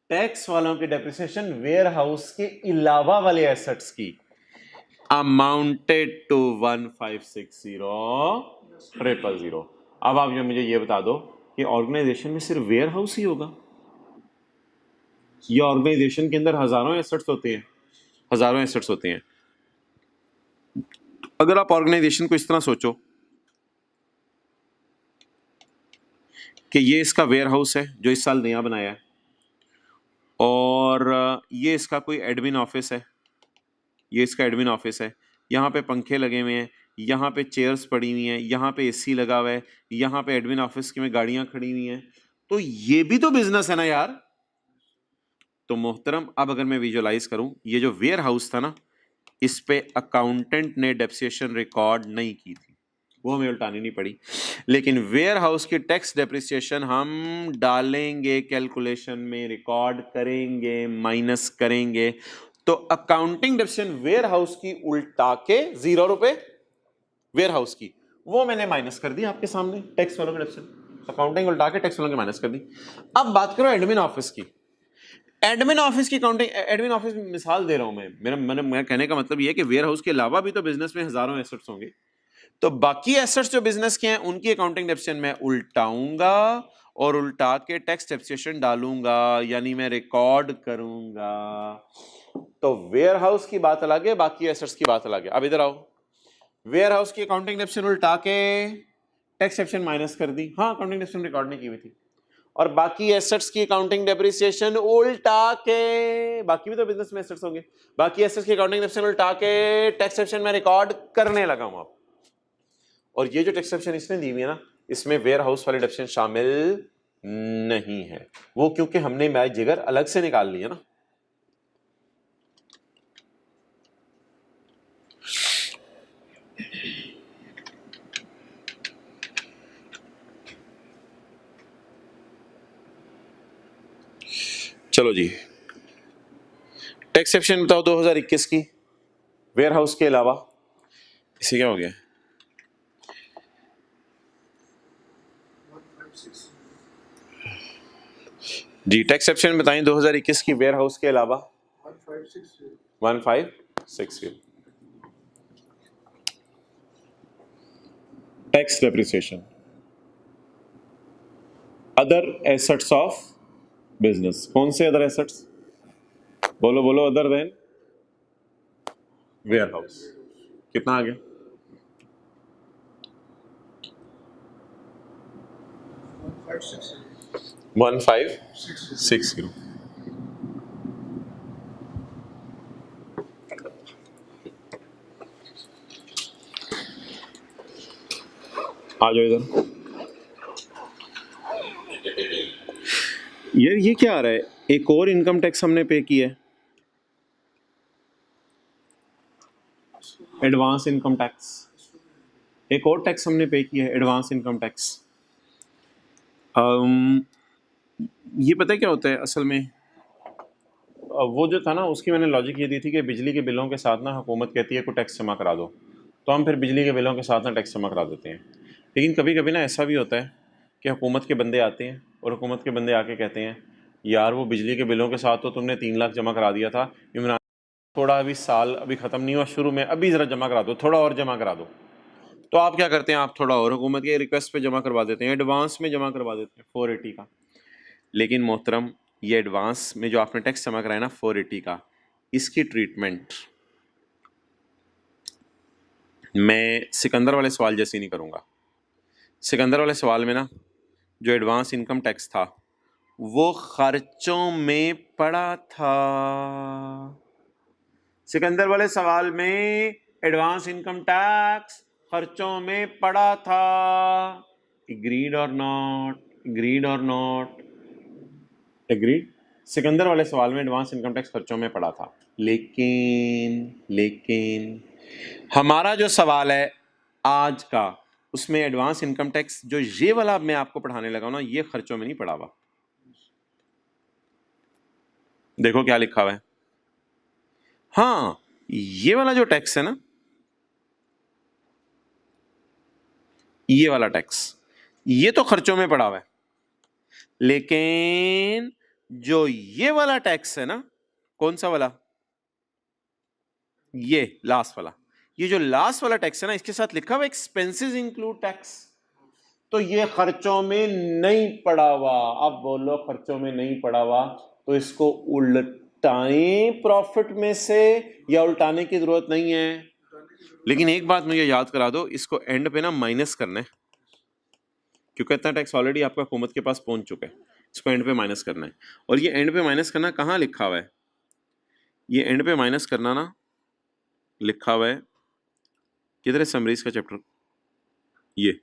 tax वालों की डेप्रिसिएशन वेयर हाउस के अलावा वाले एसेट्स की अमाउंटेड टू 1560,000। अब आप जो मुझे ये बता दो कि ऑर्गेनाइजेशन में सिर्फ वेयर हाउस ही होगा, ये ऑर्गेनाइजेशन के अंदर हजारों एसेट्स होते हैं, हजारों एसेट्स होते हैं। अगर आप ऑर्गेनाइजेशन को इस तरह सोचो कि ये इसका वेयर हाउस है जो इस साल नया बनाया है, और ये इसका कोई एडमिन ऑफिस है, ये इसका एडमिन ऑफिस है, यहाँ पे पंखे लगे हुए हैं, यहाँ पे चेयर्स पड़ी हुई हैं, यहाँ पे एसी लगा हुआ है, यहाँ पे एडमिन ऑफिस में गाड़ियां खड़ी हुई हैं, तो ये भी तो बिजनेस है ना यार। तो मोहतरम अब अगर मैं विजुअलाइज करूं, ये जो वेयर हाउस था ना, इस पे अकाउंटेंट ने डेप्रिसिएशन रिकॉर्ड नहीं की थी, वो हमें उल्टानी नहीं पड़ी, लेकिन वेयर हाउस की टैक्स डेप्रिसिएशन हम डालेंगे कैलकुलेशन में, रिकॉर्ड करेंगे, माइनस करेंगे। तो अकाउंटिंग डेप्रिसिएशन वेयर हाउस की उल्टा के 0 रुपए वेयर हाउस की, वो मैंने माइनस कर दी आपके सामने टैक्स वालों के डेप्रिसिएशन, अकाउंटिंग उल्टा के टैक्स वालों की माइनस कर दी। अब बात करो एडमिन ऑफिस की। एडमिन ऑफिस की अकाउंटिंग, एडमिन ऑफिस की मिसाल दे रहा हूं मैं, मेरा कहने का मतलब ये है कि वेयर हाउस के अलावा भी तो बिजनेस में हजारों एसेट्स होंगे, तो बाकी एसेट्स जो बिजनेस के हैं उनकी अकाउंटिंग डेप्रिसिएशन मैं उल्टाऊंगा और उल्टा के टैक्स डेप्रिसिएशन डालूंगा, यानी मैं रिकॉर्ड करूंगा। तो वेयर हाउस की बात अलग है, बाकी एसेट्स की बात अलग है। अब इधर आओ, वेयर हाउस की अकाउंटिंग डेप्रिसिएशन उल्टा के टैक्स डेप्रिसिएशन माइनस कर दी, हाँ अकाउंटिंग डेप्रिसिएशन रिकॉर्ड नहीं की हुई थी, और बाकी एसेट्स की अकाउंटिंग डेप्रिसिएशन उल्टा के, बाकी भी तो बिजनेस में एसेट्स होंगे, बाकी एसेट्स की अकाउंटिंग डेप्रिसिएशन उल्टा के टैक्स डेप्रिसिएशन में रिकॉर्ड करने लगा हूं आप। और ये जो टैक्स डेप्रिसिएशन इसने दी हुई है ना, इसमें वेयर हाउस वाली डेप्रिसिएशन शामिल नहीं है, वो क्योंकि हमने मैच जिगर अलग से निकाल ली है ना। चलो जी, टैक्स डेप्रिसिएशन बताओ 2021 की वेयर हाउस के अलावा, इसे क्या हो गया? 156 जी टैक्स एक्सेप्शन बताएं 2021 की वेयर हाउस के अलावा। 1560 tax depreciation, other assets of business. कौन से अदर एसेट्स? बोलो बोलो। Other than warehouse. कितना आ गया? 1560। आ जाओ इधर। यार ये क्या आ रहा है? एक और इनकम टैक्स हमने पे किया है, एडवांस इनकम टैक्स। एक और टैक्स हमने पे किया है, एडवांस इनकम टैक्स। ये पता है क्या होता है असल में? वो जो था ना उसकी मैंने लॉजिक ये दी थी कि बिजली के बिलों के साथ ना हुकूमत कहती है कोई टैक्स जमा करा दो, तो हम फिर बिजली के बिलों के साथ ना टैक्स जमा करा देते हैं। लेकिन कभी कभी ना ऐसा भी होता है कि हुकूमत के बंदे आते हैं और हुकूमत के बंदे आके कहते हैं यार वो बिजली के बिलों के साथ तो तुमने 3 लाख जमा करा दिया था, इमरान थोड़ा अभी साल अभी ख़त्म नहीं हुआ, शुरू में अभी ज़रा जमा करा दो, थोड़ा और जमा करा दो। तो आप क्या करते हैं? आप थोड़ा और हुकूमत के रिक्वेस्ट पे जमा करवा देते हैं, एडवांस में जमा करवा देते हैं 480 का। लेकिन मोहतरम ये एडवांस में जो आपने टैक्स जमा कराया ना 480 का, इसकी ट्रीटमेंट मैं सिकंदर वाले सवाल जैसे नहीं करूँगा। सिकंदर वाले सवाल में ना जो एडवांस इनकम टैक्स था वो खर्चों में पड़ा था। सिकंदर वाले सवाल में एडवांस इनकम टैक्स खर्चों में पड़ा था। एग्रीड और नॉट? एग्रीड और नॉट? एग्रीड। सिकंदर वाले सवाल में एडवांस इनकम टैक्स खर्चों में पड़ा था, लेकिन हमारा जो सवाल है आज का उसमें एडवांस इनकम टैक्स जो ये वाला मैं आपको पढ़ाने लगा हूं ना, ये खर्चों में नहीं पड़ा हुआ। देखो क्या लिखा हुआ है। हाँ ये वाला जो टैक्स है ना, ये वाला टैक्स ये तो खर्चों में पड़ा हुआ है, लेकिन जो ये वाला टैक्स है ना, कौन सा वाला? ये लास्ट वाला। ये जो लास्ट वाला टैक्स है ना, इसके साथ लिखा हुआ एक्सपेंसेस इंक्लूड टैक्स, तो ये खर्चों में नहीं पड़ा हुआ। अब बोलो खर्चों में नहीं पड़ा हुआ तो इसको उल्टाएं प्रॉफिट में से, या उल्टाने की जरूरत नहीं है। लेकिन एक बात मुझे याद करा दो, इसको एंड पे ना माइनस करना है, क्योंकि इतना टैक्स ऑलरेडी आपका हुकूमत के पास पहुंच चुका है। इसको एंड पे माइनस करना है। और ये एंड पे माइनस करना कहाँ लिखा हुआ है? ये एंड पे माइनस करना ना लिखा हुआ है किधर है? समरीज का चैप्टर। ये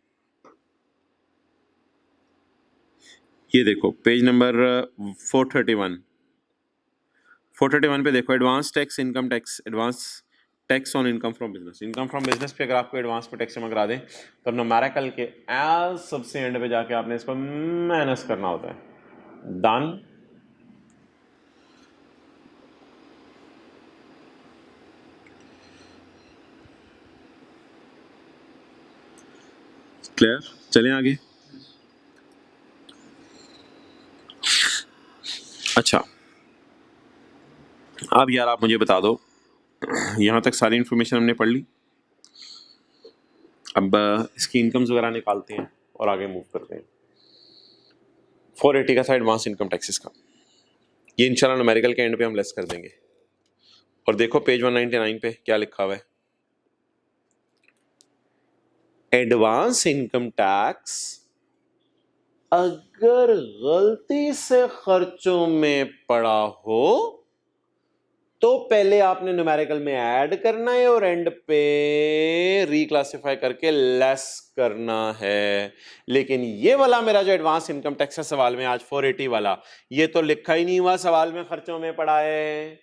देखो पेज नंबर 431 पे देखो, advance tax income tax, advance tax on income from business. Income from business पे अगर आपको एडवांस पे टैक्स जमा करा दें तो न्यूमेरिकल के एज सबसे एंड पे जाके आपने इसको माइनस करना होता है। डन। क्लियर? चलें आगे। अच्छा अब यार आप मुझे बता दो, यहाँ तक सारी इंफॉर्मेशन हमने पढ़ ली, अब इसकी इनकम्स वगैरह निकालते हैं और आगे मूव करते हैं। 480 का था एडवांस इनकम टैक्सेस का, ये इंशाल्लाह न्यूमेरिकल के एंड पे हम लेस कर देंगे। और देखो पेज 199 पे क्या लिखा हुआ है, एडवांस इनकम टैक्स अगर गलती से खर्चों में पड़ा हो तो पहले आपने न्यूमेरिकल में ऐड करना है और एंड पे रिक्लासिफाई करके लेस करना है। लेकिन ये वाला मेरा जो एडवांस इनकम टैक्स है सवाल में आज 480 वाला, ये तो लिखा ही नहीं हुआ सवाल में खर्चों में पड़ा है,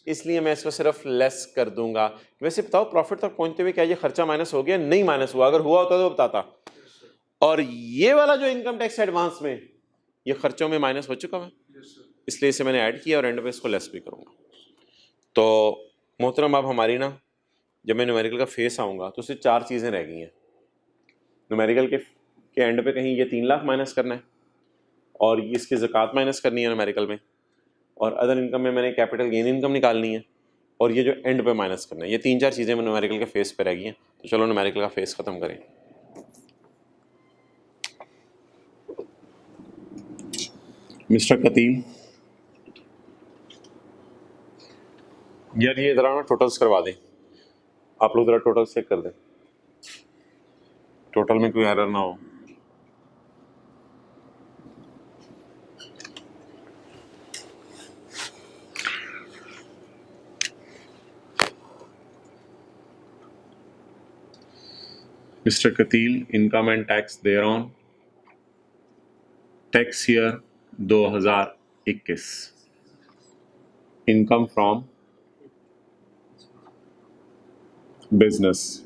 इसलिए मैं इसको सिर्फ लेस कर दूंगा। वैसे बताओ प्रॉफिट तक पहुंचते हुए क्या ये खर्चा माइनस हो गया? नहीं माइनस हुआ, अगर हुआ होता तो बताता। और ये वाला जो इनकम टैक्स एडवांस में, ये खर्चों में माइनस हो चुका है, इसलिए इसे मैंने ऐड किया और एंड पे इसको लेस भी करूंगा। तो मोहतरम अब हमारी ना, जब मैं न्यूमेरिकल का फेस आऊँगा तो उससे 4 चीज़ें रह गई हैं। न्यूमेरिकल के एंड पे कहीं ये 3 लाख माइनस करना है, और इसकी ज़कात माइनस करनी है न्यूमेरिकल में, और अदर इनकम में मैंने कैपिटल गेन इनकम निकालनी है, और ये जो एंड पे माइनस करना है। ये 3-4 चीज़ें न्यूमेरिकल के फेस पे रह गई हैं, तो चलो न्यूमेरिकल का फेस ख़त्म करें। मिस्टर कतील, यार ये ज़रा ना टोटल्स करवा दें, आप लोग ज़रा टोटल चेक कर दें, टोटल में कोई एरर ना हो। Mr. Katil, income and tax thereon. Tax year 2021. Income from business.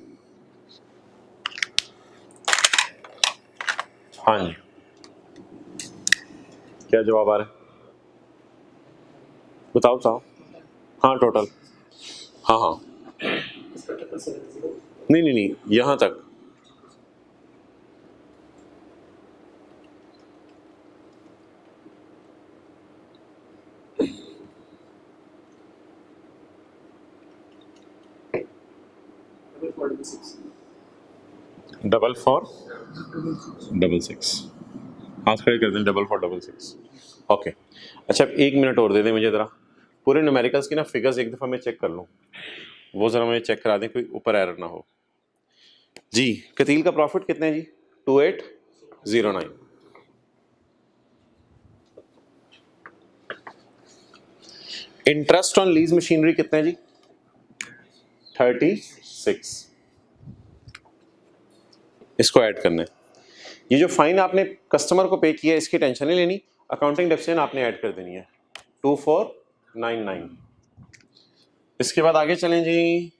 हाँ जी, क्या जवाब आ रहा है? बताओ बताओ। हाँ टोटल, हाँ हाँ, नहीं नहीं नहीं, यहाँ तक। डबल फॉर डबल सिक्स, हाथ खड़े कर दें, double for double six. Okay, अच्छा 1 मिनट और दे दें मुझे ज़रा, पूरे न्यूमेरिकल्स की ना फिगर्स एक दफ़ा मैं चेक कर लूँ, वो ज़रा मुझे चेक करा दें, कोई ऊपर एरर ना हो। जी, कतील का प्रॉफिट कितने हैं जी? 2809। इंटरेस्ट ऑन लीज मशीनरी कितने हैं जी? 36। इसको ऐड करना है। ये जो फाइन आपने कस्टमर को पे किया है इसकी टेंशन नहीं लेनी, अकाउंटिंग डेप्रिसिएशन आपने ऐड कर देनी है 2499। इसके बाद आगे चलें जी,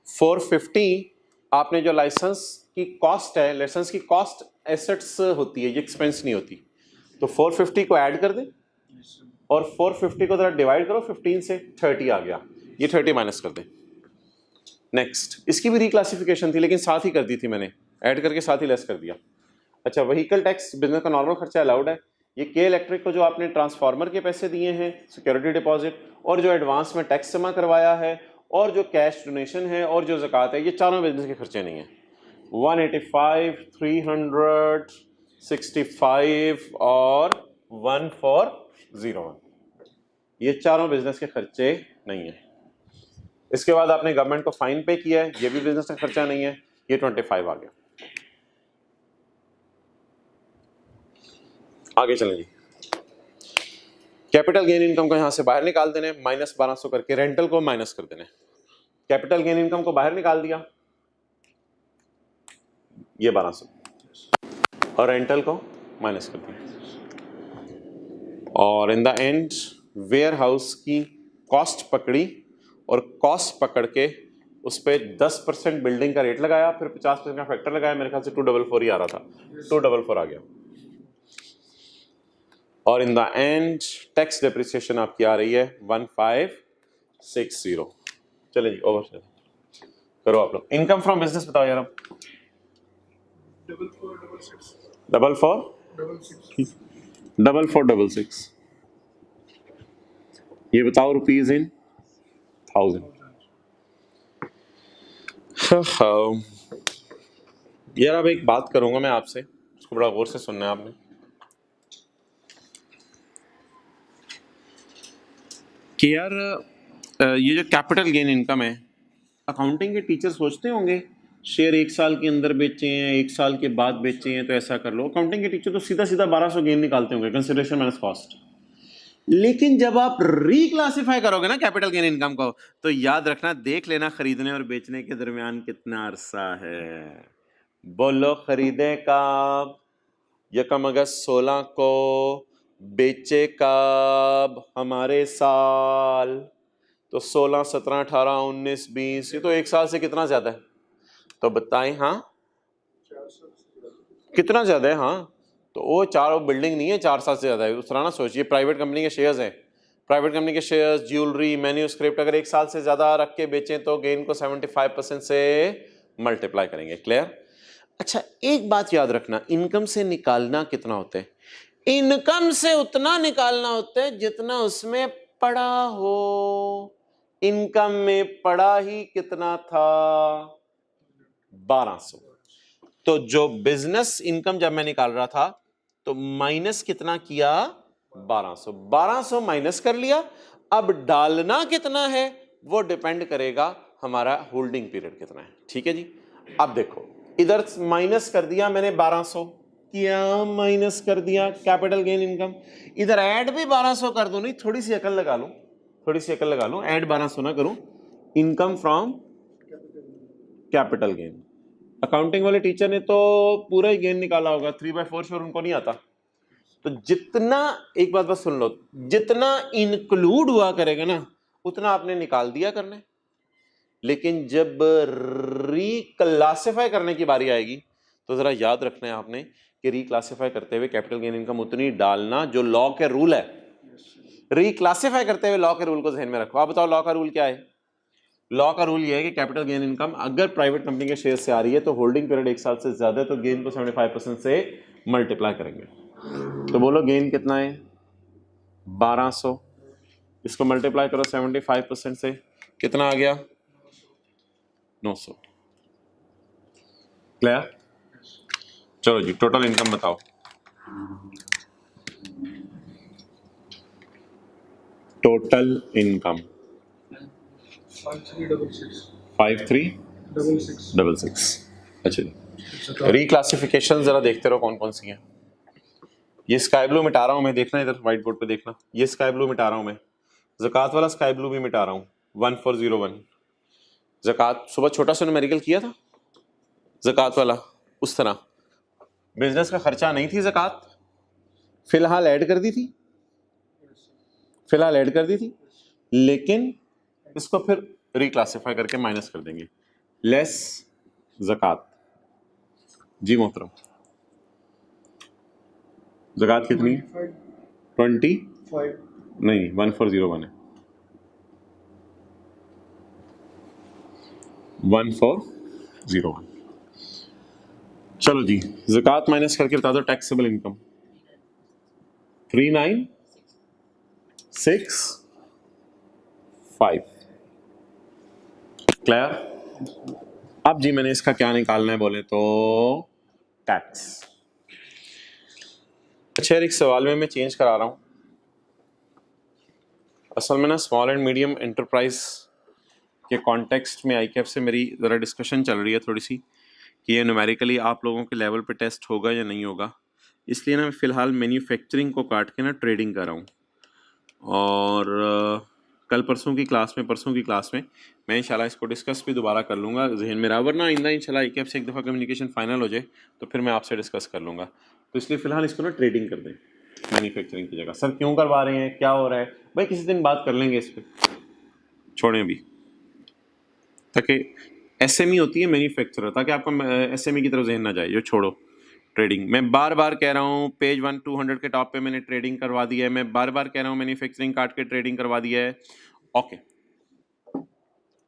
450 आपने जो लाइसेंस की कॉस्ट है, लाइसेंस की कॉस्ट एसेट्स होती है, ये एक्सपेंस नहीं होती, तो 450 को ऐड कर दें और 450 को जरा डिवाइड करो 15 से, 30 आ गया, ये 30 माइनस कर दें। नेक्स्ट, इसकी भी रिक्लासिफिकेशन थी लेकिन साथ ही कर दी थी मैंने, ऐड करके साथ ही लेस कर दिया। अच्छा, व्हीकल टैक्स बिजनेस का नॉर्मल खर्चा अलाउड है। ये के इलेक्ट्रिक को जो आपने ट्रांसफार्मर के पैसे दिए हैं, सिक्योरिटी डिपॉजिट, और जो एडवांस में टैक्स जमा करवाया है, और जो कैश डोनेशन है, और जो ज़कात है, ये चारों बिजनेस के खर्चे नहीं हैं। 185, 365 और 1401, ये चारों बिजनेस के खर्चे नहीं हैं। इसके बाद आपने गवर्नमेंट को फाइन पे किया है, ये भी बिजनेस का खर्चा नहीं है, ये 25 आ गया। आगे चलें जी, कैपिटल गेन इनकम को यहां से बाहर निकाल देने, -1200 करके रेंटल को माइनस कर देने। कैपिटल गेन इनकम को बाहर निकाल दिया, ये 1200, और रेंटल को माइनस कर दिया, और in the end warehouse की कॉस्ट पकड़ी, और कॉस्ट पकड़ के उस पर 10% बिल्डिंग का रेट लगाया, फिर 50% का फैक्टर लगाया, मेरे ख्याल से 244 ही आ रहा था, 244 आ गया, और in the and tax depreciation आपकी आ रही है 1560। चले जी, ओवर चले करो आप लोग। इनकम फ्रॉम बिजनेस बताओ यार आप। Double four 6। ये बताओ रुपीज इन 1000। यार अब एक बात करूंगा मैं आपसे, उसको बड़ा गौर से सुनना है आपने। कि यार ये जो कैपिटल गेन इनकम है, अकाउंटिंग के टीचर सोचते होंगे शेयर 1 साल के अंदर बेचे हैं, 1 साल के बाद बेचे हैं तो ऐसा कर लो। अकाउंटिंग के टीचर तो सीधा सीधा 1200 गेन निकालते होंगे, कंसिडरेशन माइनस कॉस्ट। लेकिन जब आप रिक्लासिफाई करोगे ना कैपिटल गेन इनकम को, तो याद रखना, देख लेना खरीदने और बेचने के दरमियान कितना अरसा है। बोलो खरीदे कब? यकम अगस्त 16 को, बेचे कब? हमारे साल, तो 16, 17, 18, 19, 20, ये तो 1 साल से कितना ज्यादा है? तो बताएं हाँ, कितना ज्यादा है? हाँ, तो वो 4 बिल्डिंग नहीं है, 4 साल से ज्यादा है। उस तरह ना सोचिए, प्राइवेट कंपनी के शेयर्स हैं, प्राइवेट कंपनी के शेयर्स, ज्वेलरी, मैन्यूस्क्रिप्ट, अगर 1 साल से ज्यादा रख के बेचें तो गेन को 75% से मल्टीप्लाई करेंगे। क्लियर? अच्छा, एक बात याद रखना, इनकम से निकालना कितना होता है? इनकम से उतना निकालना होता है जितना उसमें पड़ा हो। इनकम में पड़ा ही कितना था? 1200। तो जो बिजनेस इनकम जब मैं निकाल रहा था तो माइनस कितना किया? 1200। 1200 माइनस कर लिया। अब डालना कितना है वो डिपेंड करेगा हमारा होल्डिंग पीरियड कितना है। ठीक है जी। अब देखो इधर माइनस कर दिया मैंने 1200, क्या माइनस कर दिया कैपिटल गेन इनकम। इधर ऐड भी 1200 कर दो, नहीं थोड़ी सी अकल लगा लो, थोड़ी सी अकल लगा लो, ऐड 1200 ना करूं, income from capital gain. Accounting वाले टीचर ने तो पूरा ही गेन निकाला होगा, 3/4 श्योर उनको नहीं आता। तो जितना, एक बात बस सुन लो, जितना इंक्लूड हुआ करेगा ना उतना आपने निकाल दिया करने। लेकिन जब रिक्लासिफाई करने की बारी आएगी तो जरा याद रखना है आपने कि रिक्लासिफाई करते हुए कैपिटल गेन इनकम उतनी डालना जो लॉ के रूल है। रिक्लासिफाई करते हुए लॉ के रूल को ध्यान में रखो। आप बताओ लॉ का रूल क्या है? लॉ का रूल ये है कि कैपिटल गेन इनकम अगर प्राइवेट कंपनी के शेयर से आ रही है तो होल्डिंग पीरियड 1 साल से ज्यादा है तो गेन को 75% से मल्टीप्लाई करेंगे। तो बोलो गेन कितना है? 1200। इसको मल्टीप्लाई करो 75% से, कितना आ गया? 900। क्लियर? चलो जी टोटल इनकम बताओ। Total income 5366। अच्छा जी, रिक्लासिफिकेशन जरा देखते रहो कौन कौन सी हैं। ये स्काई ब्लू मिटा रहा हूं मैं, देखना इधर व्हाइट बोर्ड पे देखना, ये स्काई ब्लू मिटा रहा हूं मैं। ज़कात वाला स्काई ब्लू भी मिटा रहा हूं, 1401। ज़कात सुबह छोटा सा न्यूमेरिकल किया था ज़कात वाला, उस तरह बिजनेस का खर्चा नहीं थी ज़कात, फिलहाल ऐड कर दी थी, फिलहाल ऐड कर दी थी, लेकिन इसको फिर रिक्लासिफाई करके माइनस कर देंगे, लेस ज़कात। जी मोहतरम, ज़कात कितनी? 25 नहीं 1401 है, 1401। चलो जी ज़कात माइनस करके बता दो टैक्सेबल इनकम। 3965। क्लियर? अब जी मैंने इसका क्या निकालना है बोले तो टैक्स। अच्छा यार एक सवाल में मैं चेंज करा रहा हूं, असल में ना स्मॉल एंड मीडियम एंटरप्राइज के कॉन्टेक्स्ट में आईकैप से मेरी ज़रा डिस्कशन चल रही है थोड़ी सी कि ये न्यूमेरिकली आप लोगों के लेवल पे टेस्ट होगा या नहीं होगा, इसलिए ना फ़िलहाल मैन्युफैक्चरिंग को काट के ना ट्रेडिंग कर रहा हूँ। और कल परसों की क्लास में मैं इंशाल्लाह इसको डिस्कस भी दोबारा कर लूँगा जहन में रहा, वरना आइंदा इंशाल्लाह आईकैप से एक दफ़ा कम्युनिकेशन फाइनल हो जाए तो फिर मैं आपसे डिस्कस कर लूँगा। तो इसलिए फ़िलहाल इसको ना ट्रेडिंग कर दें मैन्युफैक्चरिंग की जगह। सर क्यों करवा रहे हैं, क्या हो रहा है भाई, किसी दिन बात कर लेंगे इस पर, छोड़ें अभी, ताकि एसएमई होती है मैन्युफैक्चरर, ताकि आपका एसएमई की तरफ जहन ना जाए, जो छोड़ो ट्रेडिंग। मैं बार बार कह रहा हूँ पेज 1200 के टॉप पे मैंने ट्रेडिंग करवा दिया है, मैं बार बार कह रहा हूँ मैन्युफैक्चरिंग काट के ट्रेडिंग करवा दिया है। ओके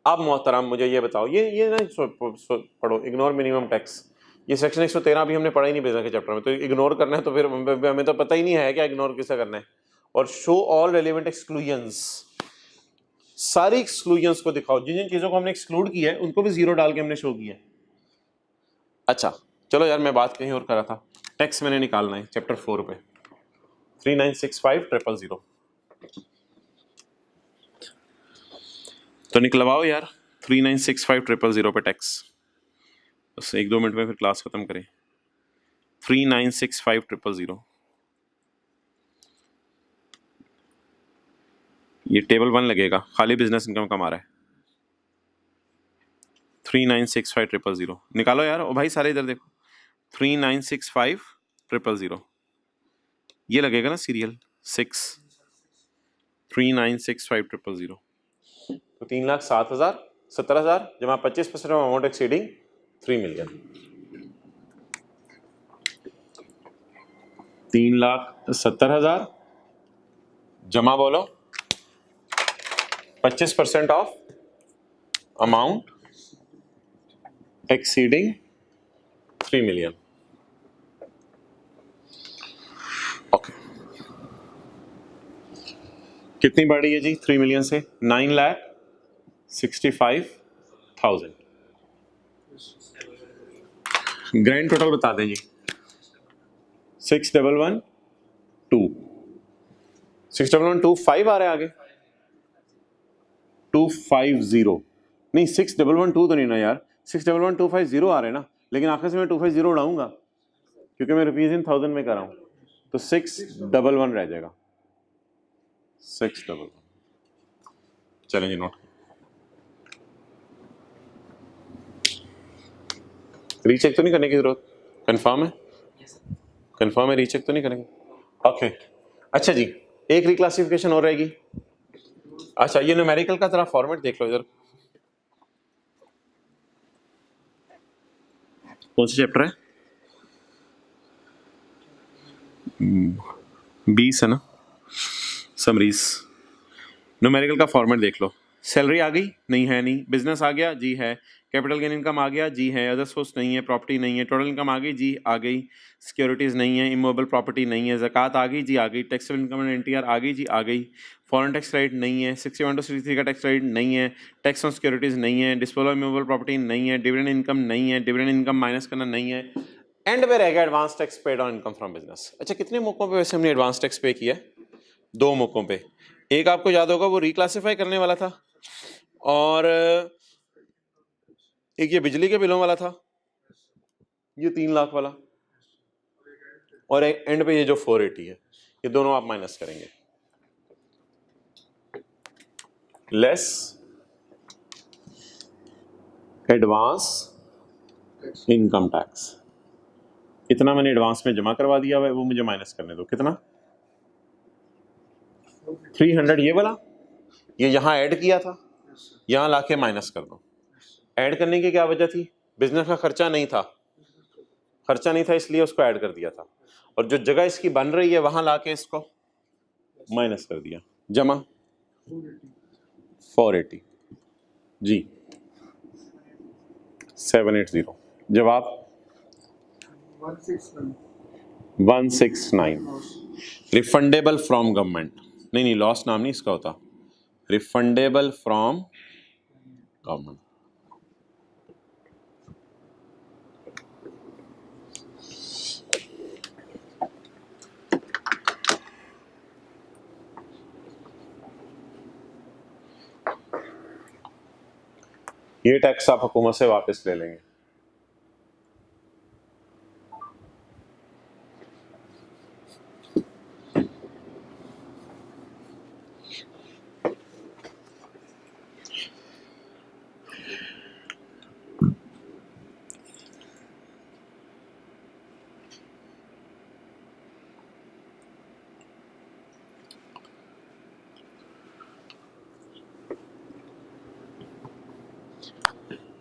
अब मोहतरम मुझे ये बताओ, ये ना पढ़ो इग्नोर मिनिमम टैक्स, ये सेक्शन 113 भी हमने पढ़ा ही नहीं बिजनेस के चैप्टर में, तो इग्नोर करना है तो फिर हमें तो पता ही नहीं है क्या इग्नोर किसे करना है। और शो ऑल रेलिवेंट एक्सक्लूजन्स, सारी एक्सक्लूजन्स को दिखाओ, जिन जिन चीजों को हमने एक्सक्लूड किया है उनको भी जीरो डाल के हमने शो किया है। अच्छा चलो यार मैं बात कहीं और कर रहा था, टैक्स मैंने निकालना है चैप्टर 4 पे 3965,000। तो निकलवाओ यार 3965,000 पे टैक्स, बस 1-2 मिनट में फिर क्लास खत्म करें। 3965,000 ये टेबल 1 लगेगा, खाली बिजनेस इनकम कमा रहा है। 3965,000 निकालो यार। ओ भाई सारे इधर देखो, 3965,000 ये लगेगा ना सीरियल 6, 3965,000 तो 3,07,000 जमा 25% ऑफ अमाउंट एक्सीडिंग 3 मिलियन, 3,70,000 जमा बोलो 25% of amount exceeding 3 million. Okay कितनी बढ़ रही है जी 3 मिलियन से? 9,65,000। ग्रैंड टोटल बता दें जी। 6,112 6,112 आ रहा है आगे 250 नहीं 6,112 तो नहीं ना यार 6,11250 आ रहे हैं ना, लेकिन आखिर से मैं 250 उड़ाऊंगा क्योंकि मैं रुपीज इन 1000 में कर रहा हूं, तो 611 रह जाएगा 611। चलें जी नोट। रीचेक तो नहीं करने की जरूरत? कंफर्म है? कंफर्म है, रीचेक तो नहीं करेंगे? ओके अच्छा जी, एक रिक्लासिफिकेशन हो रहेगी। अच्छा ये न्यूमेरिकल का जरा फॉर्मेट देख लो इधर, कौन सा चैप्टर है? 20 है ना, समरीज। न्यूमेरिकल का फॉर्मेट देख लो। सैलरी आ गई? नहीं है, नहीं। बिजनेस आ गया? जी है। कैपिटल गेन इनकम आ गया? जी है। अदर सोर्स नहीं है, प्रॉपर्टी नहीं है। टोटल इनकम आ गई? जी आ गई। सिक्योरिटीज नहीं है, इमूवेबल प्रॉपर्टी नहीं है। ज़कात आ गई? जी आ गई। टैक्सेबल इनकम एंड एनटीआर आ गई? जी आ गई। फॉरेन टैक्स रेट नहीं है। 61 to 63 का टैक्स रेट नहीं है। टैक्स ऑन सिक्योरिटीज नहीं है। डिस्पोजल इमूवेबल प्रॉपर्टी नहीं है। डिविडेंड इनकम नहीं है। डिविडेंड इनकम माइनस करना नहीं है। एंड पे रहेगा advance tax paid on income from business. अच्छा कितने मौकों पे वैसे हमने एडवांस टैक्स पे किया? 2 मौकों पे। एक आपको याद होगा वो रिक्लासिफाई करने वाला था, और एक ये बिजली के बिलों वाला था, ये 3 लाख वाला, और एक एंड पे ये जो 480 है, ये दोनों आप माइनस करेंगे। Less advance income tax. इतना मैंने एडवांस में जमा करवा दिया है, वो मुझे माइनस करने दो। कितना? 300 ये वाला, ये यहां ऐड किया था, यहां लाके माइनस कर दो। ऐड करने की क्या वजह थी? बिजनेस का खर्चा नहीं था, खर्चा नहीं था इसलिए उसको ऐड कर दिया था, और जो जगह इसकी बन रही है वहां लाके इसको माइनस कर दिया। जमा 480 जी 780। जवाब 169। रिफंडेबल फ्रॉम गवर्नमेंट, नहीं लॉस नाम नहीं इसका होता, रिफंडेबल फ्रॉम गवर्नमेंट। ये टैक्स आप हुकूमत से वापस ले लेंगे।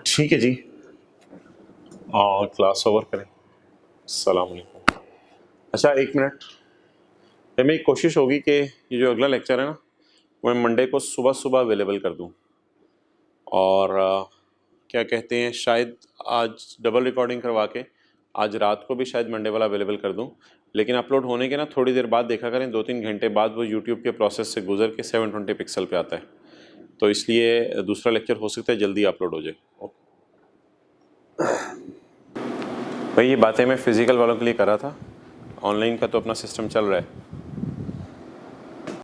ठीक है जी, और क्लास ओवर करें। अस्सलाम वालेकुम। अच्छा 1 मिनट, मेरी कोशिश होगी कि ये जो अगला लेक्चर है ना, मैं मंडे को सुबह सुबह अवेलेबल कर दूं, और क्या कहते हैं, शायद आज डबल रिकॉर्डिंग करवा के आज रात को भी शायद मंडे वाला अवेलेबल कर दूं, लेकिन अपलोड होने के ना थोड़ी देर बाद देखा करें, 2-3 घंटे बाद वो यूट्यूब के प्रोसेस से गुजर के 720 पिक्सल पे आता है, तो इसलिए दूसरा लेक्चर हो सकता है जल्दी अपलोड हो जाए। भाई ये बातें मैं फ़िज़िकल वालों के लिए कर रहा था, ऑनलाइन का तो अपना सिस्टम चल रहा है।